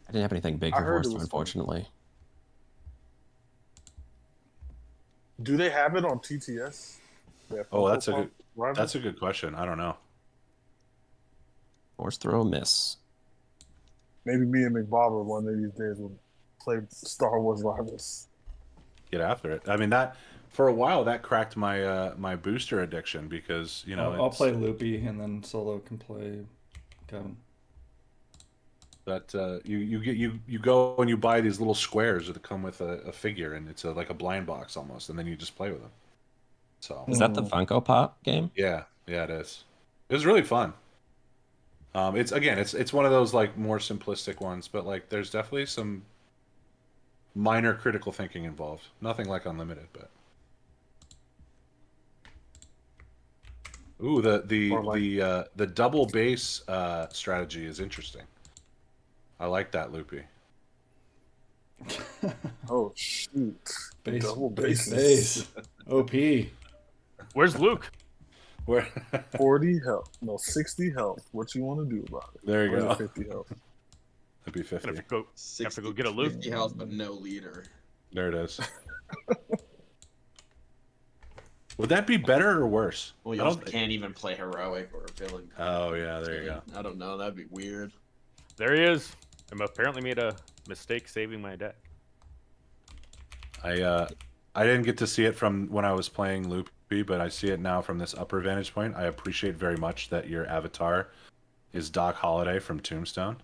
I didn't have anything big I for heard it Force, was fun. unfortunately. Do they have it on TTS? They have Oh, Funko that's a Pop good Rivals? that's a good question. I don't know. Force throw, miss. Maybe me and McBobber one of these days will play Star Wars Rivals. Get after it. I mean that for a while that cracked my my booster addiction because I'll play Loopy, and then Solo can play Kevin. that you go and you buy these little squares that come with a figure and it's like a blind box almost, and then you just play with them. So Is that the Funko Pop game? yeah, it is. It was really fun. It's one of those like more simplistic ones, but like there's definitely some minor critical thinking involved. Nothing like Unlimited, but ooh, the double base strategy is interesting. I like that, Loopy. Oh shoot! Base, Double base, bases. base. OP. Where's Luke? Where 40 health, no 60 health. What you want to do about it? there you Or is go. it 50 health. That'd be 50. Gonna have to go get a Luke. 50 health, but no leader. There it is. Would that be better or worse? Well, you I also don't- can't even play heroic or villain. Oh yeah, there you go. I don't know. That'd be weird. There he is. I apparently made a mistake saving my deck. I didn't get to see it from when I was playing Loopy, but I see it now from this upper vantage point. I appreciate very much that your avatar is Doc Holliday from Tombstone.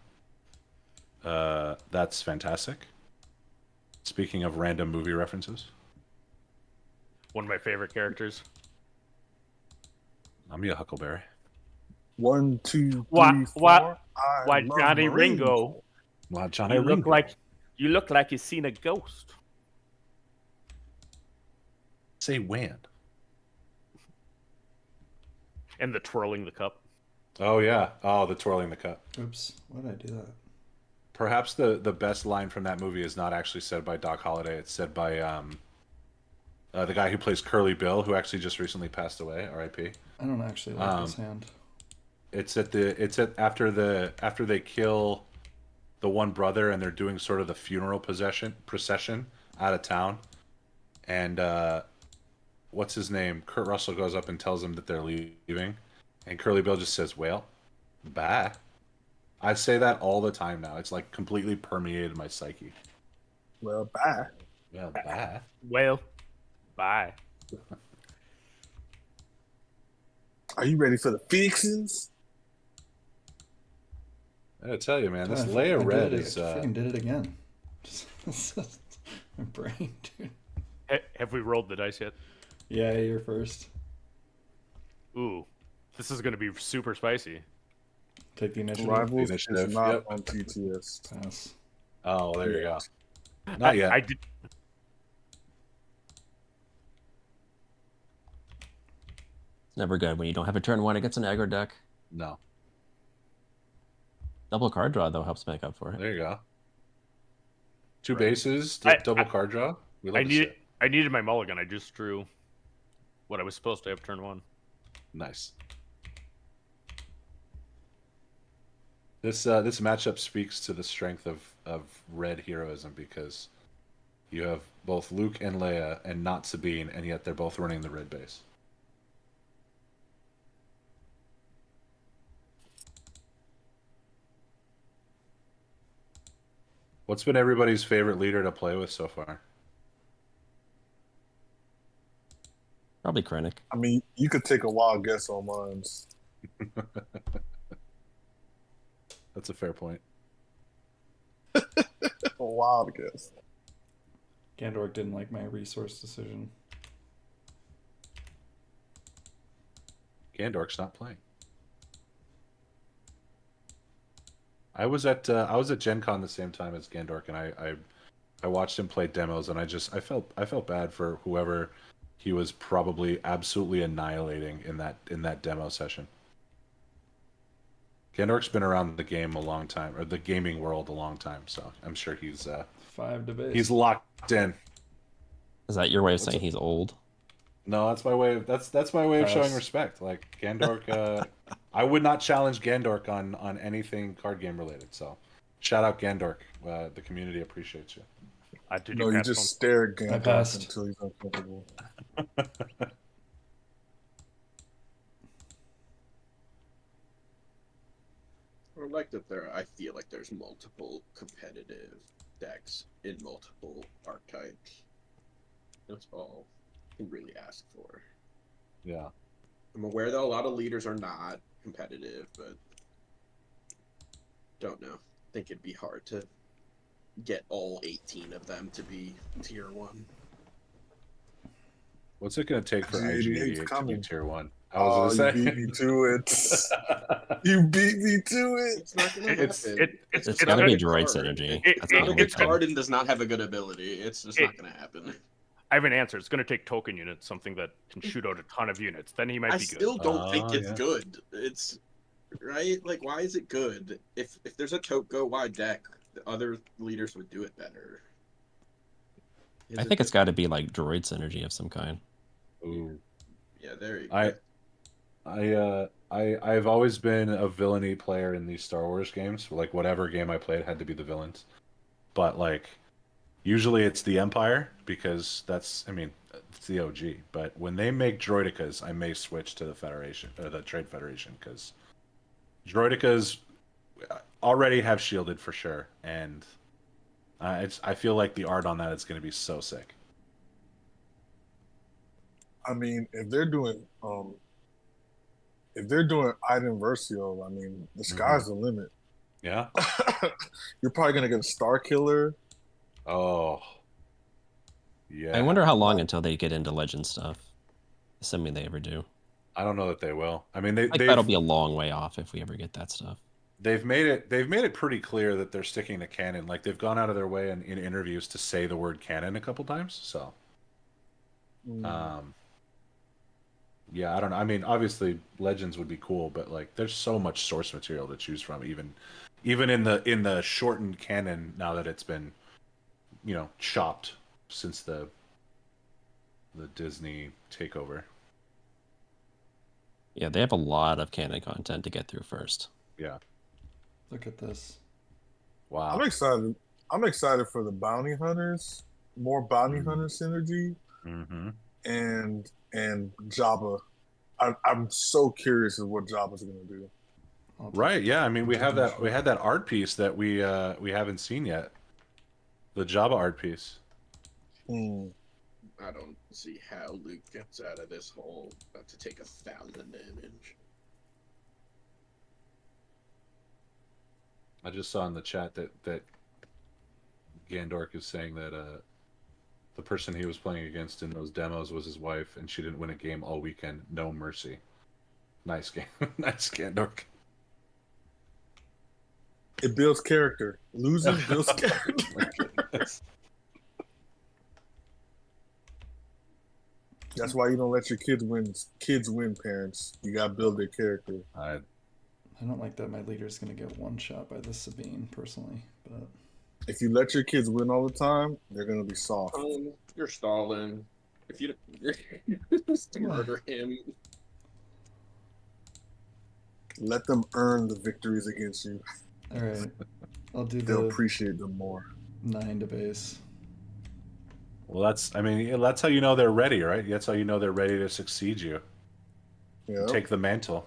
That's fantastic. Speaking of random movie references, One of my favorite characters. I'm your Huckleberry. 1, 2, 3, Why- 4. why- I Why love Johnny Marines. Ringo? Well, Johnny You look Ringo. like you seen a ghost. Say when. And the twirling the cup. Oh yeah. Oh, the twirling the cup. Oops. Why did I do that? Perhaps the best line from that movie is not actually said by Doc Holliday. It's said by the guy who plays Curly Bill, who actually just recently passed away. R.I.P. I don't actually like this hand. It's after they kill the one brother and they're doing sort of the funeral procession out of town, and what's his name? Kurt Russell goes up and tells them that they're leaving, and Curly Bill just says, "Well, bye." I say that all the time now. It's like completely permeated my psyche. Well, bye. Well, bye. Well, bye. Are you ready for the fixes? I gotta tell you, man, this I Leia Red did it. is. I freaking did it again. My brain, dude. Have we rolled the dice yet? Yeah, you're first. Ooh, this is gonna be super spicy. Take the initiative. Rivals Initiative, is not yep. on TTS. Pass. Oh, there you go. Not yet. I did. It's never good when you don't have a turn one against an aggro deck. No. Double card draw, though, helps make up for it. There you go. Two Right. bases, double card draw. We love to see it. I needed my mulligan. I just drew what I was supposed to have turn one. Nice. This matchup speaks to the strength of red heroism because you have both Luke and Leia and not Sabine, and yet they're both running the red base. What's been everybody's favorite leader to play with so far? Probably Krennic. I mean, you could take a wild guess on mine. That's a fair point. A wild guess. Gandork didn't like my resource decision. Gandork's not playing. I was at Gen Con the same time as Gandork, and I watched him play demos, and I felt bad for whoever he was probably absolutely annihilating in that demo session. Gandork's been around the game a long time, or the gaming world a long time, so I'm sure he's 5 to base. he's locked in. Is that your way of saying he's old? No, that's my way of that's my way of showing Pass. respect. Like Gandork, I would not challenge Gandork on anything card game related. So, shout out Gandork. The community appreciates you. Did No, you you pass just one? stare at I Gandalf passed. until he's uncomfortable. I like that I feel like there's multiple competitive decks in multiple archetypes. That's all I can really ask for. Yeah. I'm aware that a lot of leaders are not competitive, but don't know. I think it'd be hard to get all 18 of them to be tier 1. What's it going to take for G88's IG88 to be coming. tier 1? I Oh, was you going to beat me to it. You beat me to it. It's not gonna It's happen. it's It's got to be gonna- droid card. synergy. It- That's it- not It'll gonna get be fun. card and does not have a good ability. It's just not gonna happen. I have an answer. It's going to take token units, something that can shoot out a ton of units. Then he might I be good. still don't think it's yeah. good. It's right. Like, why is it good? If there's a tote go wide deck, the other leaders would do it better. I think it's got to be like droid synergy of some kind. Ooh. Yeah, there you go. I've always been a villainy player in these Star Wars games. Like whatever game I played had to be the villains. But like usually it's the Empire because it's the OG. But when they make droidicas, I may switch to the Federation or the Trade Federation because droidicas already have shielded for sure, and I feel like the art on that is going to be so sick. I mean, if they're doing Iden Versio, I mean, the sky's the limit. Yeah. You're probably gonna get a Star Killer. Oh. Yeah. I wonder how long until they get into legend stuff, assuming they ever do. I don't know that they will. I mean, That'll be a long way off if we ever get that stuff. they've made it pretty clear that they're sticking to canon. Like they've gone out of their way in interviews to say the word canon a couple times. So, yeah, I don't know. I mean, obviously Legends would be cool, but like there's so much source material to choose from, even in the shortened canon now that it's been, chopped since the Disney takeover. Yeah, they have a lot of canon content to get through first. Yeah. Look at this. Wow. I'm excited. I'm excited for the bounty hunters, more bounty hunter synergy, Mm-hmm. and Jabba. I'm so curious of what Jabba's gonna do. Right. Yeah. I mean, we had that art piece that we haven't seen yet. The Jabba art piece. I don't see how Luke gets out of this hole. About to take 1,000 damage. I just saw in the chat that Gandork is saying that the person he was playing against in those demos was his wife, and she didn't win a game all weekend. No mercy. Nice game. Nice Gandork. It builds character. Losing builds character. My goodness. That's why you don't let your kids win. Kids win, parents. You gotta build their character. I don't like that my leader is going to get one shot by this Sabine, personally. But If you let your kids win all the time, they're gonna be soft. You're stalling. If you just murder him, Let them earn the victories against you. all right, I'll do They'll the appreciate them more. 9 to base. Well, that's how you know they're ready, right? That's how you know they're ready to succeed you. Yep. Take the mantle.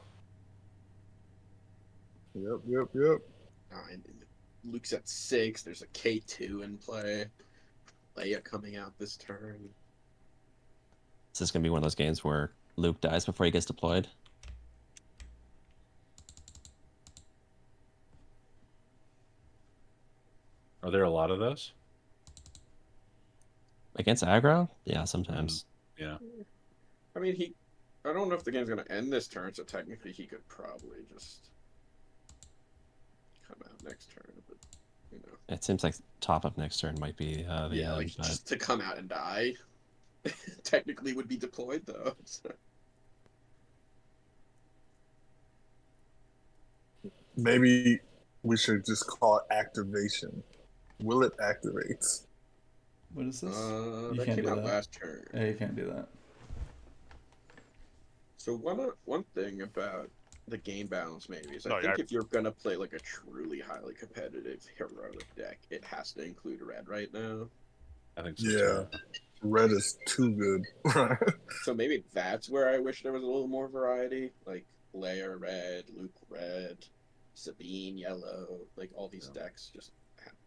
Yep. 9. Luke's at 6. There's a K2 in play. Leia coming out this turn. Is this gonna be one of those games where Luke dies before he gets deployed? Are there a lot of those? Against aggro? Yeah, sometimes. Yeah. I mean, I don't know if the game's gonna end this turn, so technically he could probably just come out next turn, but you know. It seems like top of next turn might be the Yeah, end, like but just to come out and die, technically would be deployed though. So. Maybe we should just call it activation. Will it activate? What is this? You That can't came do out that. last turn. Yeah, you can't do that. So one thing about the game balance maybe is I No, think yeah. if you're gonna play like a truly highly competitive heroic deck, it has to include red right now. I think so Yeah, too. red is too good. Right. So maybe that's where I wish there was a little more variety, like Leia red, Luke red, Sabine yellow, like all these decks just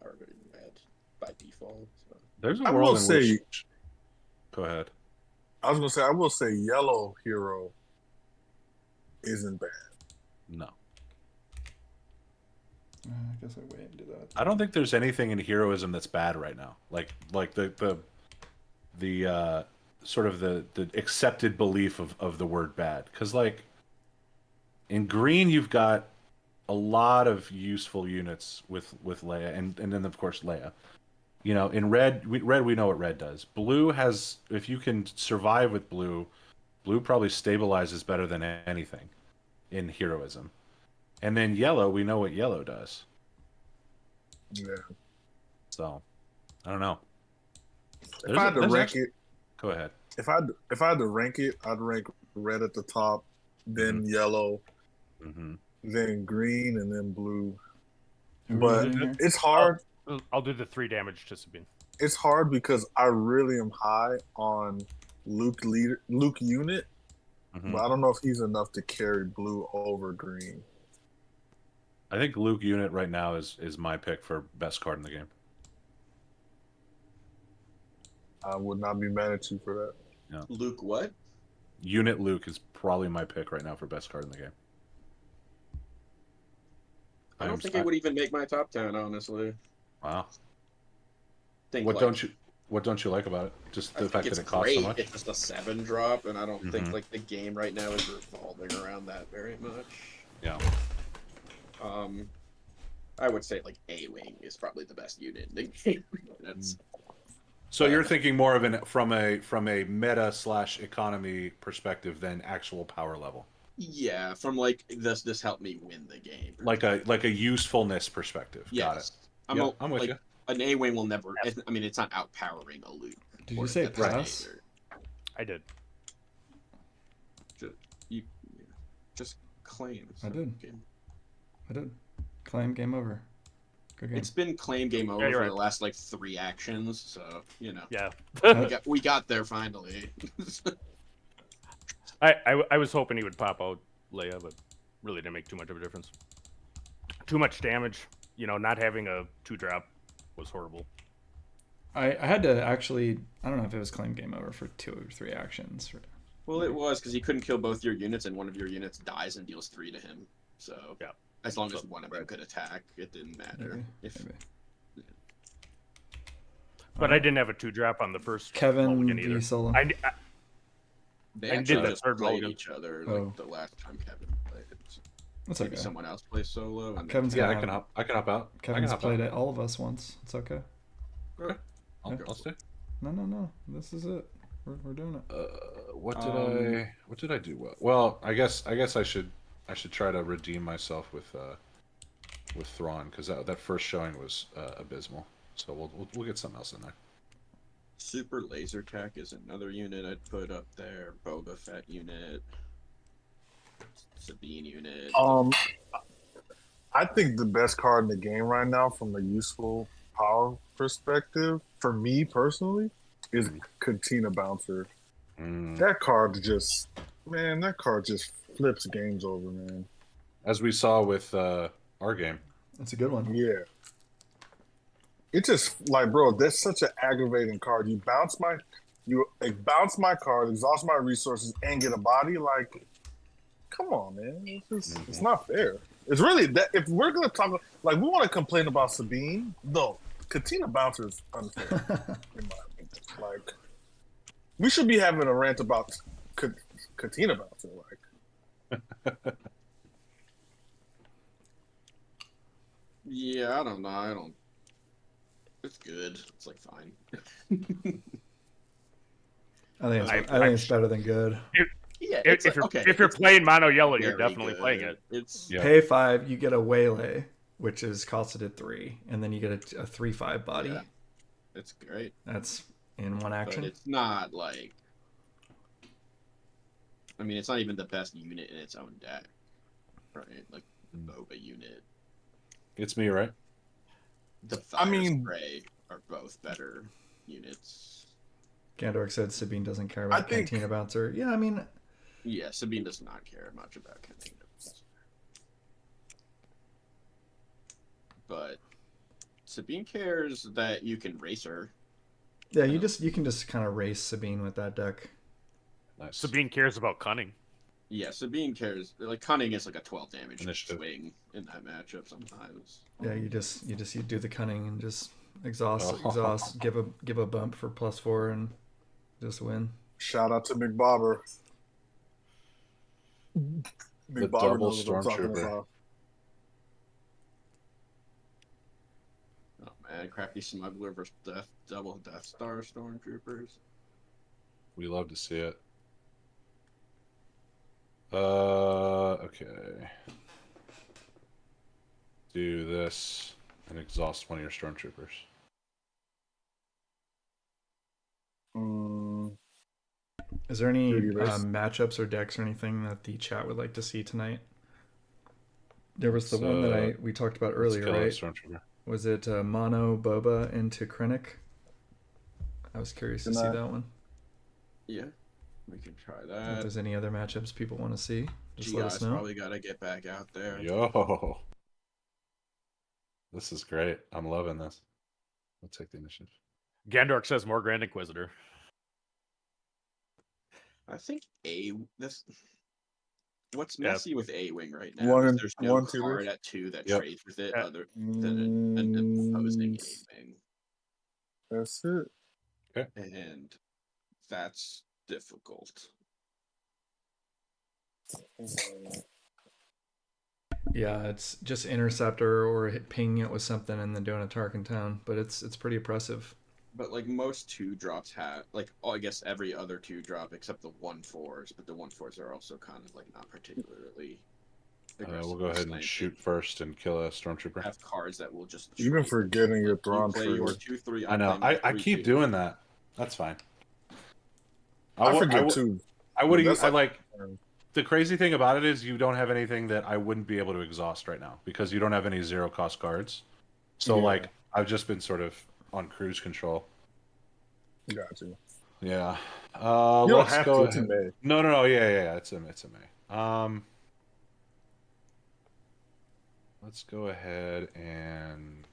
are in red by default. So. There's a I world will in say- which. Go ahead. I was gonna say I will say yellow hero isn't bad. No. I guess I wait and do that. I don't think there's anything in heroism that's bad right now. Like the sort of the accepted belief of the word bad. Because like in green you've got a lot of useful units with Leia and then of course Leia. You know, in red we know what red does. Blue has, if you can survive with blue probably stabilizes better than anything in heroism. And then yellow, we know what yellow does. Yeah. So, I don't know. If I had to rank it, Go ahead. if I had to rank it, I'd rank red at the top, then yellow, Mm-hmm. then green, and then blue. Who are we But doing here? it's hard. I'll do the 3 damage to Sabine. It's hard because I really am high on Luke unit, Mm-hmm. but I don't know if he's enough to carry blue over green. I think Luke unit right now is my pick for best card in the game. I would not be mad at you for that. Luke, what? Unit Luke is probably my pick right now for best card in the game. I don't think it would even make my top 10, honestly. Wow. Think What like, don't you like about it? Just I the think fact it's that it costs so great. much. It's just a 7 drop, and I don't think Mhm. like the game right now is revolving around that very much. Yeah. I would say like A-Wing is probably the best unit in the game. That's So you're thinking more of an from a meta / economy perspective than actual power level, yeah, from like this helped me win the game. like a usefulness perspective. Got it. Yes. Yeah, I'm with like, you. An A-Wing will never. I mean, it's not outpowering a Luke. Did or you say a pass? Vader. I did. Just claim. I did. Game. I did. Claim game over. Good game. It's been claim game over Yeah, you're for right. the last like 3 actions, so you know. Yeah. We got there finally. I was hoping he would pop out Leia, but really didn't make too much of a difference. Too much damage. You know, not having a 2-drop was horrible. I had to actually, I don't know if it was claim game over for 2 or 3 actions. Well, it was because he couldn't kill both your units, and one of your units dies and deals 3 to him. So Yeah. as long as one of them could attack, it didn't matter. Maybe, If maybe. But I didn't have a 2-drop on the first Kevin mulligan v either. Solo. they I actually did that just third played mulligan. each other Oh. like the last time Kevin played. So That's maybe okay. someone else plays solo. And Kevin's Yeah, gonna I can hop out. Kevin's I can played hop it all of us once. It's okay. out. Yeah. I'll stay. No. This is it. We're doing it. What did I do well? Well, I guess I should try to redeem myself with Thrawn, because that first showing was abysmal. So we'll get something else in there. Super Laser Tech is another unit I'd put up there. Boba Fett unit. Sabine unit. I think the best card in the game right now, from a useful power perspective, for me personally, is Katina Bouncer. That card just flips games over, man. As we saw with our game. That's a good one. Yeah. It's just like, bro, that's such an aggravating card. You bounce my card, exhaust my resources, and get a body. Like, come on, man. It's not fair. It's really that. If we're gonna talk, like, we want to complain about Sabine, no, Katina Bouncer is unfair. In my opinion, like, we should be having a rant about Katina Bouncer. Like, Yeah, I don't know. I don't. It's good. It's like fine. I think it's better than good. Yeah, it's If like, okay. if you're playing mono yellow, you're very definitely good. playing it. It's Yeah. Pay 5, you get a waylay, which is costed at 3, and then you get a 3/5 body. Yeah. It's great. That's in one action. But it's not like. I mean, it's not even the best unit in its own deck, right? Like the Boba unit, It's me, right? the I Fire mean- Spray are both better units. Gandork said Sabine doesn't care about I think- Cantina Bouncer. Yeah, I mean, Yeah, Sabine does not care much about Cantina. But Sabine cares that you can race her. yeah, you can just kind of race Sabine with that deck. Nice. Sabine cares about cunning. Yeah, Sabine cares. Like Cunning is like a 12 damage Initiative. swing in that matchup sometimes. Yeah, you do the cunning and just exhaust, Oh. give a bump for +4 and just win. Shout out to Big Bobber. The Big Bobber double knows what I'm talking Stormtrooper. about. Oh man, Crafty Smuggler versus double Death Star Stormtroopers. We love to see it. Okay. Do this and exhaust one of your stormtroopers. Is there any Duty race. matchups or decks or anything that the chat would like to see tonight? There was the one that we talked about Let's earlier, kill that right? stormtrooper. Was it Mono Boba into Krennic? I was curious to see Tonight. that one. Yeah, we can try If that. there's any other matchups people want to see, just let us GI's know. probably got to get back out there. Yo. This is great. I'm loving this. I'll take the initiative. Gandork says more Grand Inquisitor. I think this. What's Yeah. messy with A-Wing right now One is and- there's no one, two, card three. at 2 that Yep. trades with it Yeah. other than an opposing A-Wing. That's it. And that's difficult. Yeah, it's just Interceptor or pinging it with something and then doing a Tarkin Town, but it's pretty impressive. But like most 2-drops have, like, I guess every other 2-drop except the 1/4s, but the 1/4s are also kind of like not particularly aggressive. We'll go ahead and They shoot first and kill a stormtrooper. Have cards that will just Even trade. forgetting your You Thrawn play your trigger. 2/3. I know. I keep doing that. That's fine. I wo- forget wo- too. I would. That's I like- like. The crazy thing about it is you don't have anything that I wouldn't be able to exhaust right now because you don't have any 0-cost cards. So Yeah. like I've just been sort of on cruise control. Got you. Yeah. You don't Let's have go to. It's a ahead. May. No. Yeah. It's a May. Let's go ahead and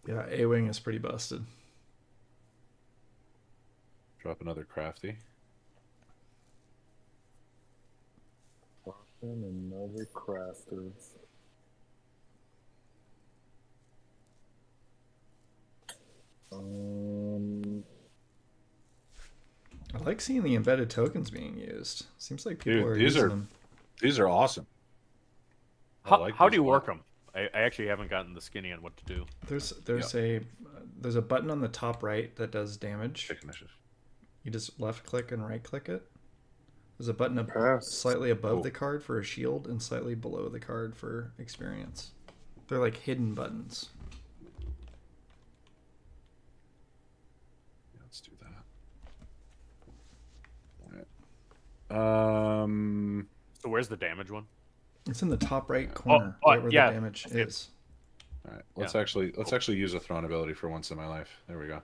Yeah, A-Wing is pretty busted. drop another crafty. And another crafter. I like seeing the embedded tokens being used. Seems like people Dude, are these using are- them. These are awesome. I How, like how these do you a lot. work them? I actually haven't gotten the skinny on what to do. There's a button on the top right that does damage. Take initiative. You just left click and right click it. There's a button Pass. slightly above Oh. the card for a shield and slightly below the card for experience. They're like hidden buttons. Yeah, let's do that. All right. So where's the damage one? It's in the top right corner, oh, right where yeah. the damage is. All right. Let's actually use a Thrawn ability for once in my life. There we go.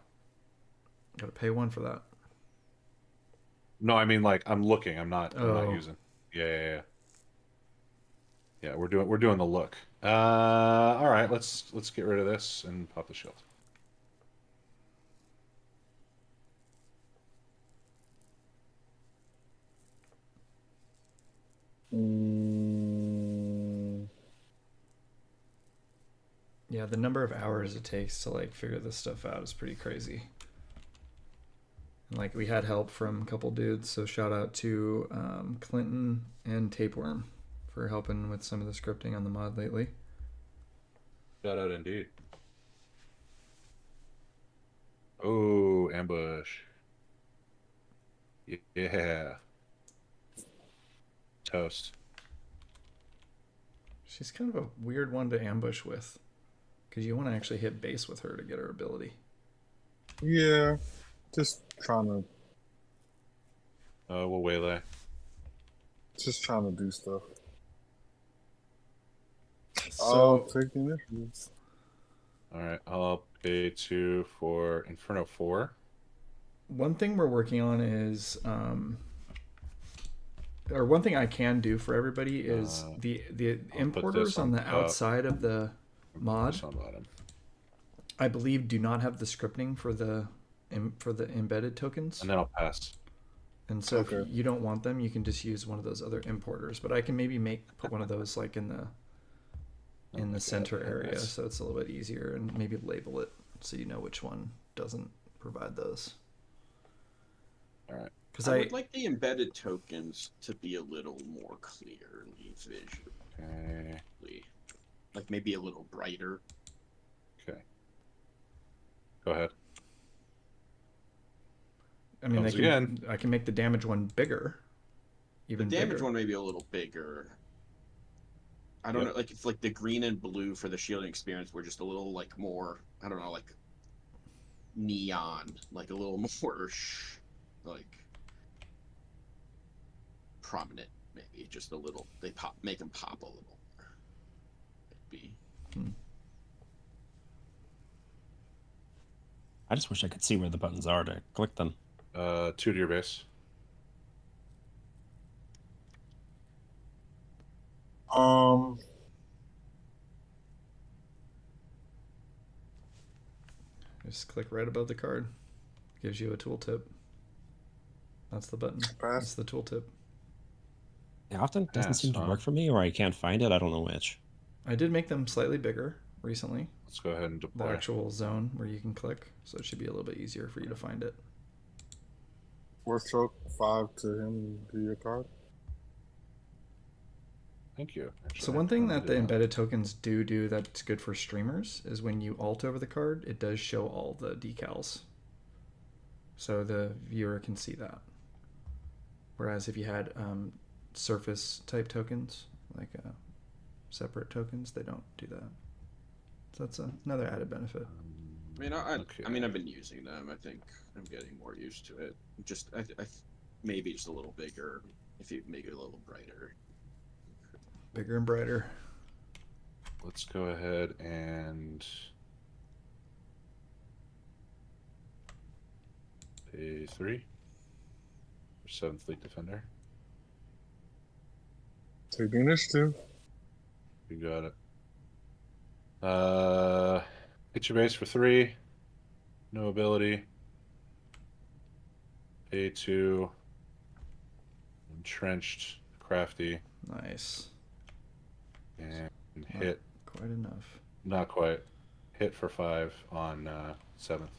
Gotta pay 1 for that. No, I mean like I'm looking. I'm not Oh. using. Yeah. Yeah, we're doing the look. All right. Let's get rid of this and pop the shield. Yeah, the number of hours it takes to like figure this stuff out is pretty crazy. And like we had help from a couple dudes, so shout out to Clinton and Tapeworm for helping with some of the scripting on the mod lately. Shout out indeed. Oh, ambush. Yeah. Toast. She's kind of a weird one to ambush with, because you want to actually hit base with her to get her ability. Yeah, just trying to We'll waylay. do stuff. So take the initiative. All right, I'll pay 2 for Inferno 4. one thing we're working on is, or one thing I can do for everybody is the I'll importers on the outside of the mod. On bottom. I believe do not have the scripting for the embedded tokens. And then I'll pass. And so if you don't want them, you can just use one of those other importers. But I can maybe put one of those like in the center area, so it's a little bit easier, and maybe label it so you know which one doesn't provide those. All right. Because I would like the embedded tokens to be a little more clearly visual. Okay. Like maybe a little brighter. Okay. Go ahead. I mean, I can make the damage one bigger. Even the damage bigger. one may be a little bigger. I don't know, like if like the green and blue for the shielding experience were just a little like more, I don't know, like neon, like a little more like prominent, maybe just a little. They make them pop a little more. Maybe. I just wish I could see where the buttons are to click them. 2 to your base. Just click right above the card. Gives you a tooltip. That's the button. That's the tooltip. It often doesn't seem to work for me, or I can't find it. I don't know which. I did make them slightly bigger recently. Let's go ahead and deploy. The actual zone where you can click, so it should be a little bit easier for you to find it. 4 stroke, 5 to him, do your card. Thank you. Actually, so one thing that the embedded tokens do that's good for streamers is when you alt over the card, it does show all the decals. So the viewer can see that. Whereas if you had surface type tokens, like separate tokens, they don't do that. So that's another added benefit. I mean, I mean, I've been using them. I think I'm getting more used to it. Just, maybe just a little bigger. If you make it a little brighter. Bigger and brighter. Let's go ahead and pay 3 for 7th Fleet Defender. Take the initiative. You got it. Hit your base for 3. No ability. Pay 2. Entrenched, crafty. Nice. And hit. Quite enough. Not quite. Hit for 5 on 7th.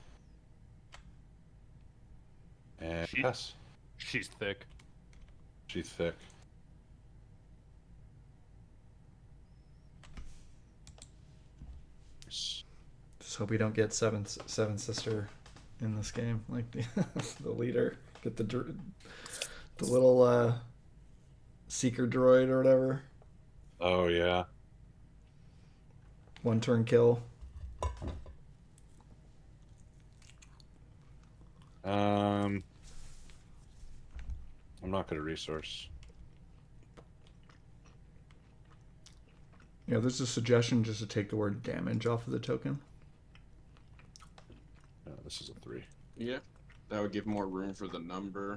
And pass. She's thick. She's thick. Just hope we don't get seven sister in this game, like the leader. Get the little seeker droid or whatever. Oh yeah. 1 turn kill. I'm not gonna resource. Yeah, there's a suggestion just to take the word damage off of the token. No, this is a 3. Yeah, that would give more room for the number.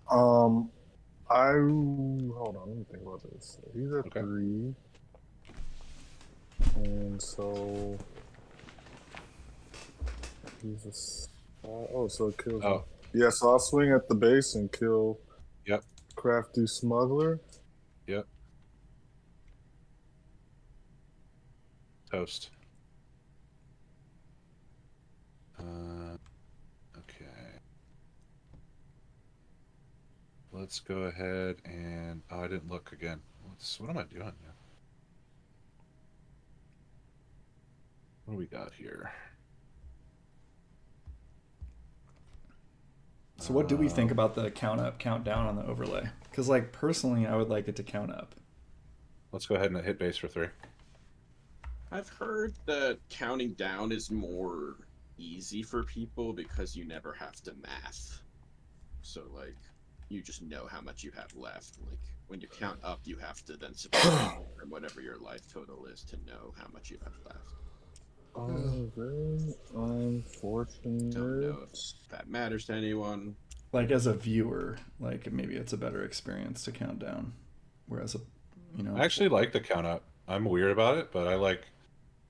Hold on, let me think about this. He's at 3. And so he's so it kills him. Yeah, so I'll swing at the base and kill Crafty Smuggler. Yep. Toast. Okay. Let's go ahead and I didn't look again. what am I doing now? What do we got here? So what do we think about the count up, count down on the overlay? Because like personally, I would like it to count up. Let's go ahead and hit base for 3. I've heard that counting down is more easy for people because you never have to math. So like, you just know how much you have left. Like when you count up, you have to then subtract from whatever your life total is to know how much you have left. Oh, very unfortunate. Don't know if that matters to anyone. Like as a viewer, like maybe it's a better experience to count down, whereas I actually like the count up. I'm weird about it, but I like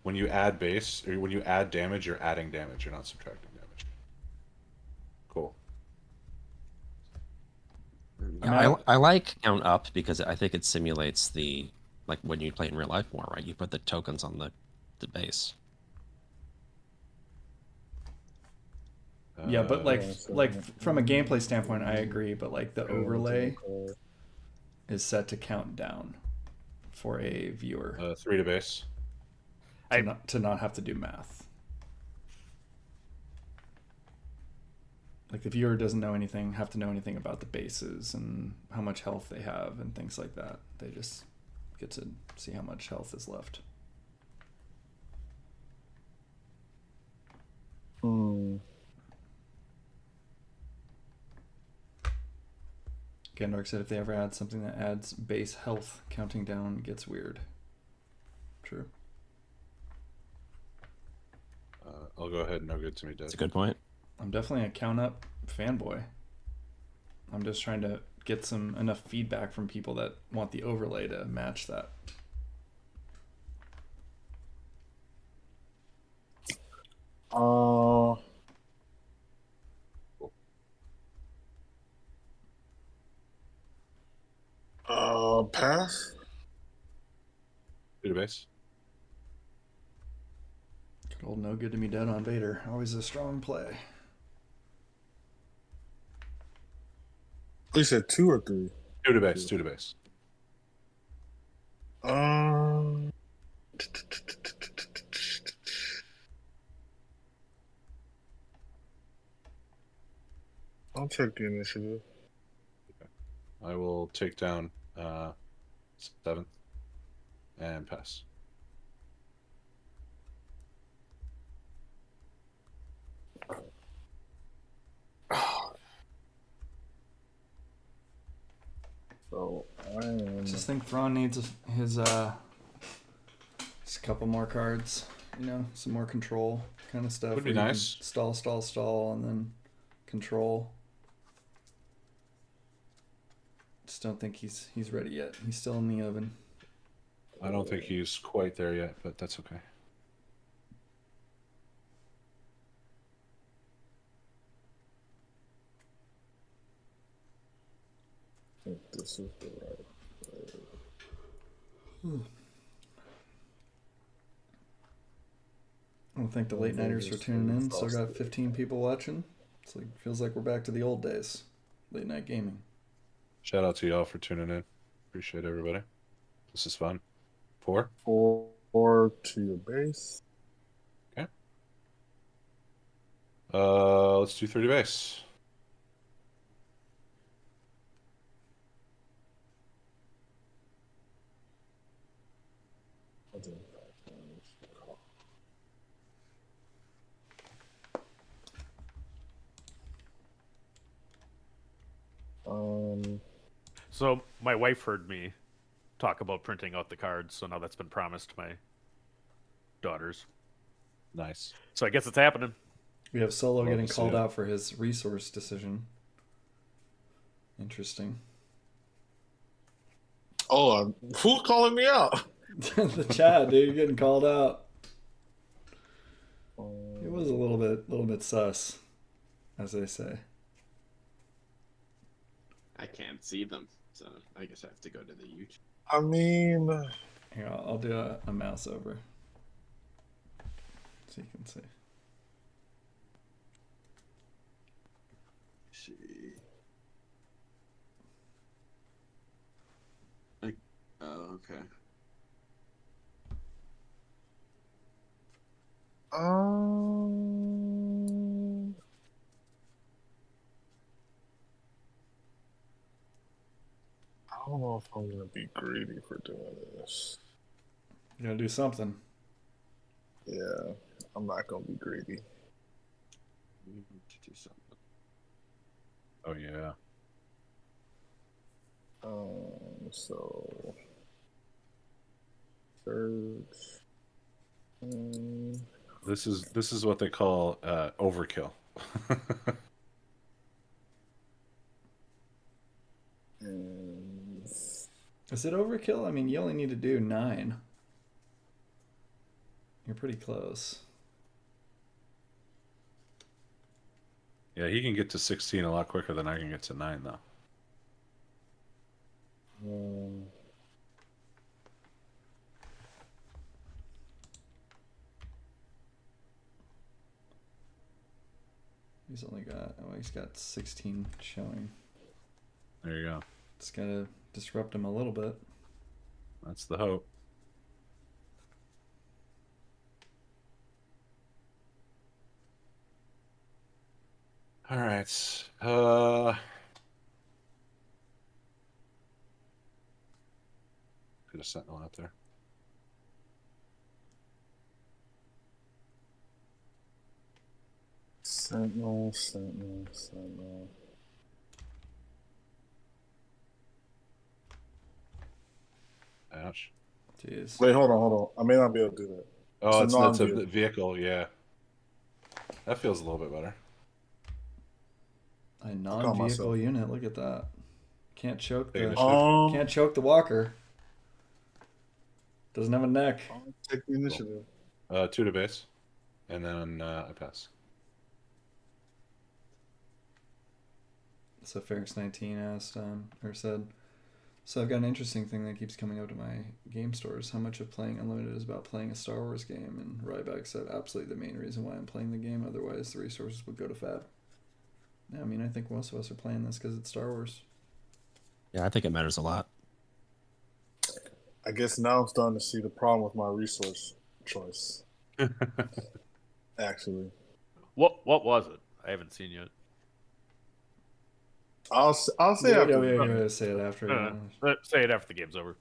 when you add base or when you add damage, you're adding damage. You're not subtracting damage. Cool. I like count up because I think it simulates the like when you play in real life more, right? You put the tokens on the base. yeah, but like Yeah, so- from a gameplay standpoint, I agree. But like the overlay is set to count down for a viewer 3 to base. to not have to do math. Like the viewer doesn't have to know anything about the bases and how much health they have and things like that. They just get to see how much health is left. Gendork said if they ever add something that adds base health, counting down gets weird. True. I'll go ahead and no good to me, Dead. That's a good point. I'm definitely a count up fanboy. I'm just trying to get enough feedback from people that want the overlay to match that. Pass. 2 to base. Good old no good to me dead on Vader. Always a strong play. You said 2 or 3? 2 to base. 2 to base. I'll check the initiative. I will take down 7th and pass. So I am. Just think Thrawn needs his just a couple more cards, some more control kind of stuff. Would be where you can nice. Stall, and then control. Just don't think he's ready yet. He's still in the oven. I don't think he's quite there yet, but that's okay. I think this is the right. I don't think the late nighters for tuning in. Still got 15 people watching. It's like feels like we're back to the old days. Late night gaming. Shout out to y'all for tuning in. Appreciate everybody. This is fun. 4. 4 to your base. Okay. Let's do 30 base. So my wife heard me talk about printing out the cards, so now that's been promised to my daughters. Nice. So I guess it's happening. We have Solo Love getting to see called it. out for his resource decision. Interesting. Oh, who's calling me out? The chat, dude, you're getting called out. It was a little bit sus, as they say. I can't see them, so I guess I have to go to the YouTube. I mean, Here, I'll do a mouse over, so you can see. Like, Okay. Um, I don't know if I'm gonna be greedy for doing this. You gotta do something. Yeah, I'm not gonna be greedy. We need to do something. Oh yeah. So search. This is what they call overkill. And Is it overkill? I mean, you only need to do 9. You're pretty close. Yeah, he can get to 16 a lot quicker than I can get to 9, though. He's only got, he's got 16 showing. There you go. It's gotta disrupt him a little bit. That's the hope. All right. Put a sentinel out there. Sentinel. Ouch. Jeez. Wait, hold on. I may not be able to do that. Oh, It's a that's a non-vehicle. vehicle. Yeah, that feels a little bit better. A call non-vehicle myself. unit. Look at that. Can't choke Take the. initiative. Can't choke the walker. Doesn't have a neck. I'll take the initiative. 2 to base, and then I pass. So Ferrex 19 asked, or said, so I've got an interesting thing that keeps coming up to my game stores. How much of playing Unlimited is about playing a Star Wars game? And Ryback said, absolutely the main reason why I'm playing the game. Otherwise, the resources would go to Fab. Yeah, I mean, I think most of us are playing this because it's Star Wars. Yeah, I think it matters a lot. I guess now I'm starting to see the problem with my resource choice. Actually, What was it? I haven't seen yet. I'll say Yeah, after. we're going to say it after. Say it after the game's over.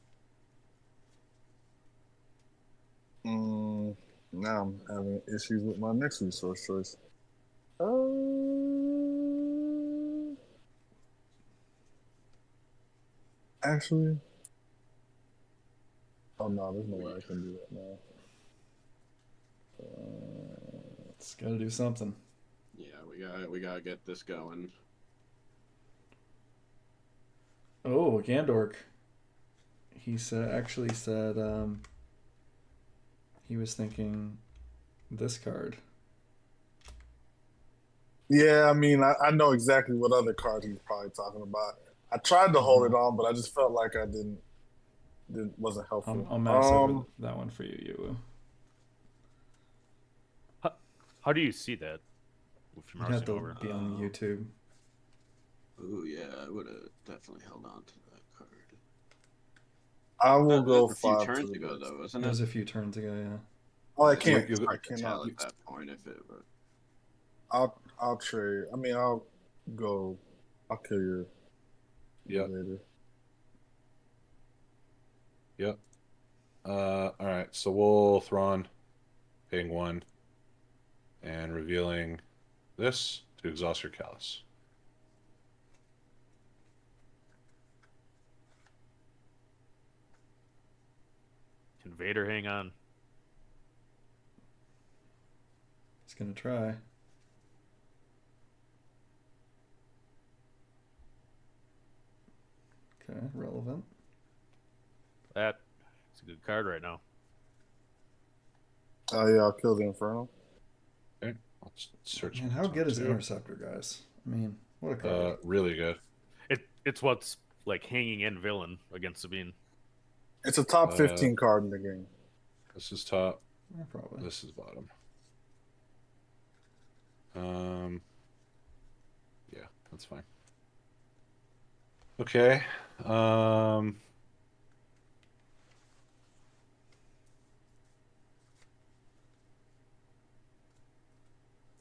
Now I'm having issues with my next resource choice. Actually, oh no, there's no way I can do that now. It's got to do something. Yeah, we gotta get this going. Oh, Gandork. He actually said he was thinking this card. Yeah, I mean, I know exactly what other card he's probably talking about. I tried to hold it on, but I just felt like I wasn't helpful. I'll mouse over that one for you, Yu. How do you see that? If You you're have mousing to over. be on YouTube. Oh yeah, I would have definitely held on to that card. I will That go was a few 5 turns to ago, the though, It wasn't was it? a few turns ago, yeah. Oh, I Yeah, can't. you- I Tell cannot. at that point if it were. I'll trade. I mean, I'll go. I'll kill your Yep. later. Yep. All right. So we'll Thrawn, paying 1, and revealing this to exhaust your callus. Can Vader hang on? He's going to try. Okay, relevant. That's a good card right now. Oh yeah, I'll kill the Inferno. Okay. Let's search. Man, how good is Interceptor, guys? I mean, what a card. Really good. It's what's like hanging in villain against Sabine. It's a top 15 card in the game. This is top. Yeah, probably. This is bottom. Yeah, that's fine. Okay.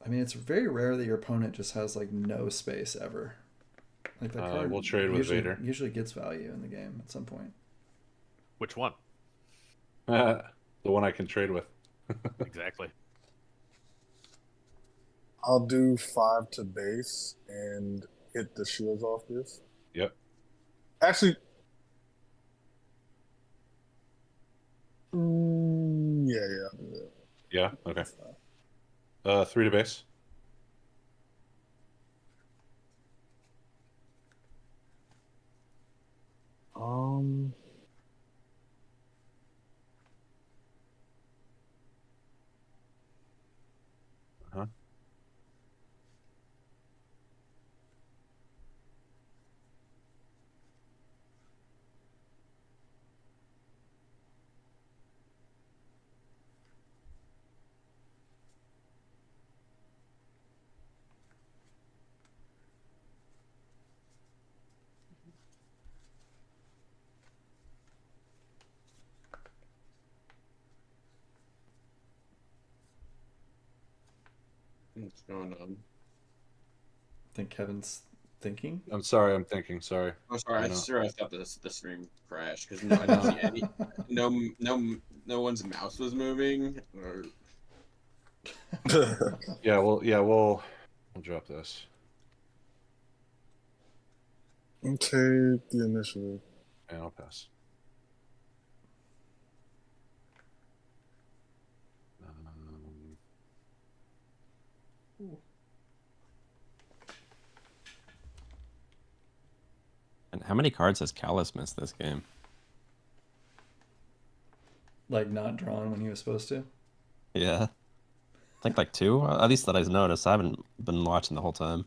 I mean, it's very rare that your opponent just has like no space ever. Like that card We'll trade with Vader. usually gets value in the game at some point. Which one? The one I can trade with. Exactly. I'll do 5 to base and hit the shields off this. Yep. Actually, yeah, I'll do that. Yeah. Okay. 3 to base. Huh? What's going on? I think Kevin's thinking. I'm sorry. I'm thinking. Sorry. I'm sorry. I I know. sure I thought the stream crashed because I didn't see any. No one's mouse was moving. Or Yeah. We'll drop this. Take the initiative. And I'll pass. And how many cards has Callus missed this game? Like not drawn when he was supposed to. Yeah. I think like 2, at least that I've noticed. I haven't been watching the whole time.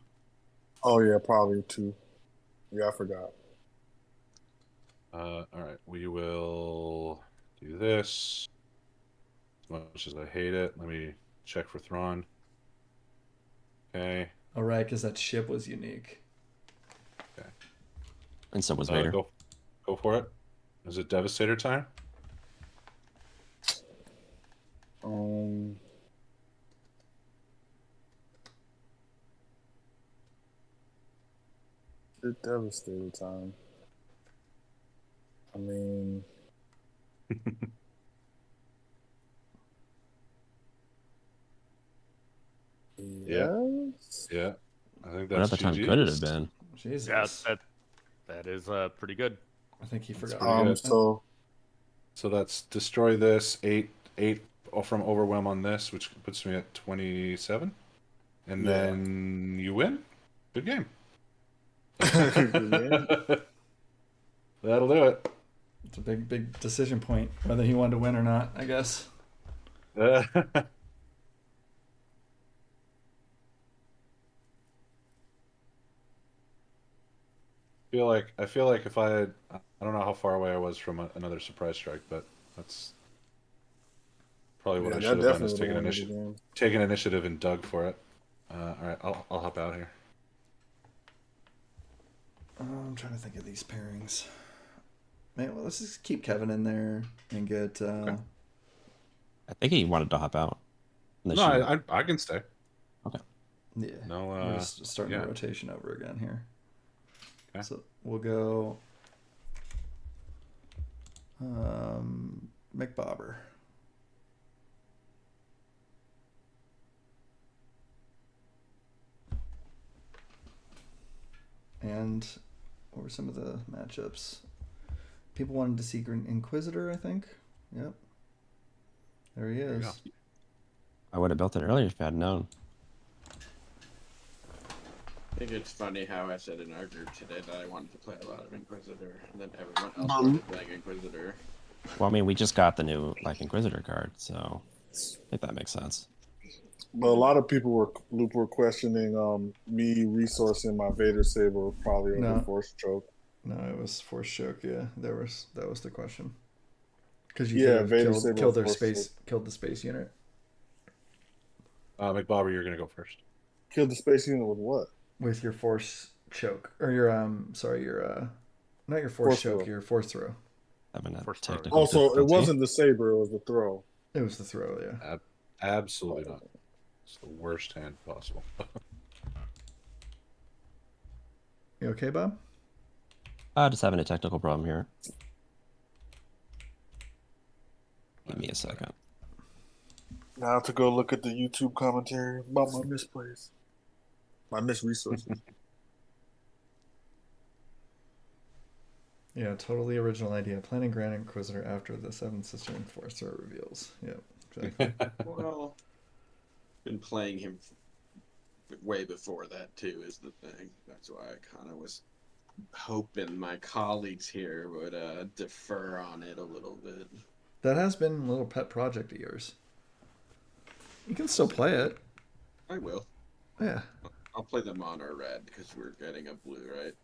Oh yeah, probably 2. Yeah, I forgot. All right. We will do this. As much as I hate it, let me check for Thrawn. Okay. All right, because that ship was unique. And so was Vader. Go for it. Is it Devastator time? It devastated time. I mean, yes. Yeah. I think What that's other time GG's. could it have been? Jesus. Yeah, that is pretty good. I think he forgot. pretty good. So So that's destroy this 8 from overwhelm on this, which puts me at 27, and Yeah. then you win. Good game. That'll do it. It's a big decision point whether he wanted to win or not, I guess. I feel like if I don't know how far away I was from another surprise strike, but that's probably what I should have done is taken initiative and dug for it. All right, I'll hop out here. I'm trying to think of these pairings. Man, well, let's just keep Kevin in there and get. Okay. I think he wanted to hop out. No, I can stay. Okay. Yeah. No, we're just starting yeah. the rotation over again here. Okay. So we'll go. McBobber. And what were some of the matchups? People wanted to see Inquisitor, I think. Yep. There he is. I would have built it earlier if I had known. I think it's funny how I said in our group today that I wanted to play a lot of Inquisitor, and then everyone else started playing Inquisitor. Well, I mean, we just got the new Inquisitor card, so I think that makes sense. But a lot of people were questioning me resourcing my Vader saber probably over Force Choke. No, it was Force Choke. Yeah, that was the question. Because Vader killed the space unit. McBobber, you're gonna go first. Killed the space unit with what? With your Force Choke, or your not your Force Choke, your Force Throw. Also, it wasn't the saber; it was the throw. It was the throw, yeah. Absolutely not. It's the worst hand possible. You okay, Bob? Just having a technical problem here. Give me a second. Now I have to go look at the YouTube commentary about my misplays, my misresources. Yeah, totally original idea. Planning Grand Inquisitor after the Seventh Sister Enforcer reveals. Yep, exactly. Well, been playing him way before that too. Is the thing. That's why I kind of was hoping my colleagues here would defer on it a little bit. That has been a little pet project of yours. You can still play it. I will. Yeah. I'll play the mono red because we're getting a blue, right?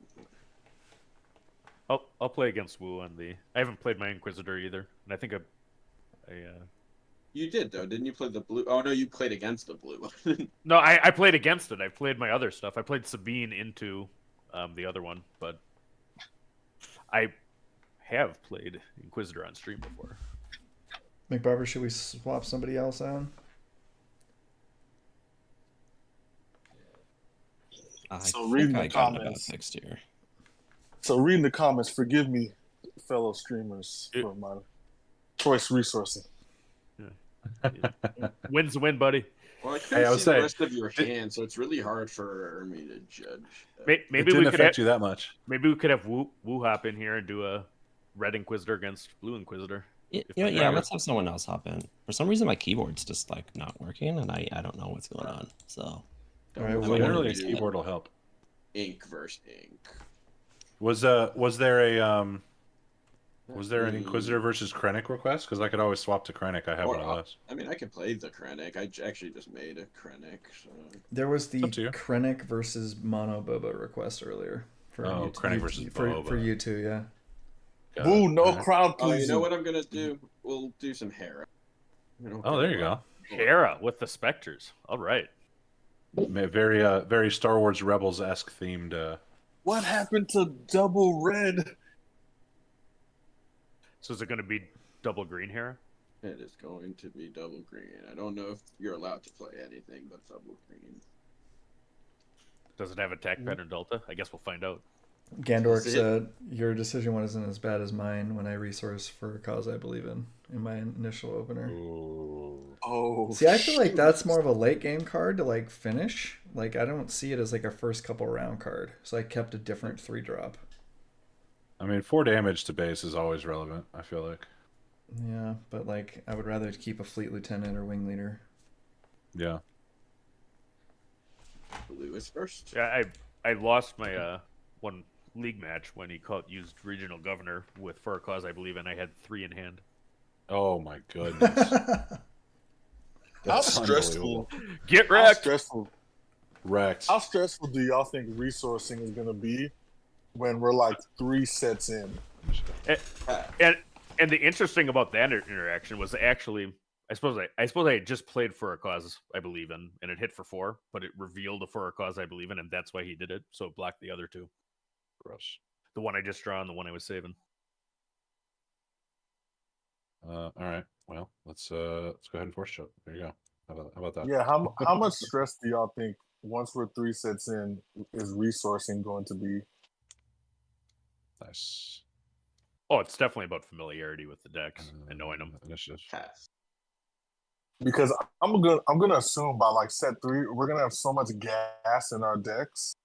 I'll play against Wu on the. I haven't played my Inquisitor either, and I think You did though, didn't you play the blue? Oh no, you played against the blue. No, I played against it. I played my other stuff. I played Sabine into the other one, but I have played Inquisitor on stream before. McBarber, should we swap somebody else on? So reading the comments. Next year. So reading the comments, forgive me, fellow streamers, for my choice resourcing. Win's a win, buddy. Well, I couldn't see the rest of your hand, so it's really hard for me to judge. Maybe it we didn't could affect you that much. Maybe we could have Wu hop in here and do a red Inquisitor against blue Inquisitor. Yeah, let's have someone else hop in. For some reason, my keyboard's just like not working, and I don't know what's going on. So, All right, well, generally, a keyboard will help. Ink versus ink. Was there an Inquisitor versus Krennic request? Because I could always swap to Krennic. I have one of those. I mean, I can play the Krennic. I actually just made a Krennic. So. There was the Krennic versus Mono Boba request earlier. For Krennic versus Boba. For you two, yeah. Woo, no crowd, please. Oh, you know what I'm going to do? We'll do some Hera. Oh, there you go. Hera with the Spectres. All right. Very Star Wars Rebels-esque themed. What happened to double red? So is it going to be double green Hera? It is going to be double green. I don't know if you're allowed to play anything but double green. Does it have attack pattern delta? I guess we'll find out. Gandork said, your decision wasn't as bad as mine when I resourced for a cause I believe in my initial opener. Ooh. Oh, see, I feel like that's more of a late game card to like finish. Like, I don't see it as like a first couple round card. So I kept a different 3-drop. I mean, 4 damage to base is always relevant, I feel like. Yeah, but like, I would rather keep a fleet lieutenant or wing leader. Yeah. Blue is first. Yeah, I lost my one league match when he used regional governor with for a cause I believe in. I had 3 in hand. Oh my goodness. How stressful. Get wrecked. Wrecked. How stressful do y'all think resourcing is going to be when we're like 3 sets in? And the interesting about that interaction was actually, I suppose I had just played for a cause I believe in, and it hit for 4, but it revealed a for a cause I believe in, and that's why he did it. So it blocked the other 2. Gross. The one I just draw and the one I was saving. All right. Well, let's go ahead and force choke. There you go. How about that? Yeah. How much stress do y'all think once we're 3 sets in is resourcing going to be? Nice. Oh, it's definitely about familiarity with the decks and knowing them. Initiative. Pass. Because I'm gonna assume by like set 3 we're gonna have so much gas in our decks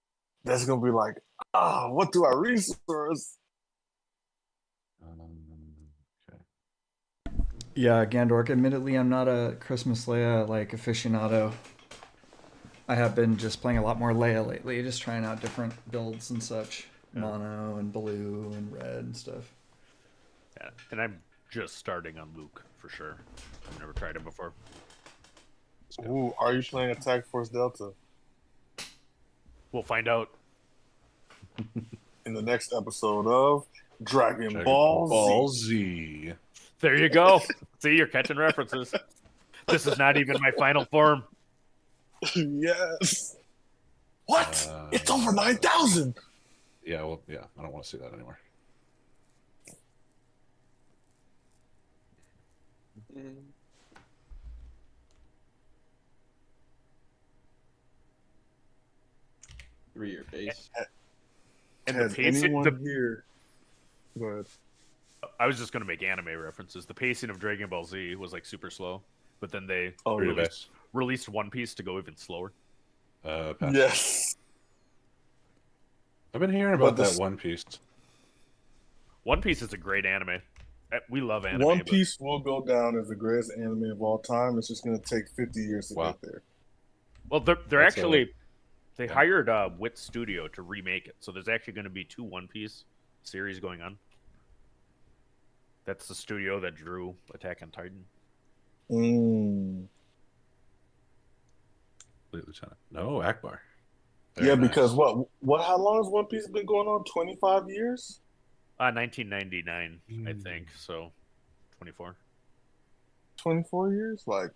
that's gonna be like, what do I resource? Okay. Yeah, Gandork, admittedly, I'm not a Christmas Leia like aficionado. I have been just playing a lot more Leia lately, just trying out different builds and such. Yeah. Mono and blue and red and stuff. Yeah, and I'm just starting on Luke for sure. I've never tried him before. Ooh, are you playing Attack Force Delta? We'll find out. In the next episode of Dragon Ball Z. There you go. See, you're catching references. This is not even my final form. Yes. What? It's over 9,000. Yeah, well, yeah. I don't want to see that anymore. 3-year base. And the Has pacing. anyone here? Go ahead. I was just gonna make anime references. The pacing of Dragon Ball Z was like super slow, but then they Oh, Three really? base. released One Piece to go even slower. Pass. Yes. I've been hearing But about the that s- One Piece. One Piece is a great anime. We love anime. One but Piece will go down as the greatest anime of all time. It's just going to take 50 years to Wow. get there. Well, they're That's actually they yeah. hired Wit Studio to remake it, so there's actually going to be 2 One Piece series going on. That's the studio that drew Attack on Titan. Fleet Lieutenant. No, Akbar. Yeah, Very because nice. what? How long has One Piece been going on? 25 years? 1999, I think. So, 24. 24 years? Like,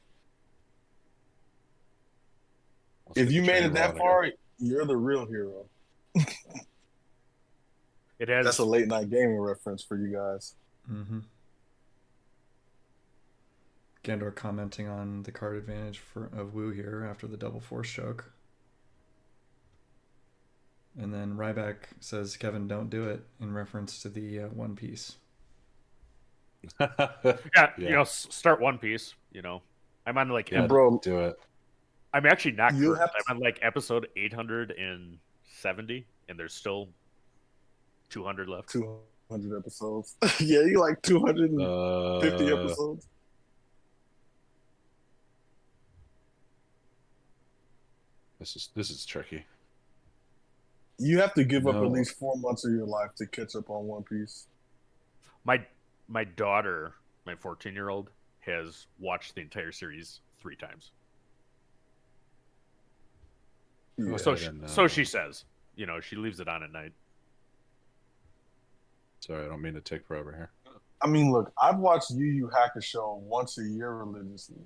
Let's if get you the made train it that rolling far, you're the real hero. It has That's a late night gaming reference for you guys. Mm-hmm. Gandor commenting on the card advantage of Wu here after the double force choke. And then Ryback says, Kevin, don't do it, in reference to the One Piece. yeah, start One Piece. I'm on like Yeah, Bro, do it. I'm actually not You current. have to- I'm on like episode 870, and there's still 200 left. 200 episodes. Yeah, you like 250 episodes. This is tricky. You have to give up No. at least 4 months of your life to catch up on One Piece. My daughter, my 14-year-old, has watched the entire series 3 times. Yeah. So she says. She leaves it on at night. Sorry, I don't mean to take forever here. I mean, look, I've watched Yu Yu Hakusho once a year religiously.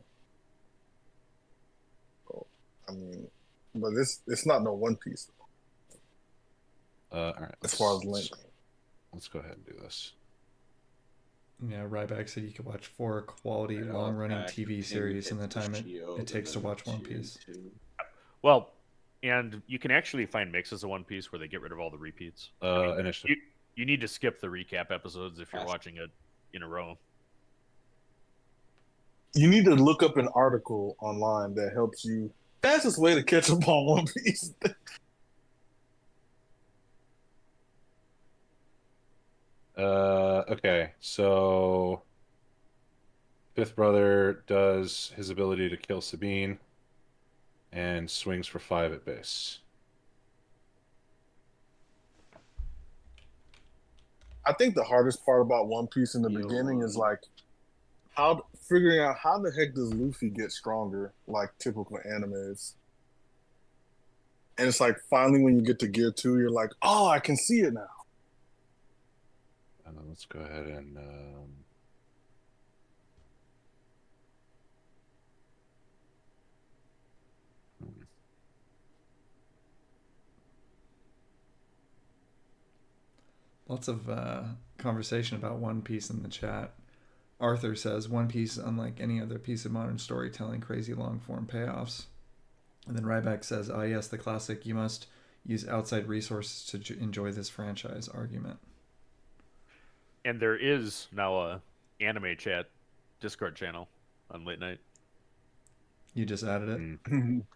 So, I mean, but it's not no One Piece All right. as far as length. Let's go ahead and do this. Yeah, Ryback said you could watch 4 quality, Right, long-running back, TV and series in the hit the time shield, it takes to and then watch One tier Piece. 2. Well, and you can actually find mixes of One Piece where they get rid of all the repeats. Initiative. You need to skip the recap episodes if you're Yes. watching it in a row. You need to look up an article online that helps you. Fastest way to catch up on One Piece. Okay, so Fifth Brother does his ability to kill Sabine and swings for 5 at base. I think the hardest part about One Piece in the Yo. beginning is like figuring out how the heck does Luffy get stronger, like typical animes. And it's like finally when you get to Gear 2, you're like, oh, I can see it now. Let's go ahead and Lots of conversation about One Piece in the chat. Arthur says, One Piece, unlike any other piece of modern storytelling, crazy long-form payoffs. And then Ryback says, ah, yes, the classic, you must use outside resources to enjoy this franchise argument. And there is now a anime chat Discord channel on late night. You just added it?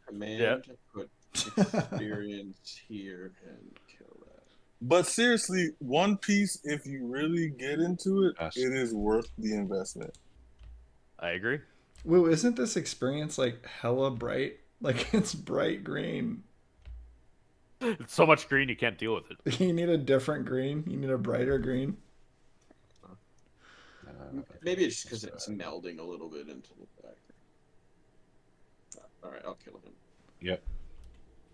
Command, put experience here and kill that. But seriously, One Piece, if you really get into it, Yes. it is worth the investment. I agree. Whoa, isn't this experience like hella bright? Like it's bright green. It's so much green you can't deal with it. You need a different green. You need a brighter green. Maybe it's just because it's melding a little bit into the background. All right, I'll kill him Yep.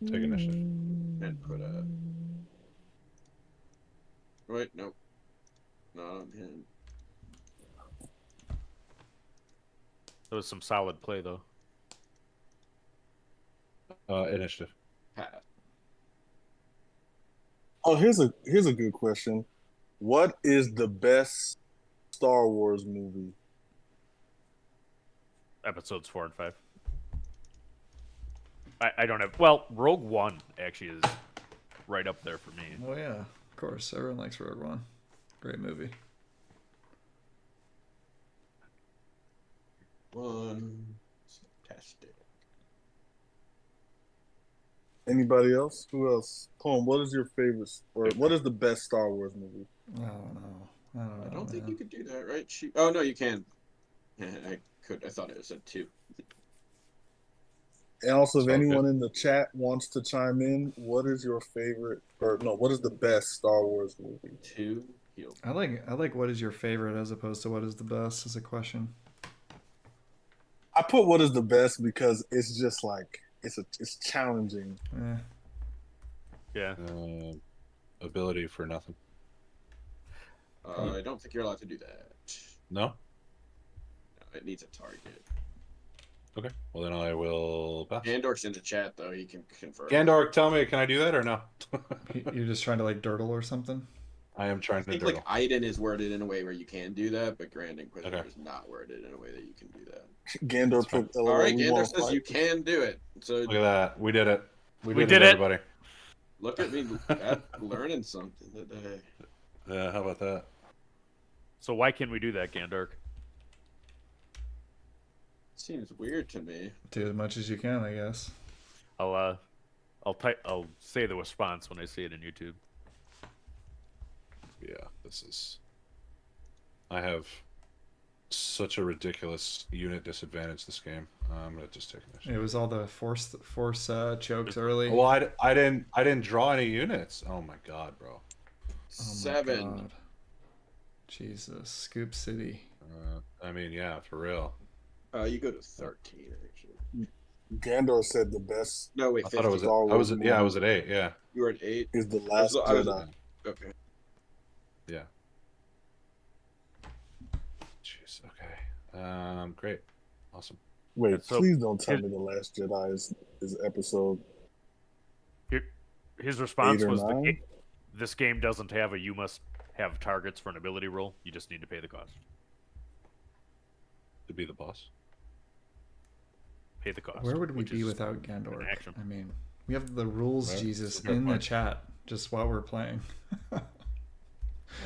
Take initiative. and put a. Wait, nope. Not him. That was some solid play, though. Initiative. Pass. Oh, here's a good question. What is the best Star Wars movie? Episodes 4 and 5. I don't have. Well, Rogue One actually is right up there for me. Well, yeah, of course. Everyone likes Rogue One. Great movie. One. Fantastic. Anybody else? Who else? Poem, what is your favorite, or what is the best Star Wars movie? I don't know. I don't think man. you could do that, right? Oh no, you can. I could. I thought it was a 2. And also, if So anyone in the chat wants to chime in, what is your favorite, or no, what is the best Star Wars movie? 2 heal. I like what is your favorite as opposed to what is the best as a question. I put what is the best because it's just like it's challenging. Yeah. Ability for nothing. I don't think you're allowed to do that. No? No, it needs a target. Okay. Well, then I will pass. Gandorf's in the chat though. He can confirm. Gandorf, tell me, can I do that or no? You're just trying to like dirtle or something? I am trying I to think dirtle. like Iden is worded in a way where you can do that, but Grand Inquisitor Okay. is not worded in a way that you can do that. Gandorf picked All right, we Gandorf won't says fight. you can do it. So Look at that. We did it. We did did it. everybody. look at me learning something today. Yeah, how about that? So why can we do that, Gandorf? Seems weird to me. Do as much as you can, I guess. I'll say the response when I see it in YouTube. Yeah, this is... I have such a ridiculous unit disadvantage this game. I'm gonna just take this. It was all the force chokes early. Well, I didn't draw any units. Oh my god, bro. Oh my 7. God. Jesus, Scoop City. I mean, yeah, for real. You go to 13 actually. Gandorf said the best No, wait. I 15. thought it was. Star I was. Wars Yeah, I movie. was at 8. Yeah. You were at 8. is the Last I was- Jedi. Okay. Yeah. Jeez. Okay. Great. Awesome. Wait, So- please don't tell me the Last Jedi is episode. His response 8 or was, 9? "This game doesn't have a you must have targets for an ability roll. You just need to pay the cost. To be the boss. Pay the cost." Where would we which be is without an Gandorf? action. I mean, we have the rules, Right. Jesus, That's a fair in the point. chat just while we're playing.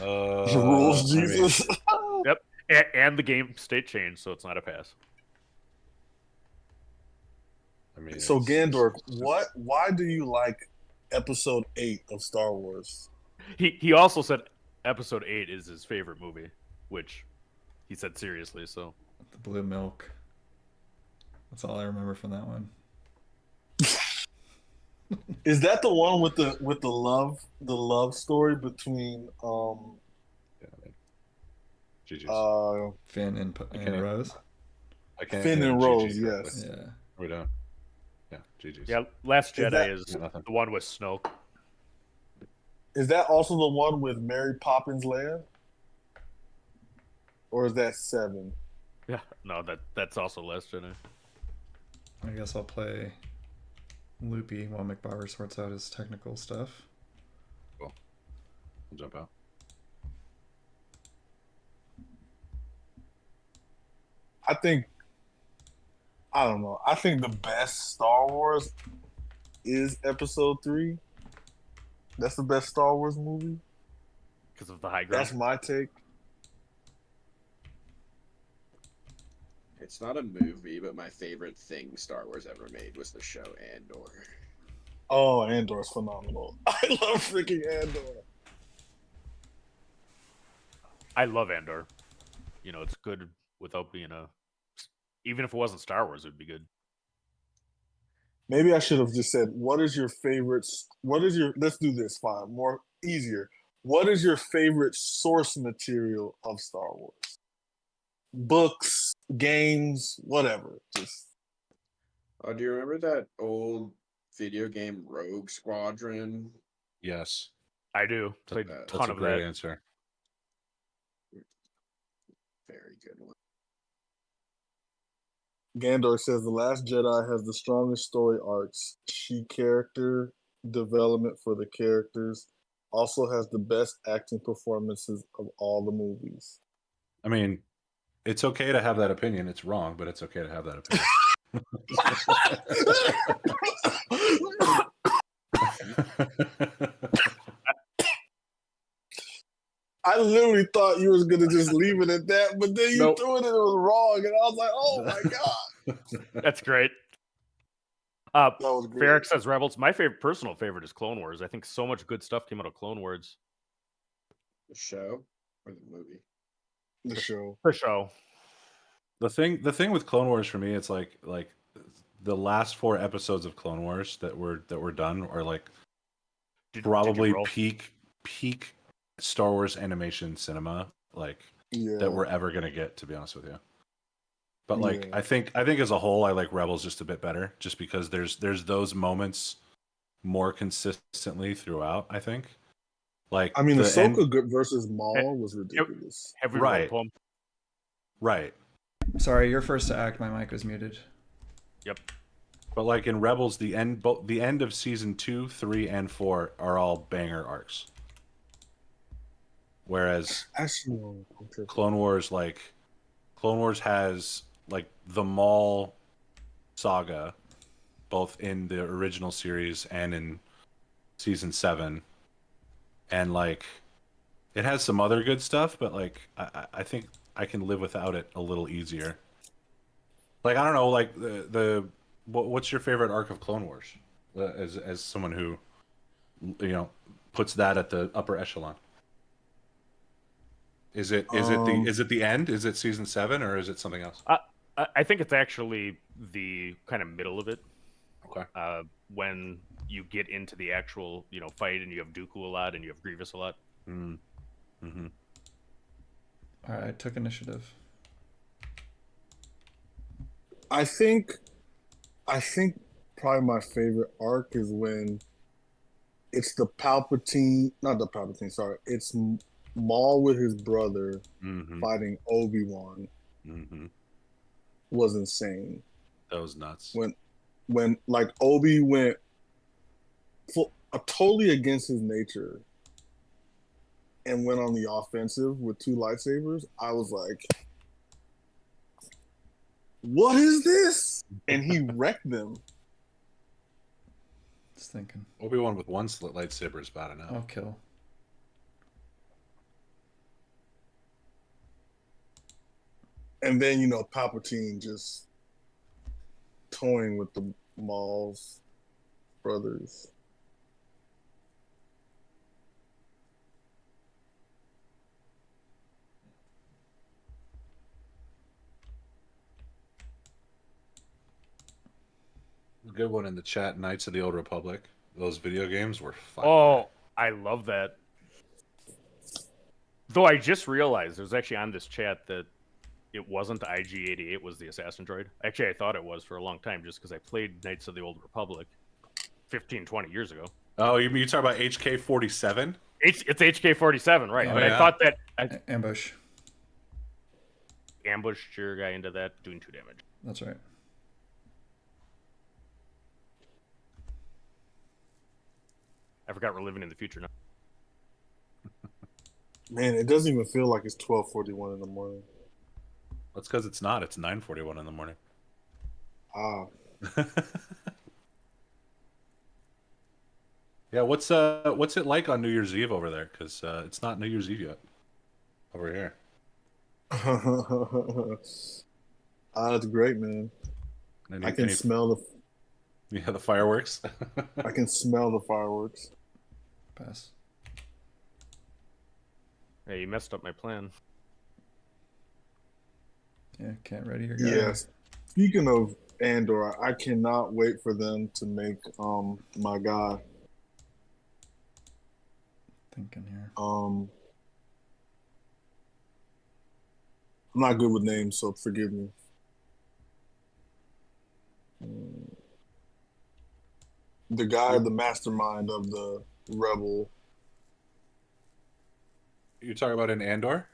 Rules, I mean, Jesus. And the game state changed, so it's not a pass. I mean, So it's- Gandorf, why do you like episode 8 of Star Wars? He also said episode 8 is his favorite movie, which he said seriously. So The blue milk. That's all I remember from that one. Is that the one with the love story between Yeah, I mean, GG's. Finn and can't- Rose. I can't. Finn yeah, and GG Rose, correctly. yes. Yeah. We're done. Yeah, GG's. yeah, Last Is Jedi that- is Nothing. the one with Snoke. Is that also the one with Mary Poppins Leia? Or is that 7? Yeah, no, that's also Last Jedi. I guess I'll play Loopy while McBauer sorts out his technical stuff. I'll jump out. I don't know. I think the best Star Wars is episode 3. That's the best Star Wars movie. Because of the high ground. That's my take. It's not a movie, but my favorite thing Star Wars ever made was the show Andor. Oh, Andor's phenomenal. I love freaking Andor. I love Andor. You know, it's good without being a. Even if it wasn't Star Wars, it would be good. Maybe I should have just said, let's do this, fine, more easier. What is your favorite source material of Star Wars? Books, games, whatever. Just Oh, do you remember that old video game Rogue Squadron? Yes. I do. Played a That's ton That's a of great that. answer. Very good one. Gandor says The Last Jedi has the strongest story arcs. She character development for the characters. Also has the best acting performances of all the movies. I mean, it's okay to have that opinion. It's wrong, but it's okay to have that opinion. I literally thought you was gonna just leave it at that, but then you Nope. threw it and it was wrong, and I was like, "Oh my god, That's great. that was great." Ferric says Rebels. My personal favorite is Clone Wars. I think so much good stuff came out of Clone Wars. The show or the movie? The show. The show. The thing with Clone Wars for me, it's like the last 4 episodes of Clone Wars that were done are like probably peak Star Wars animation cinema like that we're ever gonna get, to be honest with you. But like I think as a whole, I like Rebels just a bit better, just because there's those moments more consistently throughout. I think. Like I mean, Ahsoka versus Maul was ridiculous. Have we Right. rolled, Plum? Right. Sorry, you're first to act. My mic was muted. Yep. But like in Rebels, the end of season 2, 3, and 4 are all banger arcs. Whereas Actually, Clone Wars has like the Maul saga, both in the original series and in season 7, and like it has some other good stuff, but like I think I can live without it a little easier. Like I don't know, like what's your favorite arc of Clone Wars? As someone who puts that at the upper echelon. Is it the end? Is it season 7 or is it something else? I think it's actually the kind of middle of it. Okay. When you get into the actual fight and you have Dooku a lot and you have Grievous a lot. Mm-hmm. All right, I took initiative. I think probably my favorite arc is when it's not the Palpatine, sorry. It's Maul with his brother fighting Obi-Wan. Mm-hmm. Was insane. That was nuts. When like Obi went totally against his nature and went on the offensive with 2 lightsabers, I was like, what is this? And he wrecked them. Just thinking. Obi-Wan with 1 slit lightsaber is bad enough. I'll kill. And then, Palpatine just toying with the Maul's brothers. Good one in the chat. Knights of the Old Republic. Those video games were fun. Oh, I love that. Though I just realized it was actually on this chat that it wasn't IG-88, it was the Assassin Droid. Actually, I thought it was for a long time just because I played Knights of the Old Republic 15, 20 years ago. Oh, you talk about HK-47? It's HK-47, right. Oh, but yeah. I thought that... Ambush. Ambushed your guy into that, doing 2 damage. That's right. I forgot we're living in the future now. Man, it doesn't even feel like it's 12:41 in the morning. That's because it's not. It's 9:41 in the morning. Ah. Yeah, what's it like on New Year's Eve over there? Because it's not New Year's Eve yet over here. It's great, man. I can smell the fireworks. I can smell the fireworks. Pass. Hey, you messed up my plan. Yeah, can't ready your guy. Yes. Speaking of Andor, I cannot wait for them to make my guy. Thinking here. I'm not good with names, so forgive me. The guy, the mastermind of the rebel. You're talking about in Andor?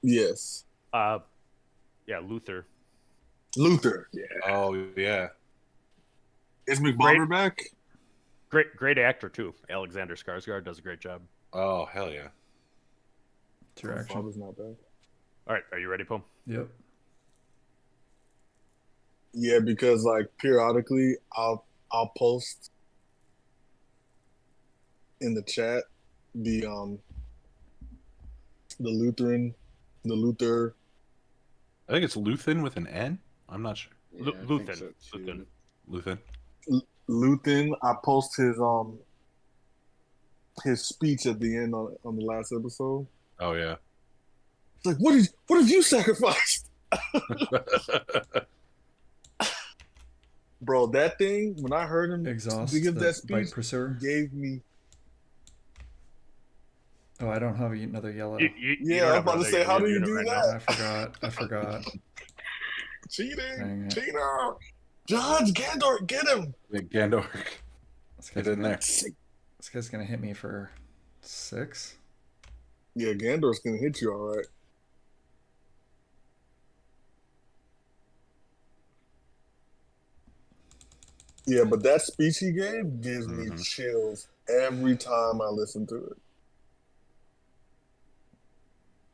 Yes. Yeah, Luther. Luther. Yeah. Oh yeah. Is McBobber back? Great actor too. Alexander Skarsgård does a great job. Oh hell yeah. It's your action. McBobber's not back. All right, are you ready, Poe? Yep. Yeah, because like periodically I'll post in the chat the The Lutheran, the Luther. I think it's Luthen with an N. I'm not sure. Yeah, I think Luthen. so, too. Luthen. Luthen. Luthen. I post his speech at the end on the last episode. Oh yeah. It's like, what have you sacrificed? Bro, that thing, when I heard him Exhaust give the that speech, bike pursuer. gave me. Oh, I don't have another yellow. You Yeah, don't I'm have about to another say, how do you unit do right that? I forgot. Cheating! Dang it. Cheater! Judge Gandor, get him! Big Gandor. This Get guy's in there. This guy's gonna hit me for 6. Yeah, Gandor's gonna hit you all right. Yeah, but that speech he gave gives me Mhm. chills every time I listen to it.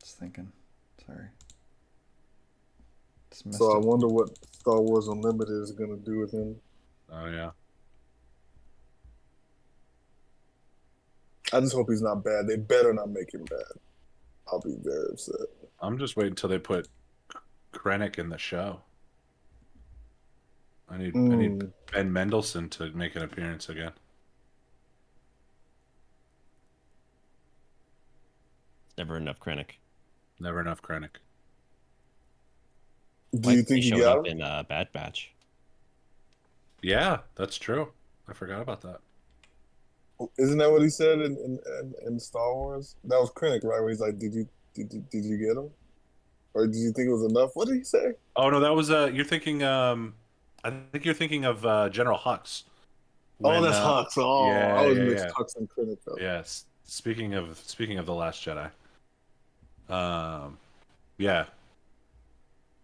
Just thinking. Sorry. Just messed So I up. wonder what Star Wars Unlimited is gonna do with him. Oh yeah. I just hope he's not bad. They better not make him bad. I'll be very upset. I'm just waiting until they put Krennic in the show. I need Ben Mendelsohn to make an appearance again. Never enough Krennic. Never enough Krennic. Do you think he he showed got up him? in Bad Batch? Yeah, that's true. I forgot about that. Isn't that what he said in Star Wars? That was Krennic, right? Where he's like, "Did you get him, or did you think it was enough?" What did he say? Oh no, that was you're thinking I think you're thinking of General Hux. Oh, that's Hux. Oh, yeah, I was yeah, mixed yeah. Hux and Krennic up. Yes. Speaking of the Last Jedi. Yeah.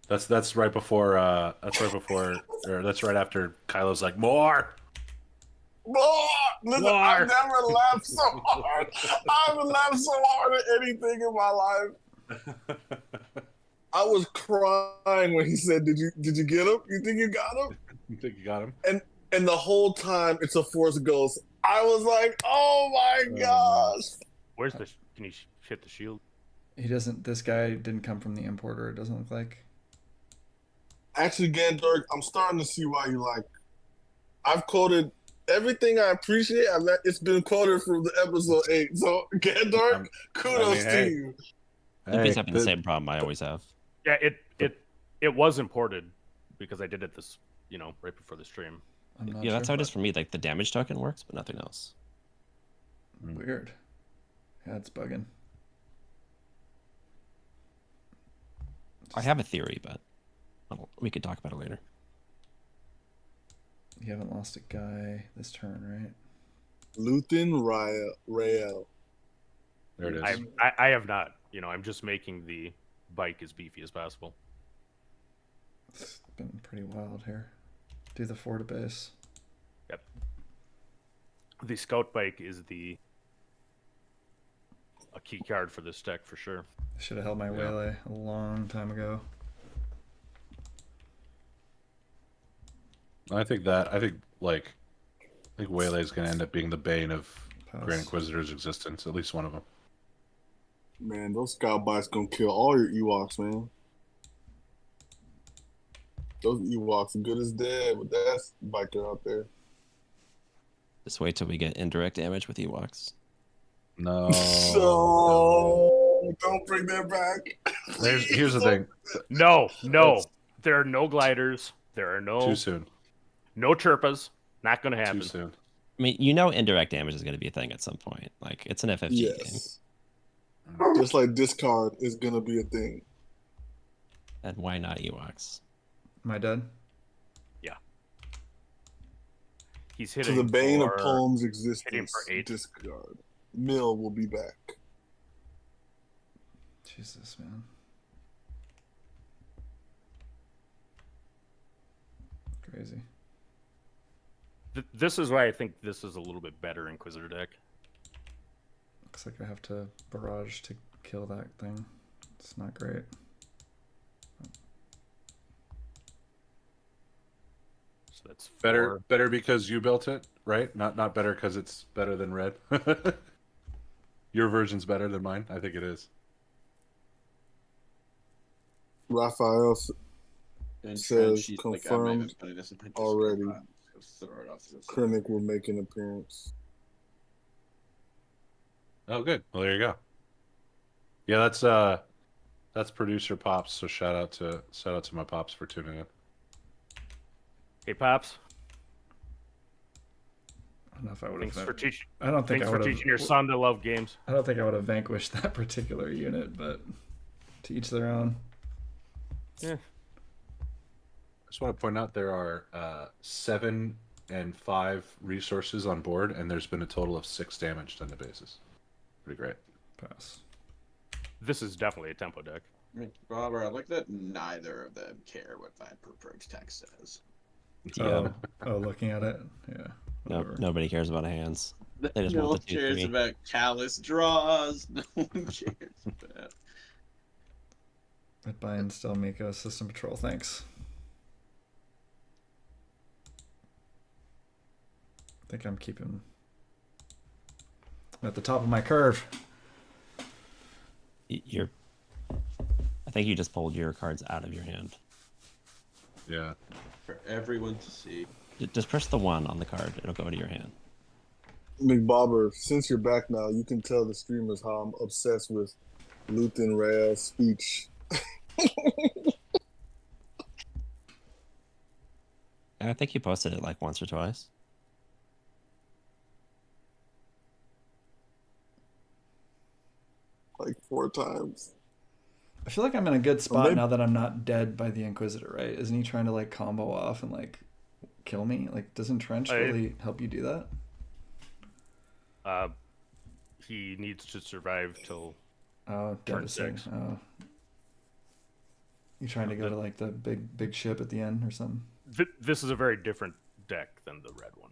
That's right before or that's right after Kylo's like, more. Listen, More. I've never laughed so hard. I haven't laughed so hard at anything in my life. I was crying when he said, "Did you get him? You think you got him?" You think you got him? And the whole time it's a Force Ghost. I was like, "Oh my gosh!" Where's the? Can you hit the shield? He doesn't. This guy didn't come from the importer. It doesn't look like. Actually, Gandork, I'm starting to see why you like. I've quoted everything I appreciate. It's been quoted from the episode 8. So, Gandork, kudos to you. He's having the same problem I always have. Yeah, it was imported because I did it right before the stream. I'm not Yeah, sure. that's how it is for me. Like the damage token works, but nothing else. Weird. Yeah, it's bugging. I have a theory, but we could talk about it later. You haven't lost a guy this turn, right? Luthen Rael. There it is. I have not. I'm just making the bike as beefy as possible. It's been pretty wild here. Do the 4 to base. Yep. The scout bike is a key card for this deck for sure. I should have held my waylay a long time ago. I think Waylay is going to end up being the bane of Grand Inquisitor's existence, at least one of them. Man, those scout bikes gonna kill all your Ewoks, man. Those Ewoks are good as dead with that biker out there. Just wait till we get indirect damage with Ewoks. No. So don't bring that back. Here's the thing. No. There are no gliders. There are Too soon. no chirpas. Not going to happen. Too soon. I mean, indirect damage is going to be a thing at some point. Like, it's an FFG game. Yes. Just like discard is gonna be a thing. And why not Ewoks? Am I dead? Yeah. He's To hitting the bane of for- Poem's hitting existence, for 8. discard. Mill will be back. Jesus, man. Crazy. This is why I think this is a little bit better Inquisitor deck. Looks like I have to barrage to kill that thing. It's not great. So that's Better 4. because you built it, right? Not better because it's better than red. Your version's better than mine. I think it is. Raphael And says she's like, I'm not even confirmed putting this in my already. Discord. Just throw it off to the side. Krennic will make an appearance. Oh, good. Well, there you go. Yeah, that's producer Pops. So shout out to my Pops for tuning in. Hey, Pops. I don't know if I would have. Thanks for teaching. I don't think Thanks I for would teaching your son to love games. I don't think I would have vanquished that particular unit, but to each their own. Yeah. I just want to point out there are 7 and 5 resources on board, and there's been a total of 6 damage done to bases. Pretty great. Pass. This is definitely a tempo deck. Robert, I like that neither of them care what Viper Pro's text says. Yeah. Looking at it, yeah. No, Whatever. nobody cares about hands. They just No want one the cares 2/3. about callous draws. No one cares about. I'd buy and still make a system patrol. Thanks. I think I'm keeping at the top of my curve. You're. I think you just pulled your cards out of your hand. Yeah. For everyone to see. Just press the 1 on the card. It'll go into your hand. McBobber, since you're back now, you can tell the streamers how I'm obsessed with Luthen Rael's speech. I think you posted it like once or twice. Like 4 times. I feel like I'm in a good spot maybe- now that I'm not dead by the Inquisitor, right? Isn't he trying to like combo off and like kill me? Like, doesn't Trench really help you do that? He needs to survive till Oh, Turn devastating. 6. Oh. You trying to go to like the big ship at the end or something? this is a very different deck than the red one.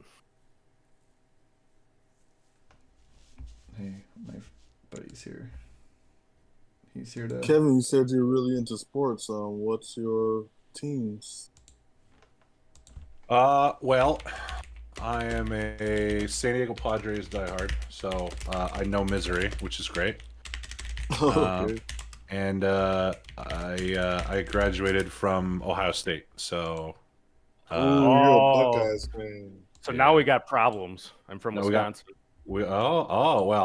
Hey, my buddy's here. He's here to. Kevin, you said you're really into sports. What's your teams? Well, I am a San Diego Padres diehard, so I know misery, which is great. Okay. And I graduated from Ohio State, so You're a Buckeyes fan. So now we got problems. I'm from Wisconsin. Well,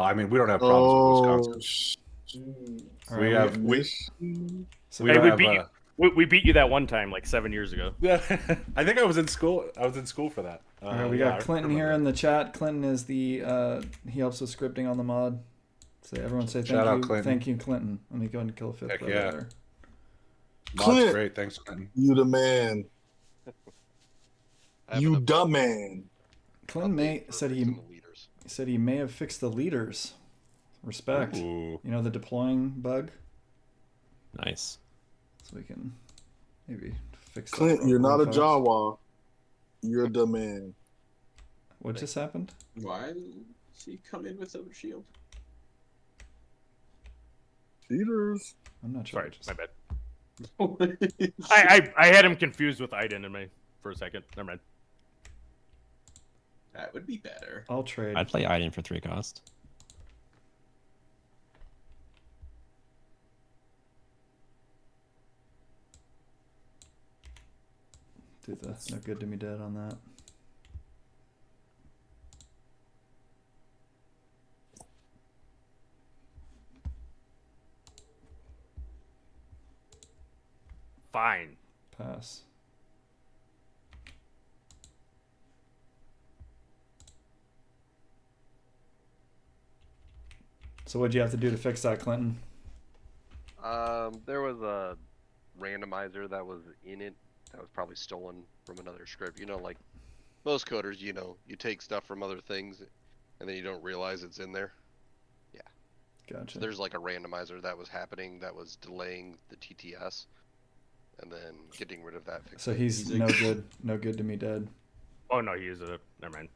I mean, we don't have problems with Wisconsin. All We right, have So we Hey, have, we beat you that one time, like 7 years ago. I think I was in school. I was in school for that. all right, we yeah, got I Clinton remember here in that. the chat. Clinton is the he helps with scripting on the mod. So everyone say thank Shout out you, Clinton. thank you, Clinton. Let me go ahead and kill a 5th Heck brother yeah. there. Mod's Clint. great. Thanks, Clinton. You the man. I have You an the man. Clinton update said for he fixing the leaders. said he may have fixed the leaders. Respect. Ooh. You know the deploying bug, Nice. so we can maybe fix. that Clint, real- you're real not a fast. Jawa. You're the man. What just happened? Why did she come in with a shield? Cheaters. I'm not sure. Sorry, Just- my bad. I had him confused with Iden in me for a second. Never mind. That would be better. I'll trade. I'd play Iden for 3 cost. Do the no good to me dead on that. Fine. Pass. So what'd you have to do to fix that, Clinton? There was a randomizer that was in it that was probably stolen from another script. You know, like most coders, you know, you take stuff from other things and then you don't realize it's in there. Gotcha. So there's like a randomizer that was happening that was delaying the TTS and then getting rid of that. So he's no good. No good to me dead. Oh no, he is a. Never mind.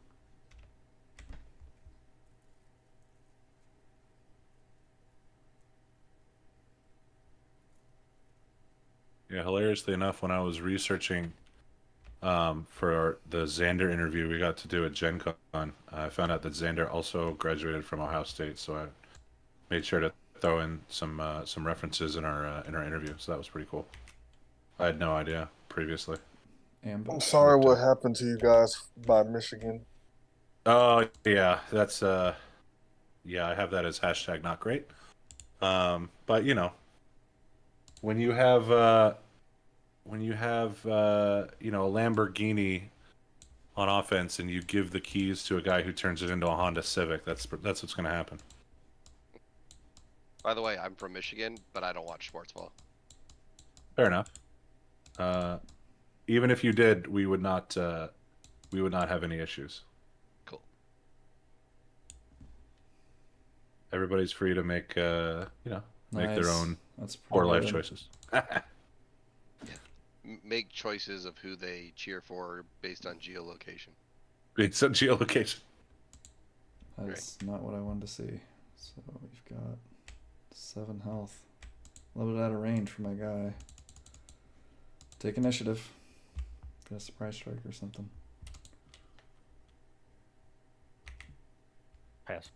Yeah, hilariously enough, when I was researching for the Xander interview we got to do at Gen Con, I found out that Xander also graduated from Ohio State, so I made sure to throw in some references in our interview, so that was pretty cool. I had no idea previously. Ambush. I'm sorry what happened to you guys by Michigan. Oh yeah, that's yeah, I have that as hashtag not great. But you know, when you have a Lamborghini on offense and you give the keys to a guy who turns it into a Honda Civic, that's what's going to happen. By the way, I'm from Michigan, but I don't watch sports ball. Fair enough. Even if you did, we would not have any issues. Cool. Everybody's free to make make their own That's poor pretty life good. choices. Make choices of who they cheer for based on geolocation. It's a geolocation. That's not what I wanted to see. So we've got 7 health. A little bit out of range for my guy. Take initiative. Get a surprise strike or something. Pass.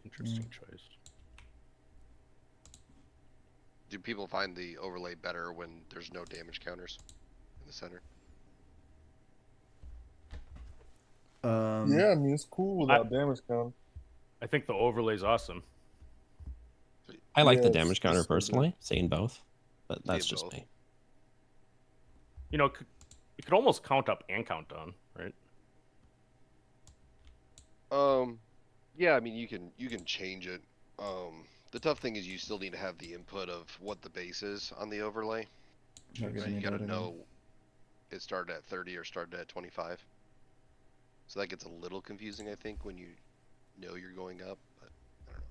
Interesting choice. Do people find the overlay better when there's no damage counters in the center? Yeah, I mean, it's cool without damage count. I think the overlay's awesome. I like the Yeah, damage counter it's so good. personally, seeing both, but that's Seeing just both. me. You know, it could almost count up and count down, right? Yeah, I mean you can change it. The tough thing is you still need to have the input of what the base is on the overlay. Not So giving you me gotta data know it started at 30 or started at 25. So that gets a little confusing, I think, when you know you're going up. But I don't know.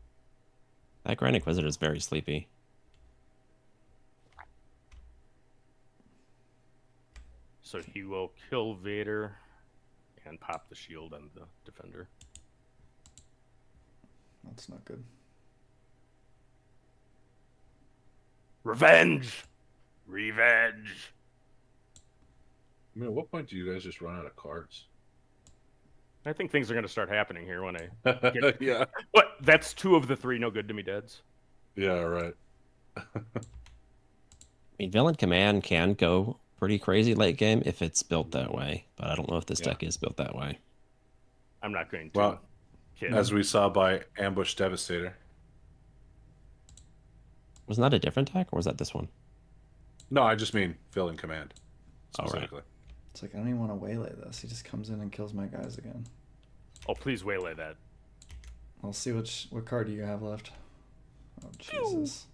That Grand Inquisitor is very sleepy. So he will kill Vader and pop the shield on the defender. That's not good. Revenge! Revenge! I mean, at what point do you guys just run out of cards? I think things are going to start happening here when I get... Yeah. What? That's 2 of the 3 no good to me deads. Yeah, right. I mean, Villain Command can go pretty crazy late game if it's built that way, but I don't know if this Yeah. deck is built that way. I'm not going to. Well, kid. as we saw by Ambush Devastator. Wasn't that a different deck, or was that this one? No, I just mean Villain Command. Oh, right. Specifically. It's like, I don't even want to waylay this. He just comes in and kills my guys again. Oh, please waylay that. I'll see what card do you have left. Oh, Jesus.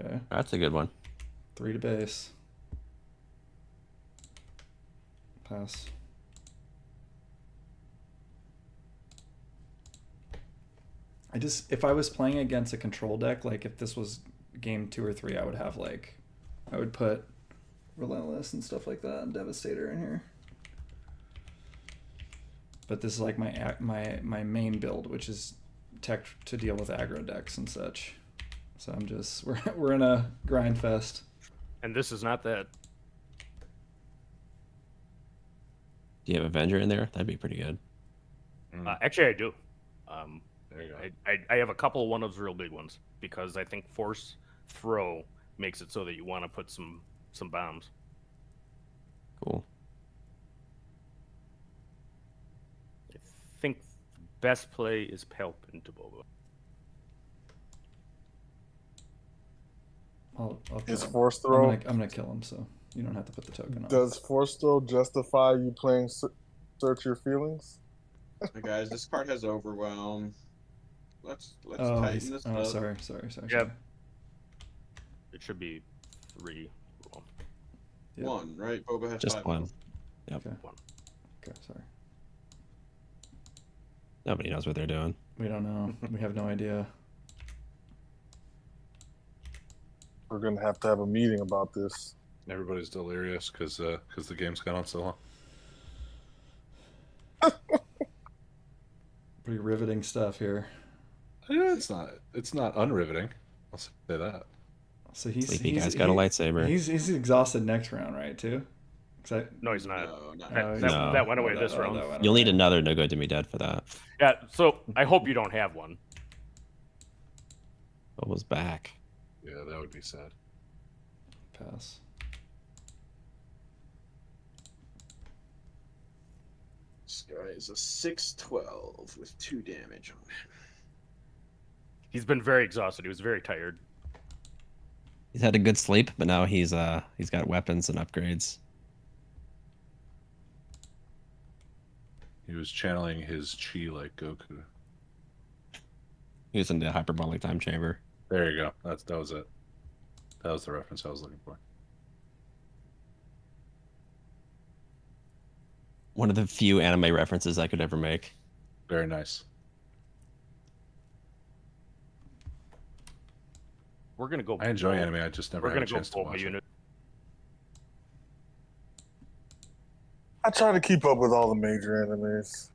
Okay. That's a good one. 3 to base. Pass. If I was playing against a control deck, like if this was game 2 or 3, I would have I would put Relentless and stuff like that and Devastator in here. But this is like my main build, which is tech to deal with aggro decks and such. So I'm just we're in a grind fest. And this is not that. Do you have Avenger in there? That'd be pretty good. Actually, I do. There you go. I have a couple of one of those real big ones because I think Force Throw makes it so that you want to put some bombs. Cool. I think the best play is Palpin to Boba. I'll kill Is him. Force Throw? I'm gonna kill him, so you don't have to put the token on. Does Force Throw justify you playing Search Your Feelings? Hey guys, this card has Overwhelm. Let's Oh, tighten this up. sorry. Yep. It should be 3. Well, Yep. 1, right? Boba has Just 5. one. Yep. Okay. 1. Okay, sorry. Nobody knows what they're doing. We don't know. We have no idea. We're gonna have to have a meeting about this. Everybody's delirious because the game's gone on so long. Pretty riveting stuff here. It's not. It's not unriveting. I'll say that. So he's Sleepy he's guy's got a lightsaber. He's exhausted next round, right? Too. 'Cause No, he's not. No, not Oh, that. he's No. That went away that- this oh, round. that went You'll need away. another No Good to Me Dead for that. Yeah, so I hope you don't have one. What was back? Yeah, that would be sad. Pass. This guy is a 6/12 with 2 damage on him. He's been very exhausted. He was very tired. He's had a good sleep, but now he's got weapons and upgrades. He was channeling his chi like Goku. He was in the hyperbolic time chamber. There you go. That was it. That was the reference I was looking for. One of the few anime references I could ever make. Very nice. We're gonna go. I enjoy anime. I just never We're had a gonna go chance to Bulma watch it. unit. I try to keep up with all the major animes.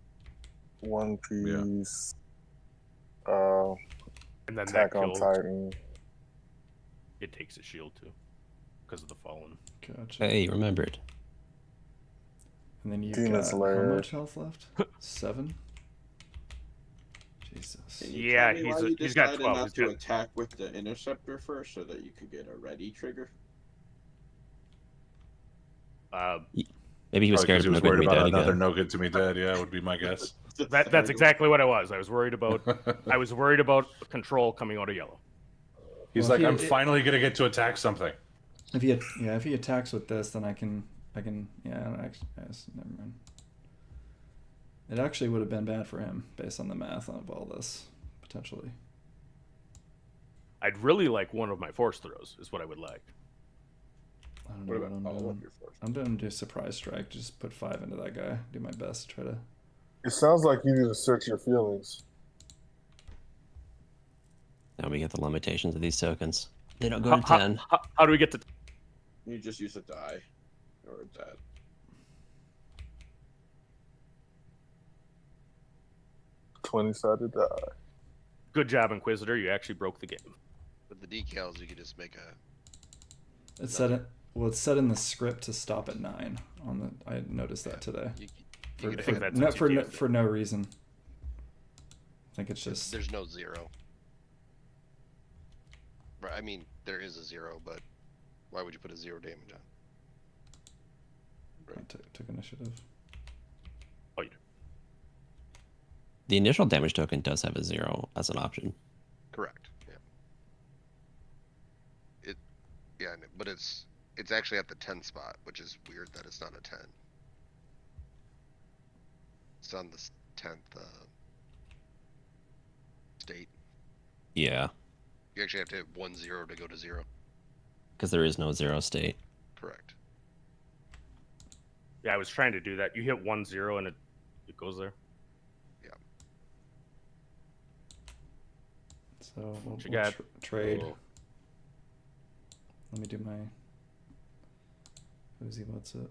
One Piece, And then Attack that on kills. Titan. It takes a shield too, because of the fallen. Gotcha. Hey, remembered. And then you've Demon got Slayer. how much health left? 7. Jesus. Can you Yeah, tell me why he's you got decided 12. not He's to got- attack with the interceptor first, so that you could get a ready trigger. Maybe he was Probably scared 'cause he of was No Good to worried Me about Dead another again. No Good to Me Dead. Yeah, would be my guess. That's exactly what it was. I was worried about. I was worried about control coming out of yellow. He's Well, like, if I'm he- finally gonna get to attack something. If he attacks with this, then I can yes, never mind. It actually would have been bad for him based on the math of all this potentially. I'd really like one of my force throws. Is what I would like. I don't What know about what I'm all of doing. your force? I'm doing do surprise strike. Just put 5 into that guy. Do my best to try to. It sounds like you need to search your feelings. Now we get the limitations of these tokens. They don't go How, to 10. how do we get to? You just use a die, or that. $20-sided die. Good job, Inquisitor. You actually broke the game. With the decals, you could just make a. It's set it. Well, it's set in the script to stop at 9. On the, I noticed that today. You For, could I think add- that's no, what for you no, did. for no reason. I think it's just. There's no 0. Right, I mean, there is a 0, but why would you put a 0 damage on? I took initiative. Oh, you do. The initial damage token does have a 0 as an option. Correct. Yeah. But it's actually at the 10 spot, which is weird that it's not a 10. It's on the 10th state. Yeah, You actually have to hit 1-0 to go to 0. because there is no 0 state. Correct. Yeah, I was trying to do that. You hit 1-0 and it goes there. So we'll, you got? trade. Oh. Let me do my. Uzi, what's it?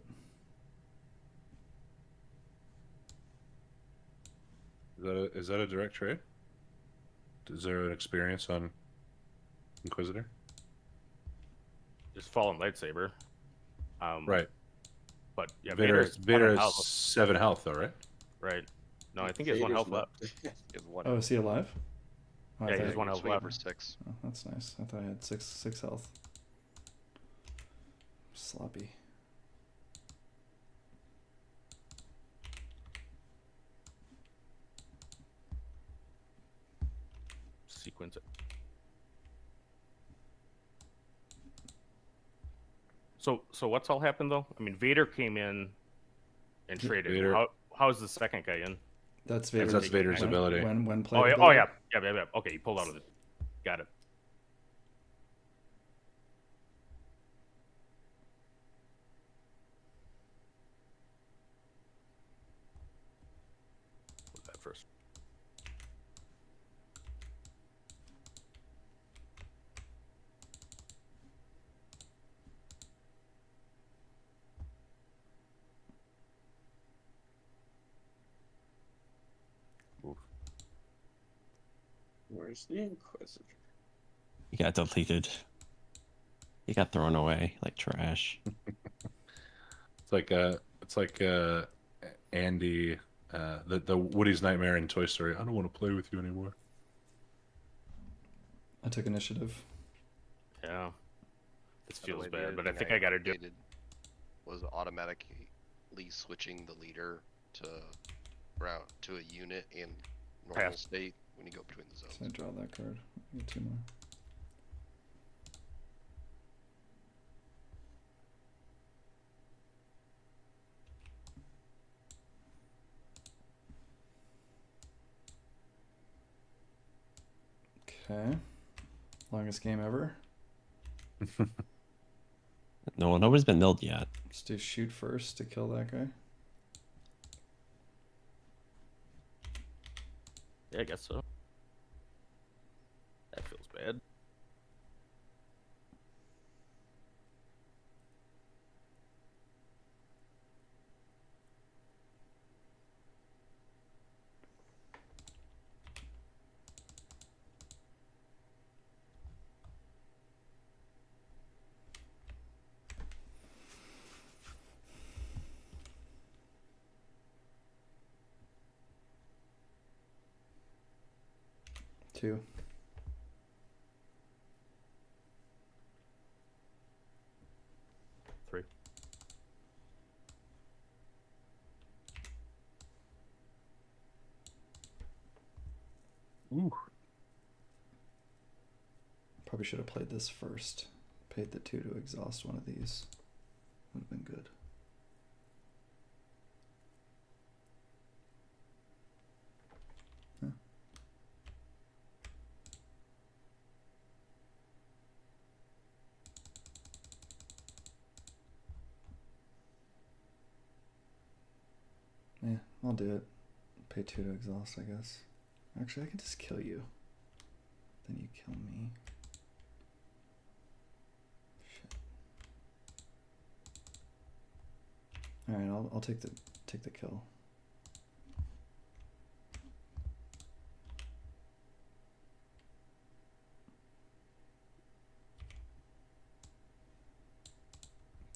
Is that a direct trade? Is there an experience on Inquisitor? Just fallen lightsaber. Right. But yeah, Vader Vader's Vader one has health, 7 health though, right? right? No, I think he has 1 health left. You have 1. Oh, is he alive? Oh, I Yeah, thought- he has 1 health Swing left. for 6. Oh, that's nice. I thought I had six health. Sloppy. Sequence it. So what's all happened though? I mean, Vader came in and traded. Vader- How's the second guy in? That's That's Vader's Vader's when- ability. When played. Oh yeah, ability. yeah. Okay, he pulled out of it. Got it. Put that first. Where's the Inquisitor? He got deleted. He got thrown away like trash. It's like Andy, the Woody's Nightmare in Toy Story. I don't want to play with you anymore. I took initiative. Yeah. This By the feels way, the bad, other but I thing think I gotta do. updated was automatically switching the leader to route to a unit in normal Pass. state when you go between the zones. So I draw that card. Get 2 more. Okay. Longest game ever. No, nobody's been milled yet. Let's do shoot first to kill that guy. Yeah, I guess so. That feels bad. Two. Three. Ooh. Probably should have played this first. Paid the 2 to exhaust one of these. Would have been good. Huh. Yeah, I'll do it. Pay 2 to exhaust, I guess. Actually, I can just kill you. Then you kill me. Shit. All right, I'll take the kill.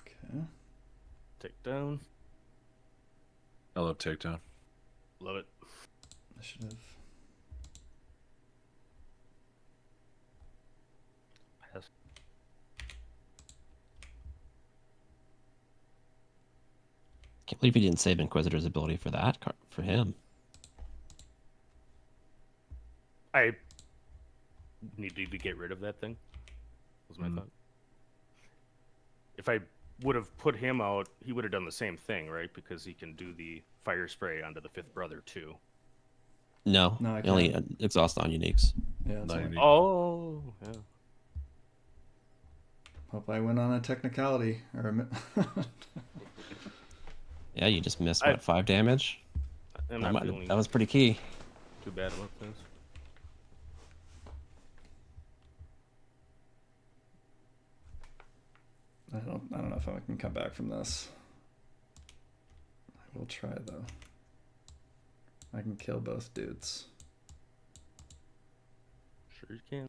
Okay. Take down. I love takedown. Love it. Initiative. Pass. Can't believe he didn't save Inquisitor's ability for that card for him. I needed to get rid of that thing. Was my thought. If I would have put him out, he would have done the same thing, right? Because he can do the fire spray onto the 5th brother too. No, No, I he only can't. exhaust on uniques. Yeah, that's all. 90. Oh, yeah. Hope I went on a technicality or Yeah, you just missed I- what 5 damage. I'm That, not feeling that was pretty key. too bad about this. I don't know if I can come back from this. I will try though. I can kill both dudes. Sure you can.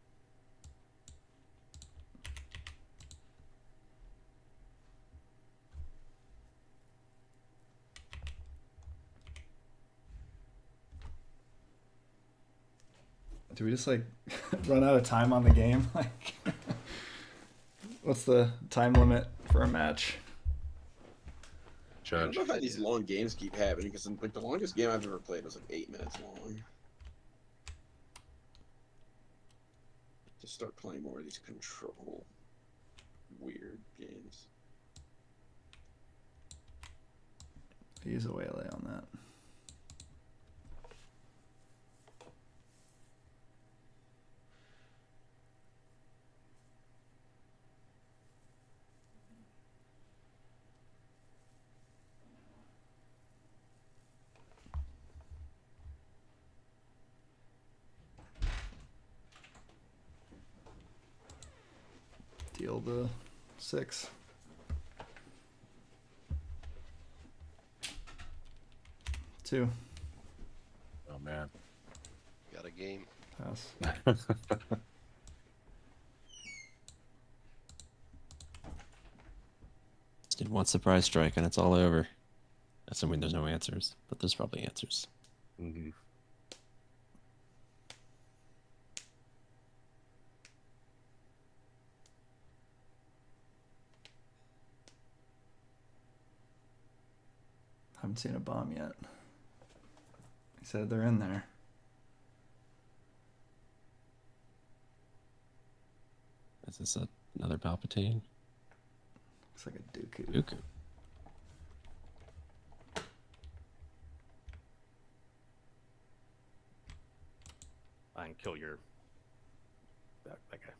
Do we just like run out of time on the game? Like, what's the time limit for a match? I don't Judge. know how these long games keep happening because like the longest game I've ever played was like 8 minutes long. Just start playing more of these control weird games. I use a waylay on that. Deal the 6. Two. Oh man. Got a game. Pass. Just did one surprise strike and it's all over. Assuming there's no answers, but there's probably answers. Mhm. Haven't seen a bomb yet. He said they're in there. Is this another Palpatine? Looks like a Dooku. Dooku. I can kill your that guy.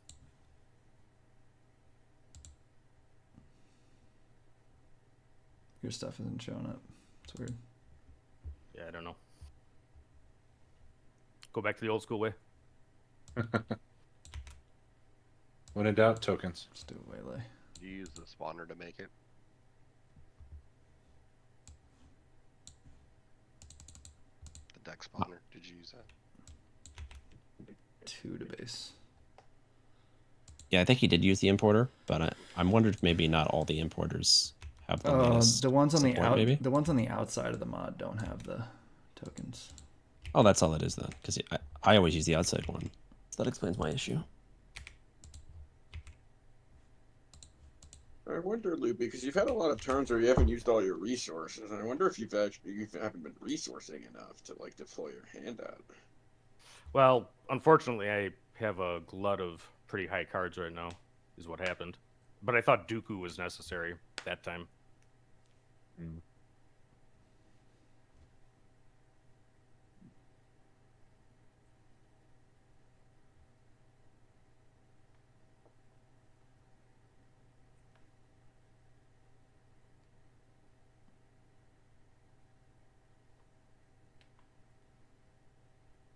Your stuff isn't showing up. It's weird. Yeah, I don't know. Go back to the old school way. When in doubt, tokens. Let's do a waylay. You use the spawner to make it. The deck spawner. Did you use that? 2 to base. Yeah, I think he did use the importer, but I'm wondering if maybe not all the importers have the latest The ones on the support, maybe? the ones on the outside of the mod don't have the tokens. Oh, that's all it is then, because I always use the outside one. So that explains my issue. I wonder, Loop, because you've had a lot of turns where you haven't used all your resources, and I wonder if you haven't been resourcing enough to like deploy your hand out. Well, unfortunately, I have a glut of pretty high cards right now, is what happened. But I thought Dooku was necessary that time. Mm.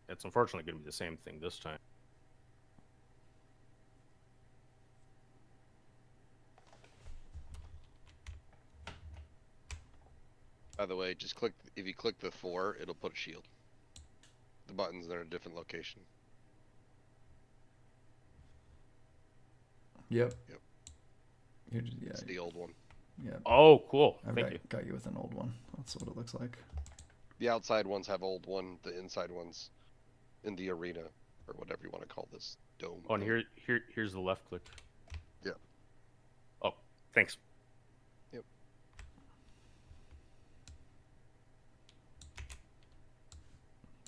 It's unfortunately going to be the same thing this time. By the way, just click. If you click the 4, it'll put a shield. The buttons are in a different location. Yep. Yep. Yeah. It's the old one. Yeah. Oh, cool. I've Thank you. got you with an old one. That's what it looks like. The outside ones have old one. The inside ones in the arena, or whatever you want to call this dome. Oh, and here's the left click. Yep. Oh, thanks. Yep.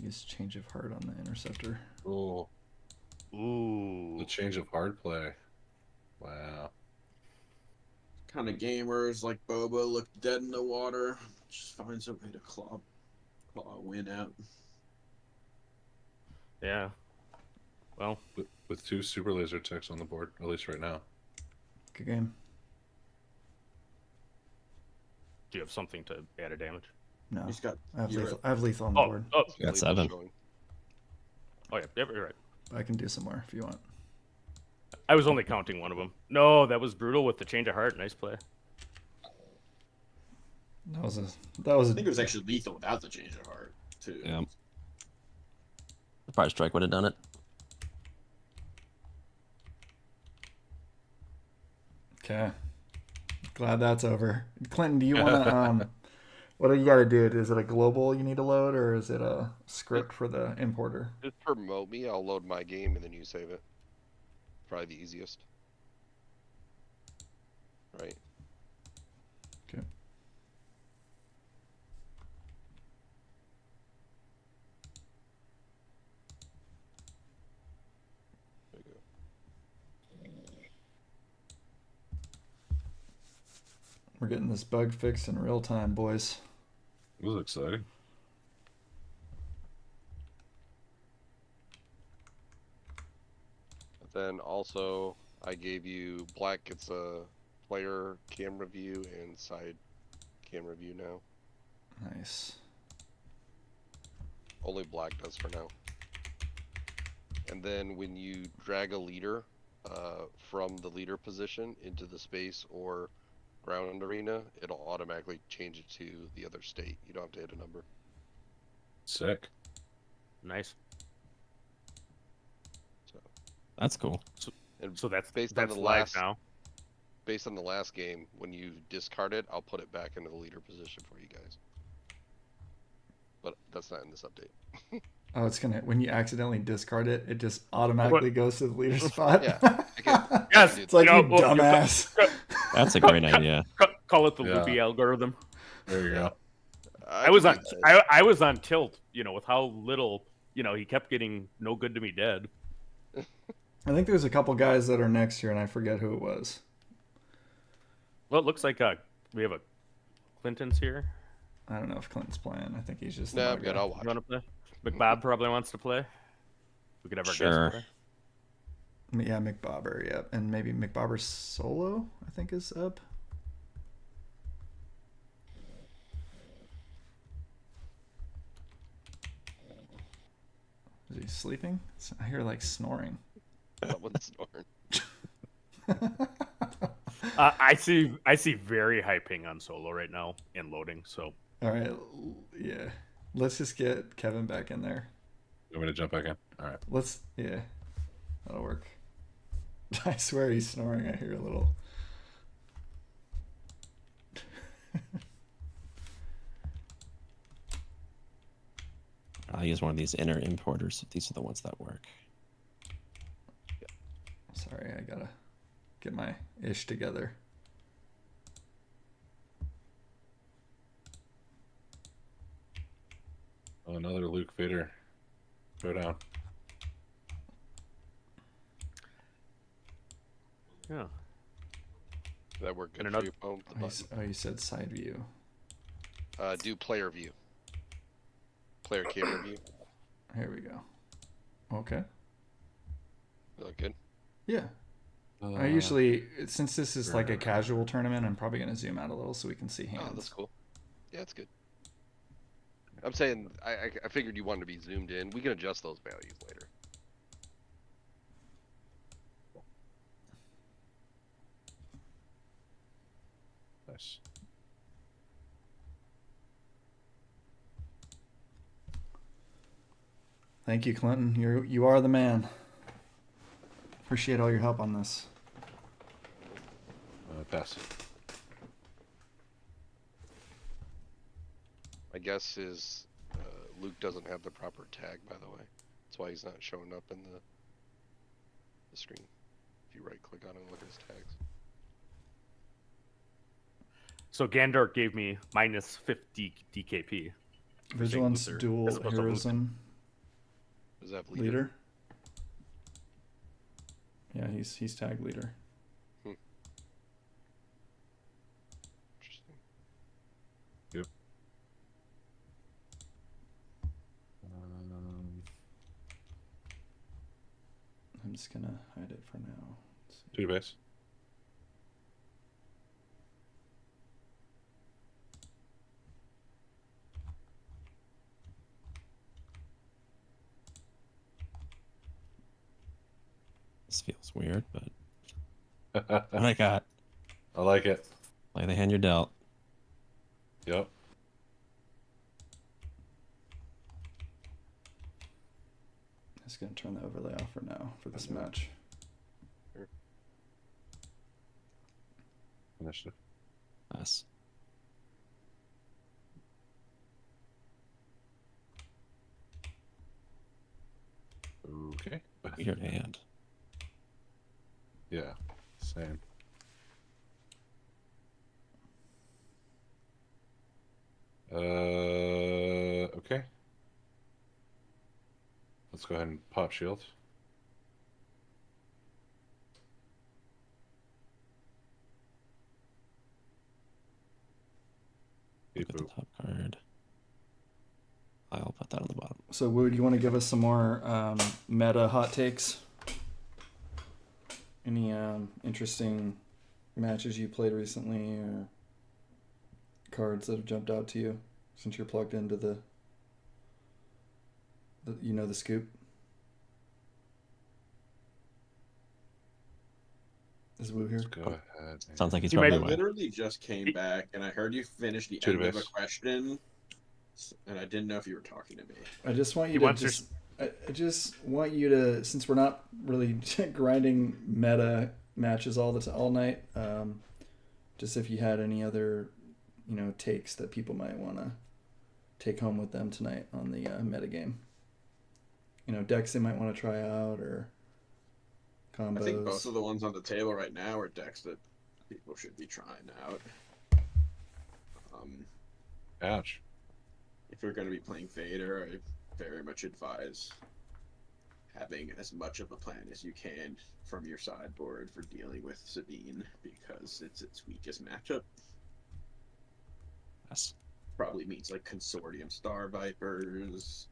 Use change of heart on the interceptor. Ooh, Ooh. the change of hard play. Wow. Kind of gamers like Bobo look dead in the water. Just finds a way to claw a win out. Yeah. Well, With 2 super laser techs on the board, at least right now. Good game. do you have something to add a damage? No. He's got. I have you're lethal, I have lethal on the board. Oh, You got Lethal 7. showing. oh yeah, you're right. I can do some more if you want. I was only counting one of them. No, that was brutal with the change of heart. Nice play. That was I think it was actually lethal without the change of heart too. Yeah. Surprise strike would have done it. okay. Glad that's over. Clinton, do you want to what do you got to do? Is it a global you need to load, or is it a script for the importer? Just promote me, I'll load my game and then you save it. Probably the easiest. Right. Okay. There you go. We're getting this bug fixed in real time, boys. It was exciting. But then also, I gave you black gets a player camera view and side camera view now. Nice. Only black does for now. And then when you drag a leader from the leader position into the space or ground arena, it'll automatically change it to the other state. You don't have to hit a number. Sick. Nice. That's cool. And So that's based on that's the live last now. based on the last game, when you discard it, I'll put it back into the leader position for you guys. But that's not in this update. Oh, it's gonna when you accidentally discard it, it just automatically goes to the leader spot. Yeah, I can Yes, do It's like you you know, well, dumbass. That's a great idea. Call it the Yeah. loopy algorithm. There you go. I was can on do that. I was on tilt, with how little, he kept getting no good to me dead. I think there's a couple guys that are next here, and I forget who it was. Well, it looks like we have a Clinton's here. I don't know if Clinton's playing. I think he's just. the No, I'm bug good. guy. I'll watch. You want to play? McBob probably wants to play. We could have our Sure. guest play. Yeah, McBobber. Yep, and maybe McBobber solo. I think is up. Is he sleeping? I hear like snoring. Someone's snoring. I see very high ping on solo right now and loading. So All right, yeah. Let's just get Kevin back in there. You want me to jump back in? All right. Yeah, that'll work. I swear he's snoring. I hear a little. I'll use one of these inner importers if these are the ones that work. Sorry, I gotta get my ish together. Oh, another Luke Vader. Go down. yeah, That work good And for another- you, Boom? The button. Oh, you said side view. Do player view. Player camera view. Here we go. Okay. You look good. Yeah. I usually, since this is like a casual tournament, I'm probably gonna zoom out a little so we can see hands. Oh, that's cool. Yeah, that's good. I'm saying I figured you wanted to be zoomed in. We can adjust those values later. Nice. Thank you, Clinton. You are the man. Appreciate all your help on this. Pass. My guess is Luke doesn't have the proper tag, by the way. That's why he's not showing up in the screen. If you right click on it and look at his tags. so Gandorf gave me minus 50 DKP. Vigilance, Luther, dual, as opposed to heroism, Does that have leader? leader. Yeah, he's tag leader. Interesting. Yep. I'm just gonna hide it for now. Let's see. Two base. This feels weird, but what I got. I like it. Play the hand you're dealt. Yep. Just gonna turn the overlay off for now for this match. Initiative. Us. Okay. Weird hand. Yeah. Same. Okay. Let's go ahead and pop shield. Look at the top card. I'll put that on the bottom. So, Wood, you want to give us some more meta hot takes? Any interesting matches you played recently, or cards that have jumped out to you since you're plugged into the scoop? Is Woo here? Let's go ahead. Sounds like he's You might- probably I away. literally just came back and I heard you finish the Two end of a base. question, and I didn't know if you were talking to me. I just want you He to wants just I just want you to, since we're not really grinding meta matches all night, just if you had any other, takes that people might want to take home with them tonight on the meta game. Decks they might want to try out or combos. I think both of the ones on the table right now are decks that people should be trying out. Ouch. If you're going to be playing Vader, I very much advise having as much of a plan as you can from your sideboard for dealing with Sabine, because it's its weakest matchup. Yes. Probably means like Consortium Star Vipers,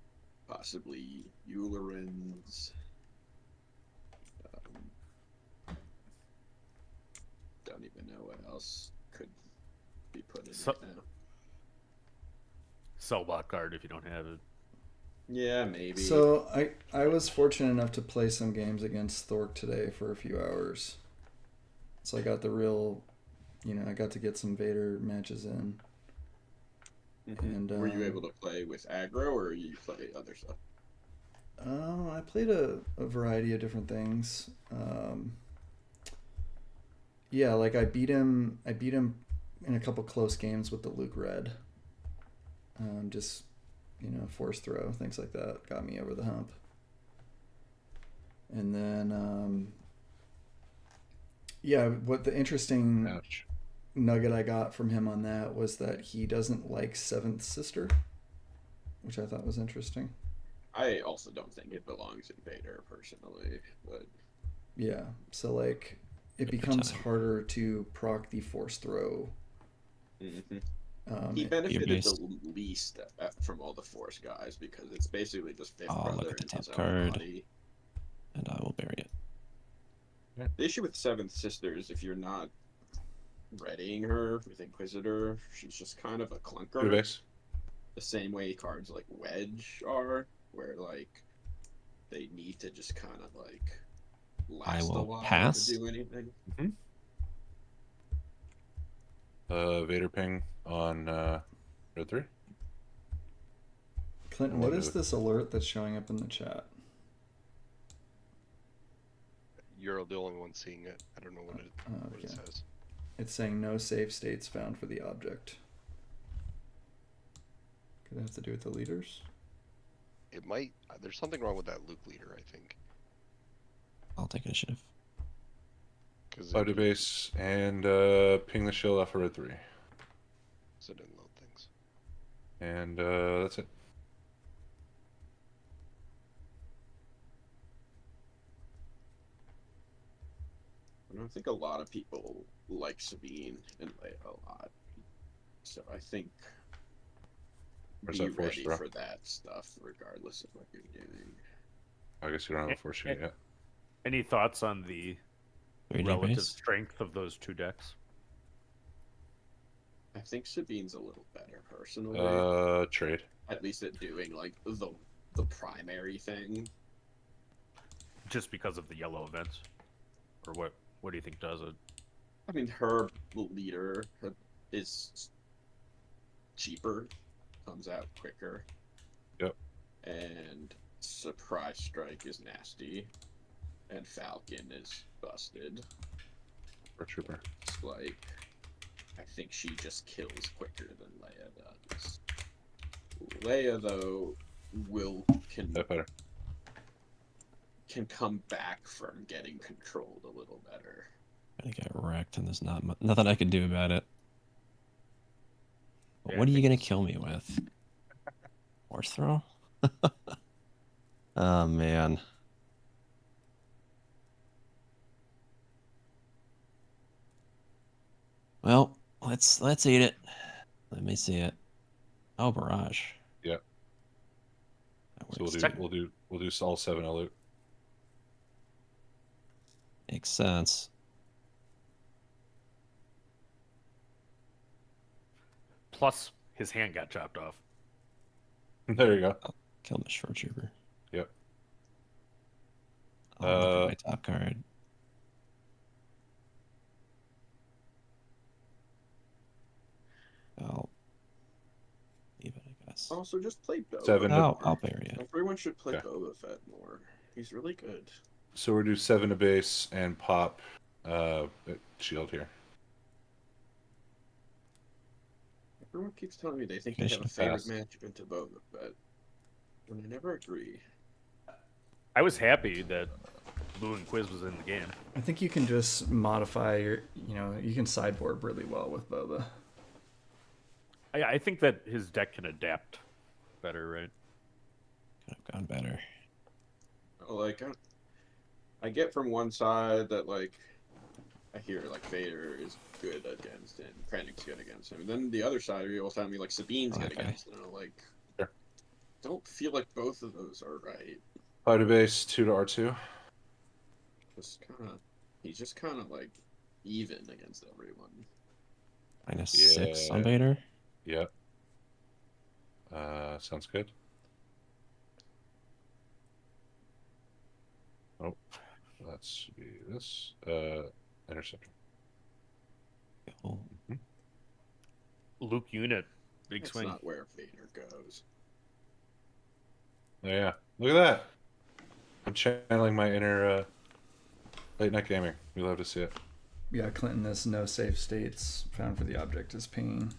possibly Eulerins. Don't even know what else could be put in right now. Sellbot card if you don't have it. Yeah, maybe. So I was fortunate enough to play some games against Thork today for a few hours. So I got the real, I got to get some Vader matches in. And were you able to play with aggro, or you play other stuff? I played a variety of different things. Yeah, like I beat him in a couple close games with the Luke Red. Just force throw, things like that got me over the hump. And then yeah, what the interesting Ouch. nugget I got from him on that was that he doesn't like Seventh Sister, which I thought was interesting. I also don't think it belongs in Vader personally, but yeah, so like it becomes harder to proc the force throw. He benefited the least from all the Force guys because it's basically just Fifth Brother look at the in top his own card. body. And I will bury it. The issue with Seventh Sister is if you're not readying her with Inquisitor, she's just kind of a clunker. Base. The same way cards like Wedge are, where like they need to just kind of like last a while pass. to do anything. Vader ping on red 3. Clinton, what is this alert that's showing up in the chat? You're the only one seeing it. I don't know what it says. It's saying no save states found for the object. Could it have to do with the leaders? It might. There's something wrong with that Luke leader, I think. I'll take initiative. 5 to base and ping the shield off of red 3. So it didn't load things. And that's it. I think a lot of people like Sabine and Leia a lot, so I think Where's be that force ready throw? for that stuff, regardless of what you're doing. I guess you don't have a force unit yet. Any thoughts on the 3D relative base. strength of those two decks? I think Sabine's a little better personally. Trade. At least at doing like the primary thing. Just because of the yellow events, or what? What do you think does it? I mean, her leader is cheaper, comes out quicker. Yep. And Surprise Strike is nasty, and Falcon is busted. For trooper. It's like, I think she just kills quicker than Leia does. Leia, though, can come back from getting controlled a little better. I get wrecked, and there's nothing I can do about it. But Yeah, what I are you think gonna kill me with? Force throw? Oh man. Well, let's eat it. Let me see it. Oh, barrage. Yeah. That So works. we'll do all 7 loot. Makes sense. Plus, his hand got chopped off. There you go. Kill the short trooper. Yep. I'll look at my top card. I'll leave it, I guess. base. Also, just play Boba. 7 to, I'll bury it. Everyone should play Okay. Boba Fett more. He's really good. so we'll do 7 to base and pop shield here. Everyone keeps telling me they think they Finish have a it favorite fast. matchup into Boba Fett, and I never agree. I was happy that Blue and Quiz was in the game. I think you can just modify your, you can sideboard really well with Boba. I think that his deck can adapt better, right? Could have gone better. Like, I get from one side that, like, I hear, like, Vader is good against him, Krennic's good against him. And then the other side, you're telling me, like, Sabine's good Okay. against him. Like, Sure. don't feel like both of those are right. 5 to base, 2 to R2. He's just kind of, like, even against everyone. -6 on Yeah. Vader. Yep. Sounds good. Oh, let's be this. Interceptor. Cool. Luke unit, big That's swing. not where Vader goes. Oh, yeah. Look at that. I'm channeling my inner late night gaming. We love to see it. Yeah, Clinton has no safe states. Found for the object is pinging.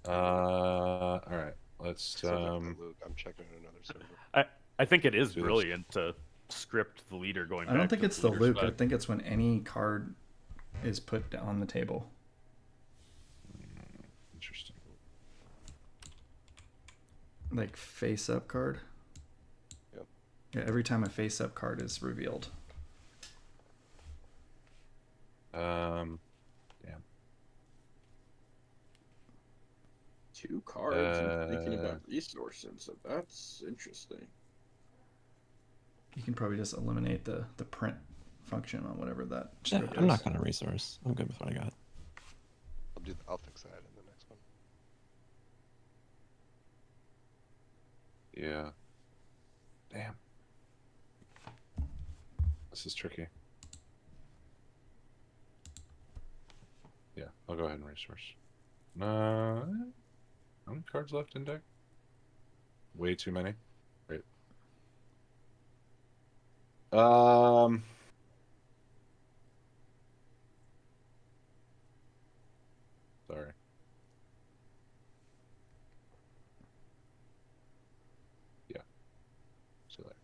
All right. Let's Sounds like the Luke. I'm checking in another server. I think it is Do this. brilliant to script the leader going back. I don't think to it's the leader's Luke. I side. think it's when any card is put on the table. interesting. Like face up card. Yep. Yeah, every time a face up card is revealed. Damn. 2 cards and thinking about resourcing, so that's interesting. You can probably just eliminate the print function on whatever that Yeah, script I'm is. not gonna resource. I'm good with what I got. I'll fix that in the next one. Yeah. Damn. This is tricky. Yeah, I'll go ahead and resource. How many cards left in deck? Way too many. Great. Sorry. Yeah. See you later.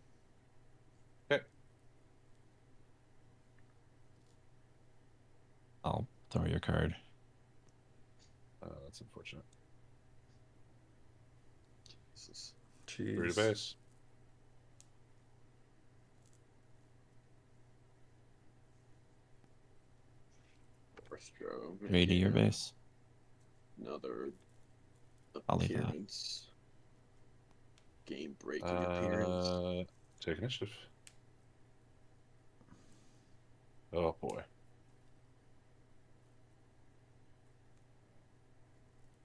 Okay. I'll throw your card. That's unfortunate. Jesus. 3 Jeez. to base. Frustro. 3 to your base. Another I'll leave that. appearance. Game breaking appearance. Take initiative. Oh boy.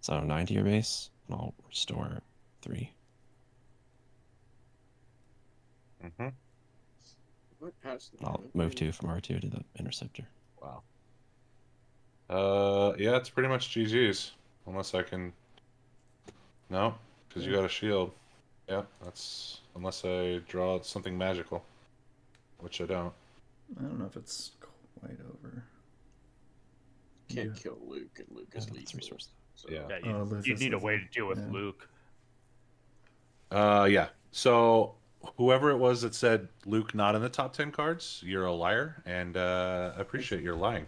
So 9 to your base, and I'll restore 3. Mm-hmm. What has And I'll move 2 from R2 to the interceptor. Wow. Yeah, it's pretty much GG's. Unless I can... No, because you got a shield. Yeah, that's... Unless I draw something magical. Which I don't. I don't know if it's quite over. Can't Yeah. kill Luke, and Luke is That's lethal. resource. So. Yeah. Yeah, Oh, you Luthus need a is way a- to deal with yeah. Luke. Yeah. So, whoever it was that said Luke not in the top 10 cards, you're a liar, and I appreciate your lying.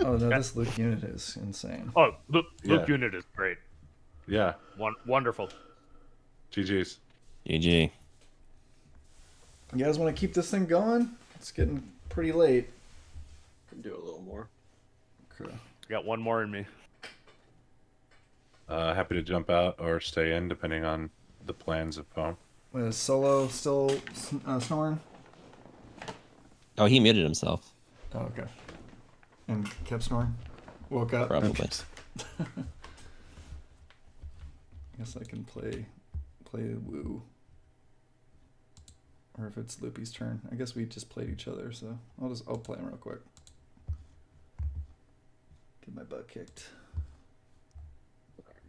Oh no, this Luke unit is insane. Oh, Luke Yeah. unit is great. Yeah. Wonderful. GG's. GG. You guys want to keep this thing going? It's getting pretty late. Can do a little more. Okay. Got one more in me. Happy to jump out or stay in, depending on the plans of Poem. Is Solo still snoring? Oh, he muted himself. Oh, okay. And kept snoring? Woke up? Probably. I guess I can play Woo. Or if it's Loopy's turn. I guess we just played each other, so I'll play him real quick. Get my butt kicked.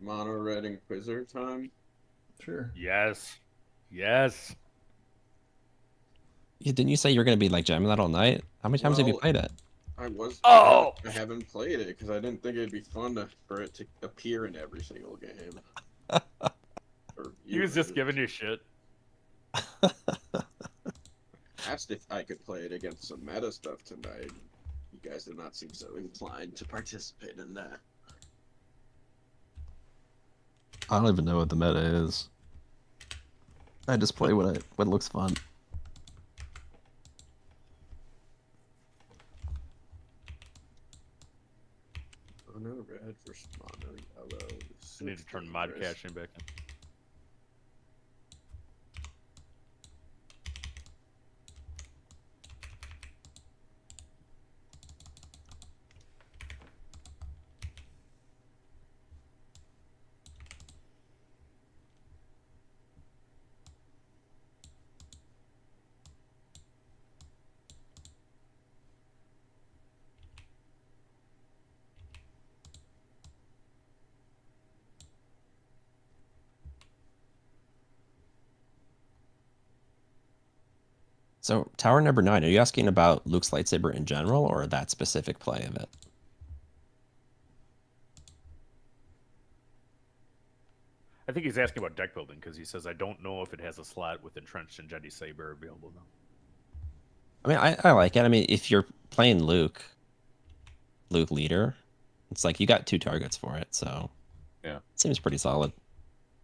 Mono red Inquisitor time. Sure. Yes. Yes. Didn't you say you were gonna be like jamming that all night? How many times have you Well, played it? I was. Oh! I haven't played it because I didn't think it'd be fun for it to appear in every single game. Or He was just viewers. giving you shit. Asked if I could play it against some meta stuff tonight. You guys did not seem so inclined to participate in that. I don't even know what the meta is. I just play what looks fun. Mono red versus mono yellow. I need to turn mod caching back in. So, tower number 9, are you asking about Luke's lightsaber in general or that specific play of it? I think he's asking about deck building because he says, I don't know if it has a slot with Entrenched and Jedi Saber available now. I mean, I like it. I mean, if you're playing Luke leader, it's like you got 2 targets for it, so Yeah. it seems pretty solid.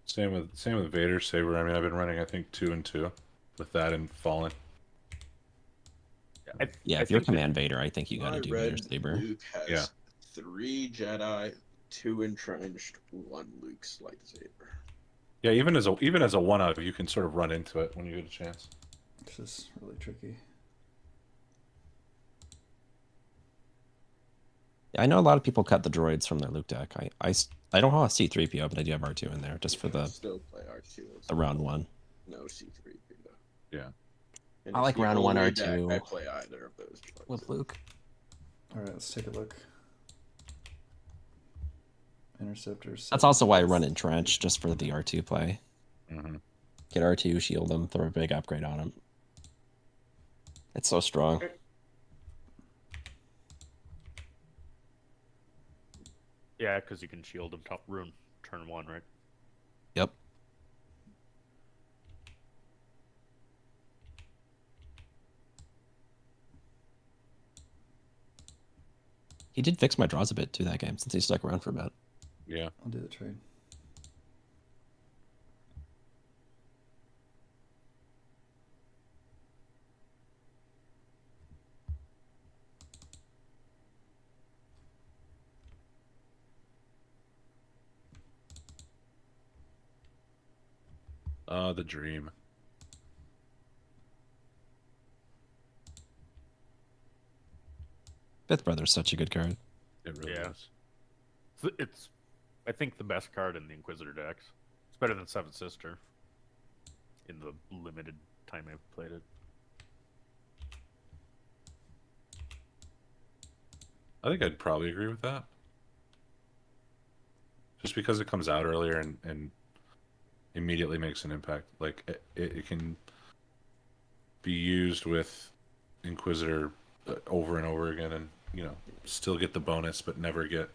Same with Vader Saber. I mean, I've been running I think 2 and 2 with that and Fallen. Yeah, if you're Command Vader, I think you got to do Vader Saber. Luke has Yeah. 3 Jedi, 2 entrenched, 1 Luke's lightsaber. Yeah, even as a 1-up, you can sort of run into it when you get a chance. This is really tricky. I know a lot of people cut the droids from their Luke deck. I don't have a C-3PO, but I do have R2 in there just for the still play R2. round 1. No C3 though. Yeah. And I it's like the round 1 only R2 deck I play either of those droids. with Luke. All right, let's take a look. Interceptors. That's also why I run Entrench, just for the R2 play. Mm-hmm. Get R2, shield him, throw a big upgrade on him. It's so strong. Yeah, because you can shield him top rune turn 1, right? Yep. He did fix my draws a bit too that game since he stuck around for a bit. Yeah. I'll do the trade. The Dream. Fifth Brother's such a good card. It really Yeah. is. It's, I think, the best card in the Inquisitor decks. It's better than Seventh Sister in the limited time I've played it. I think I'd probably agree with that. Just because it comes out earlier and immediately makes an impact. Like, it can be used with Inquisitor over and over again and, you know, still get the bonus but never get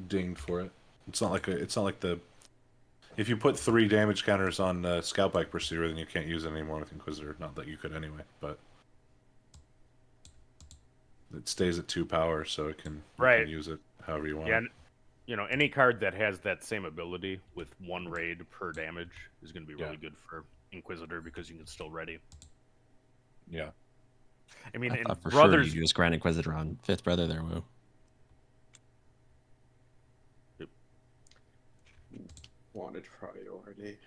dinged for it. It's not like the... If you put 3 damage counters on Scout Bike Pursuer, then you can't use it anymore with Inquisitor. Not that you could anyway, but... It stays at 2 power, so you can use it however you want. Yeah, and, you know, any card that has that same ability with 1 raid per damage is going to be really good for Inquisitor because you can still ready. Yeah. I mean, I in thought for Brothers, sure you use Grand Inquisitor on Fifth Brother there, Woo. Wanted priority.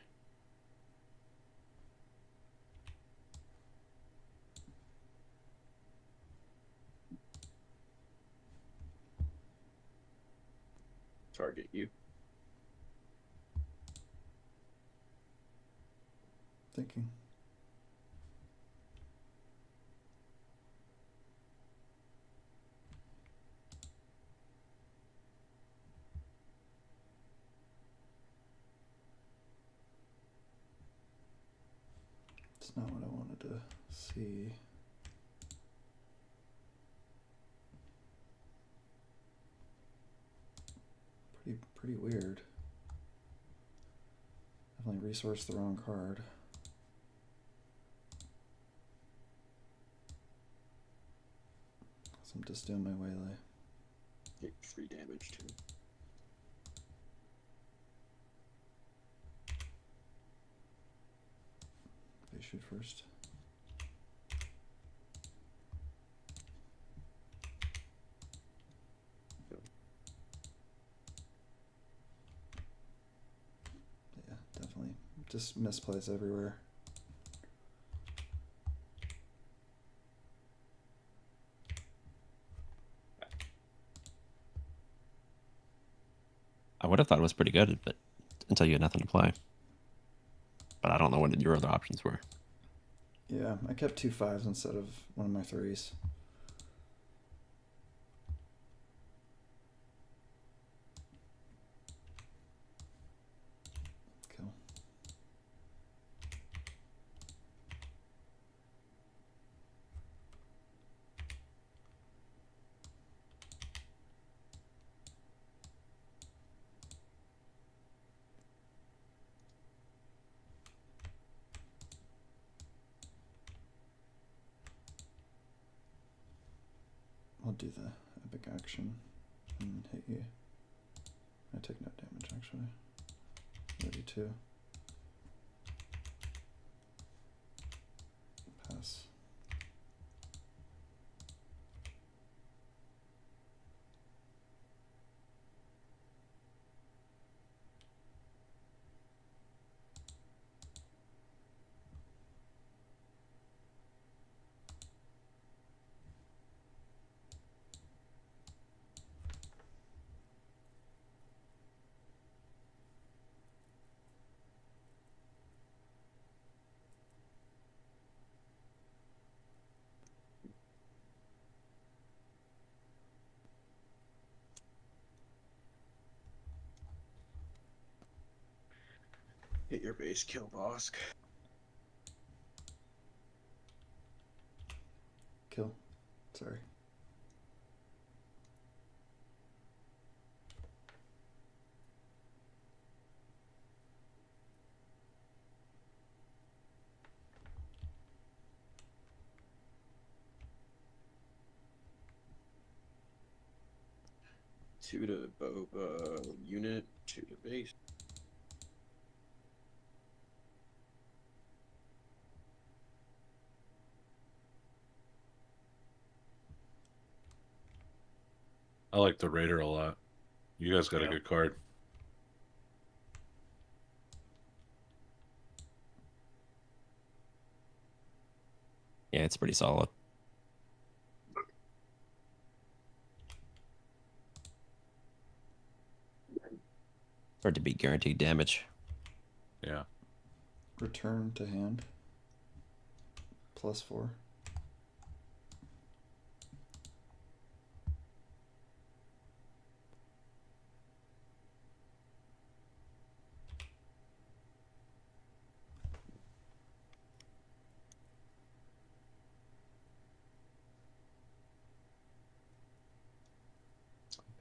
Target you. Thinking. It's not what I wanted to see. Pretty weird. Definitely resourced the wrong card. So I'm just doing my waylay. Take 3 damage too. They shoot first. Yeah, definitely. Just misplays everywhere. I would have thought it was pretty good, but until you had nothing to play. But I don't know what your other options were. Yeah, I kept 2 5s instead of one of my 3s. Kill. I'll do the epic action and hit you. I take no damage actually. 32. Pass. Hit your base, kill Bosk. Kill. Sorry. Two to Boba unit, 2 to base. I like the Raider a lot. You guys got a good card. Yeah, it's pretty solid. Hard to beat guaranteed damage. Yeah. Return to hand. +4.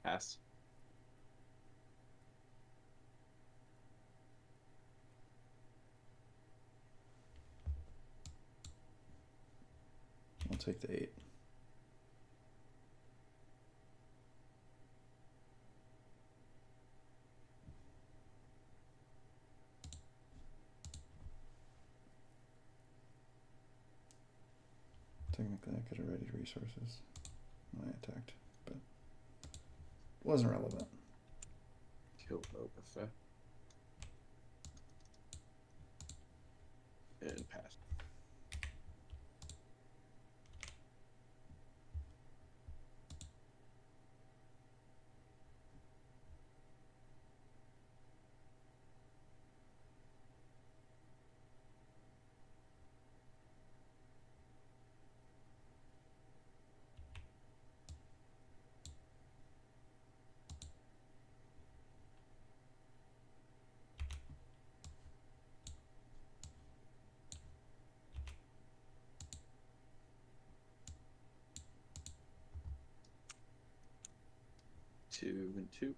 Pass. I'll take the 8. Technically, I could have readied resources when I attacked, but it wasn't relevant. Kill Boba Fett. And pass. 2 and 2.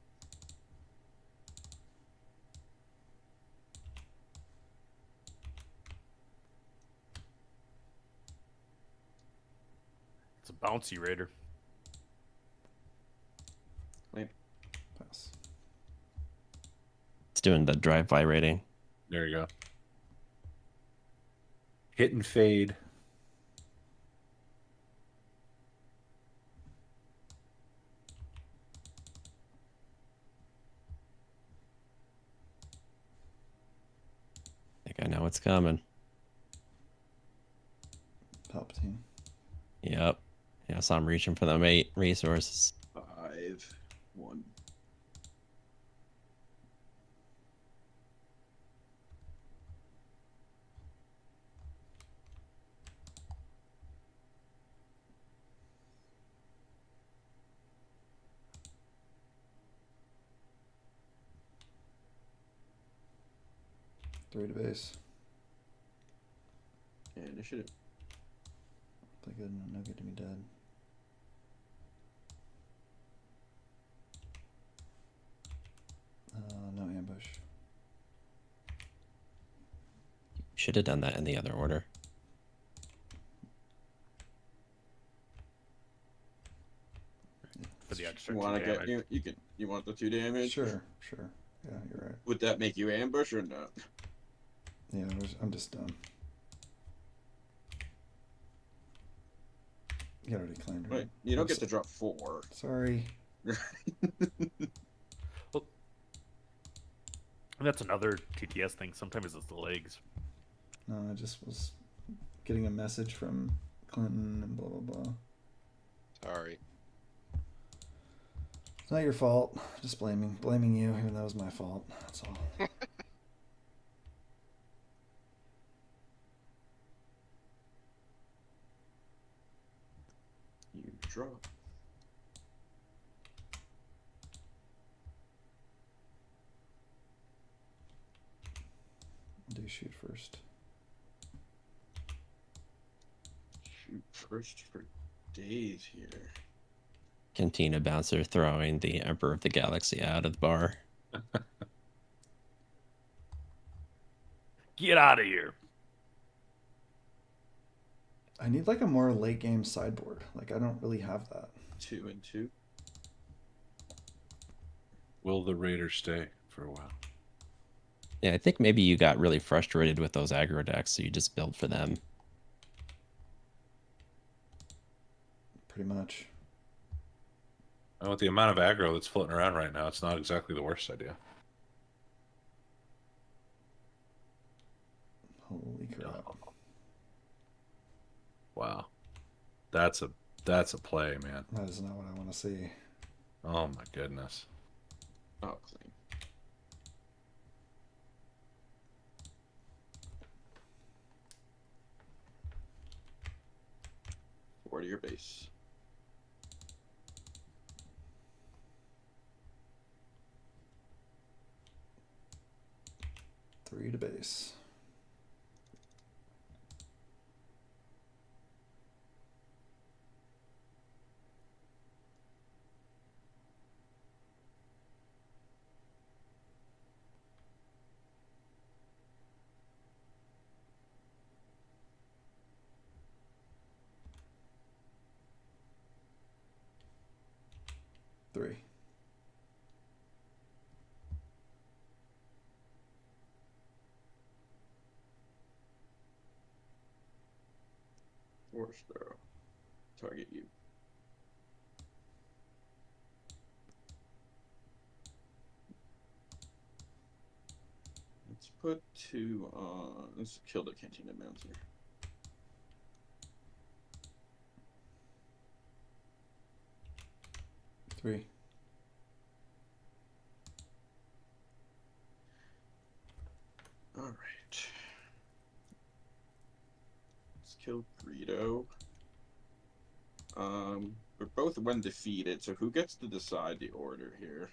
It's a bouncy raider. Pass. It's doing the drive-by rating. There you go. Hit and fade. I think I know what's coming. Palpatine. Yep. Yeah, so I'm reaching for them 8 resources. 5, 1. Three to base. And initiative. Play good, no good to be dead. No ambush. Should have done that in the other order. For the extra You 2 want to damage. get you want the 2 damage? Sure. Yeah, you're right. Would that make you ambush or no? Yeah, I'm just done. You already claimed Wait, it. you don't get to drop 4. Sorry. And that's another TTS thing. Sometimes it's the legs. No, I just was getting a message from Clinton and blah blah blah. Sorry. It's not your fault. Just blaming you, even though it was my fault. That's all. You drop. Do shoot first. Shoot first for days here. Cantina bouncer throwing the Emperor of the Galaxy out of the bar. Get out of here. I need like a more late game sideboard. Like I don't really have that. 2 and 2. Will the Raider stay for a while? Yeah, I think maybe you got really frustrated with those aggro decks, so you just built for them. Pretty much. And with the amount of aggro that's floating around right now, it's not exactly the worst idea. Holy crap. Wow. That's a play, man. That is not what I want to see. Oh my goodness. Oh, clean. 4 to your base. Three to base. Three. Force throw. Target you. Let's put 2 on. Let's kill the Cantina Mounter. Three. All right. Let's kill Greedo. We're both when defeated, so who gets to decide the order here?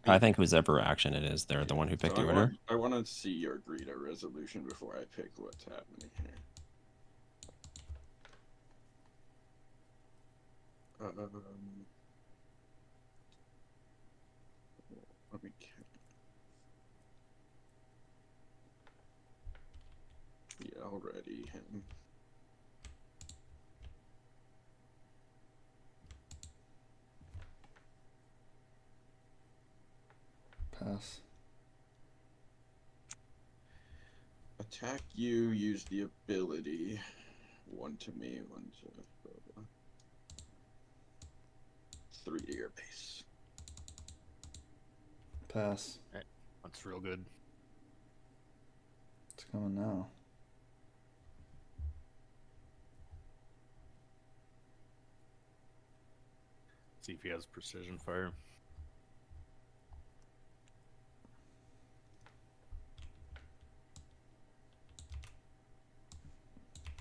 I think whoever action it is, they're the one who picked So the order. I want to see your Greedo resolution before I pick what's happening here. Let me. Yeah, already him. Pass. Attack you, use the ability. One to me, one to 3 to your base. Pass. That's real good. It's coming now. See if he has precision fire.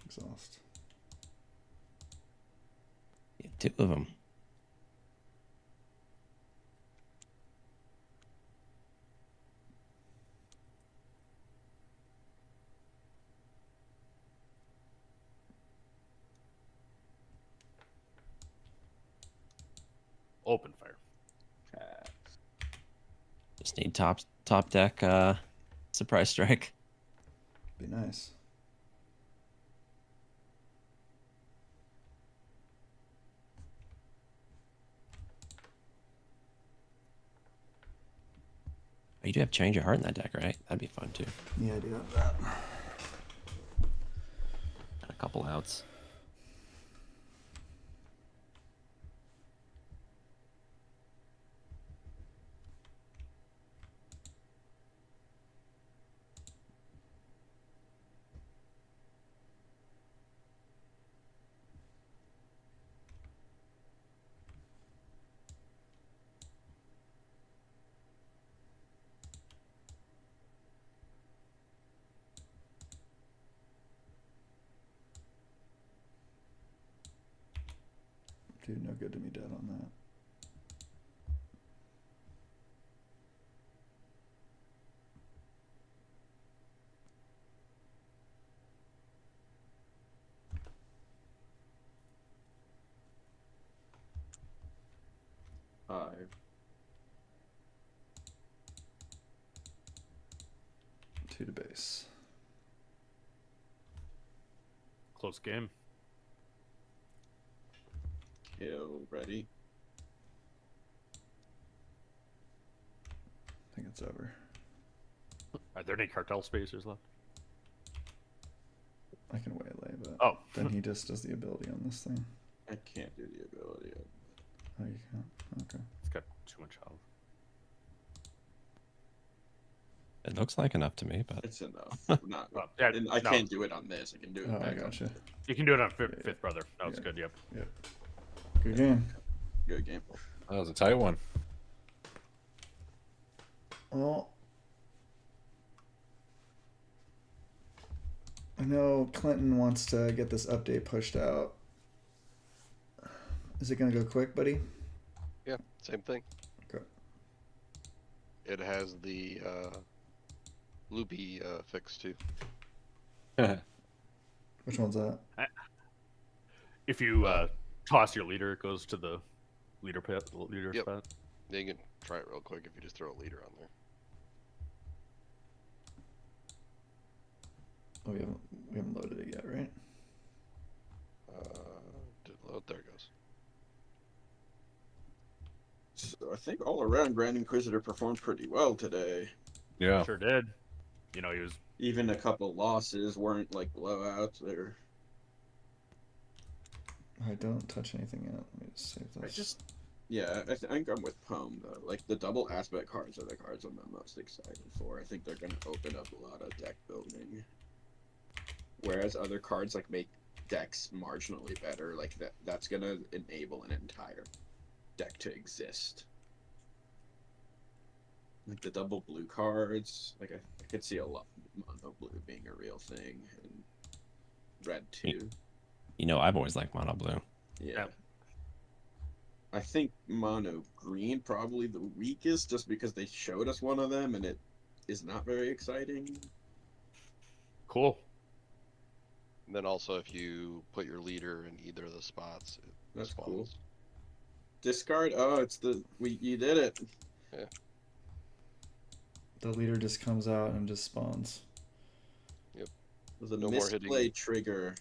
Exhaust. Yeah, 2 of them. Open fire. Pass. Just need top deck surprise strike. Be nice. Oh, you do have change of heart in that deck, right? That'd be fun too. Yeah, I do have that. Got a couple outs. Dude, no good to be dead on that. Five. Two to base. Close game. Kill. Ready. I think it's over. Are there any cartel spacers left? I can waylay, but Oh. then he just does the ability on this thing. I can't do the ability. Oh, you can't? Okay. It's got too much health. It looks like enough to me, but It's enough. Not. Well, yeah, And I no. can't do it on this. I can do it. Oh, I back on gotcha. You can do it on fifth, Yeah, fifth brother. That was yeah. good. Yep. Yep. Good game. Good game. That was a tight one. Well, I know Clinton wants to get this update pushed out. Is it going to go quick, buddy? Yeah, same thing. Okay. It has the loopy fix too. Which one's that? If you toss your leader, it goes to the leader pit, leader Yep. spot. Yeah, you can try it real quick if you just throw a leader on there. Oh, we haven't loaded it yet, right? Did it load? There it goes. So I think all around Grand Inquisitor performed pretty well today. Yeah. Sure did. You know, he was Even a couple losses weren't like blowouts. They're All right, don't touch anything yet. Let me just save this. yeah, I think I'm with Pome though. Like the double aspect cards are the cards I'm the most excited for. I think they're gonna open up a lot of deck building. Whereas other cards like make decks marginally better, like that's gonna enable an entire deck to exist. Like the double blue cards, like I could see a lot mono blue being a real thing, and red too. you know I've always liked mono blue. Yeah. I think mono green probably the weakest, just because they showed us one of them and it is not very exciting. cool. And then also, if you put your leader in either of the spots, it That's cool. spawns. Discard. Oh, it's you did it. Yeah. The leader just comes out and just spawns. There's a No more hitting. misplay trigger.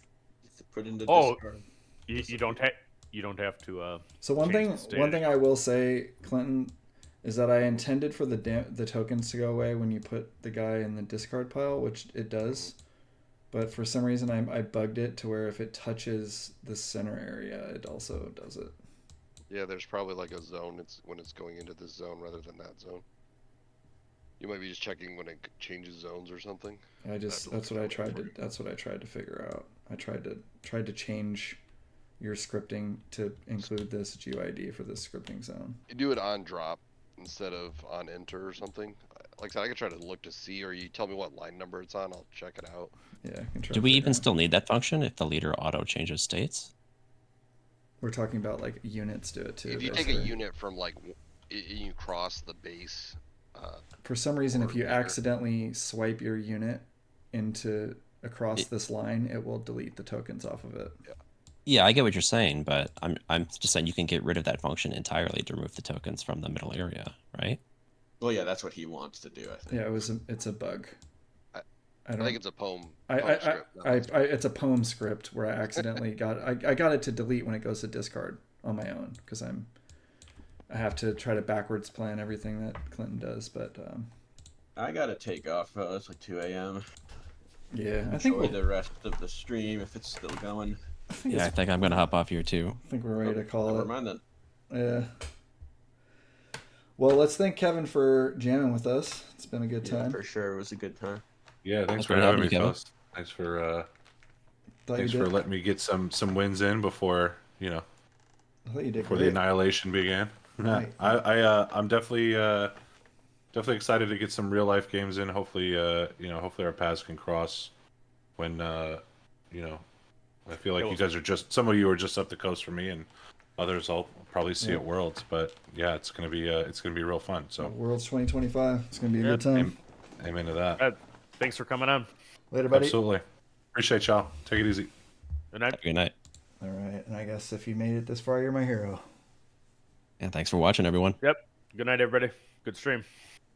Put into Oh, discard. you don't have to. So one change thing, the one stage. thing I will say, Clinton, is that I intended for the tokens to go away when you put the guy in the discard pile, which it does. But for some reason, I bugged it to where if it touches the center area, it also does it. Yeah, there's probably like a zone. It's when it's going into this zone rather than that zone. You might be just checking when it changes zones or something. That's what I tried to figure out. I tried to change your scripting to include this GUID for this scripting zone. You do it on drop instead of on enter or something. Like I said, I could try to look to see, or you tell me what line number it's on. I'll check it out. Yeah, I can try. Do to we figure even out. still need that function if the leader auto changes states? We're talking about like units do it too. If you take a basically. unit from like, you cross the base. For some reason, if you Or- accidentally swipe your unit into across this line, it will delete the tokens off of it. Yeah, I get what you're saying, but I'm just saying you can get rid of that function entirely to remove the tokens from the middle area, right? Well, yeah, that's what he wants to do. I think. Yeah, it's a bug. I don't. think it's a poem. It's a poem script where I accidentally I got it to delete when it goes to discard on my own because I have to try to backwards plan everything that Clinton does, but I gotta take off. It's like 2 a.m. yeah, I think Enjoy the rest of the stream if it's still going. Yeah, I think I'm gonna hop off here too. I think we're ready to call Never it. mind then. Yeah. Well, let's thank Kevin for jamming with us. It's been a good Yeah, time. for sure, it was a good time. Yeah, thanks Thanks for for having having me, me, Kevin. fellas. Thanks for Thought thanks you for did. letting me get some wins in before I thought you did before the great. annihilation began. Right. I'm definitely excited to get some real life games in. Hopefully hopefully our paths can cross when I feel like you guys are some of you are just up the coast from me, and others I'll probably see at Worlds. But yeah, it's gonna be real fun. So World's 2025. It's gonna be a good Yep. time. amen to that. Thanks for coming on. Later, buddy. Absolutely. Appreciate y'all. Take it easy. Good night. Have a good night. All right, and I guess if you made it this far, you're my hero. And thanks for watching, everyone. Yep. Good night, everybody. Good stream.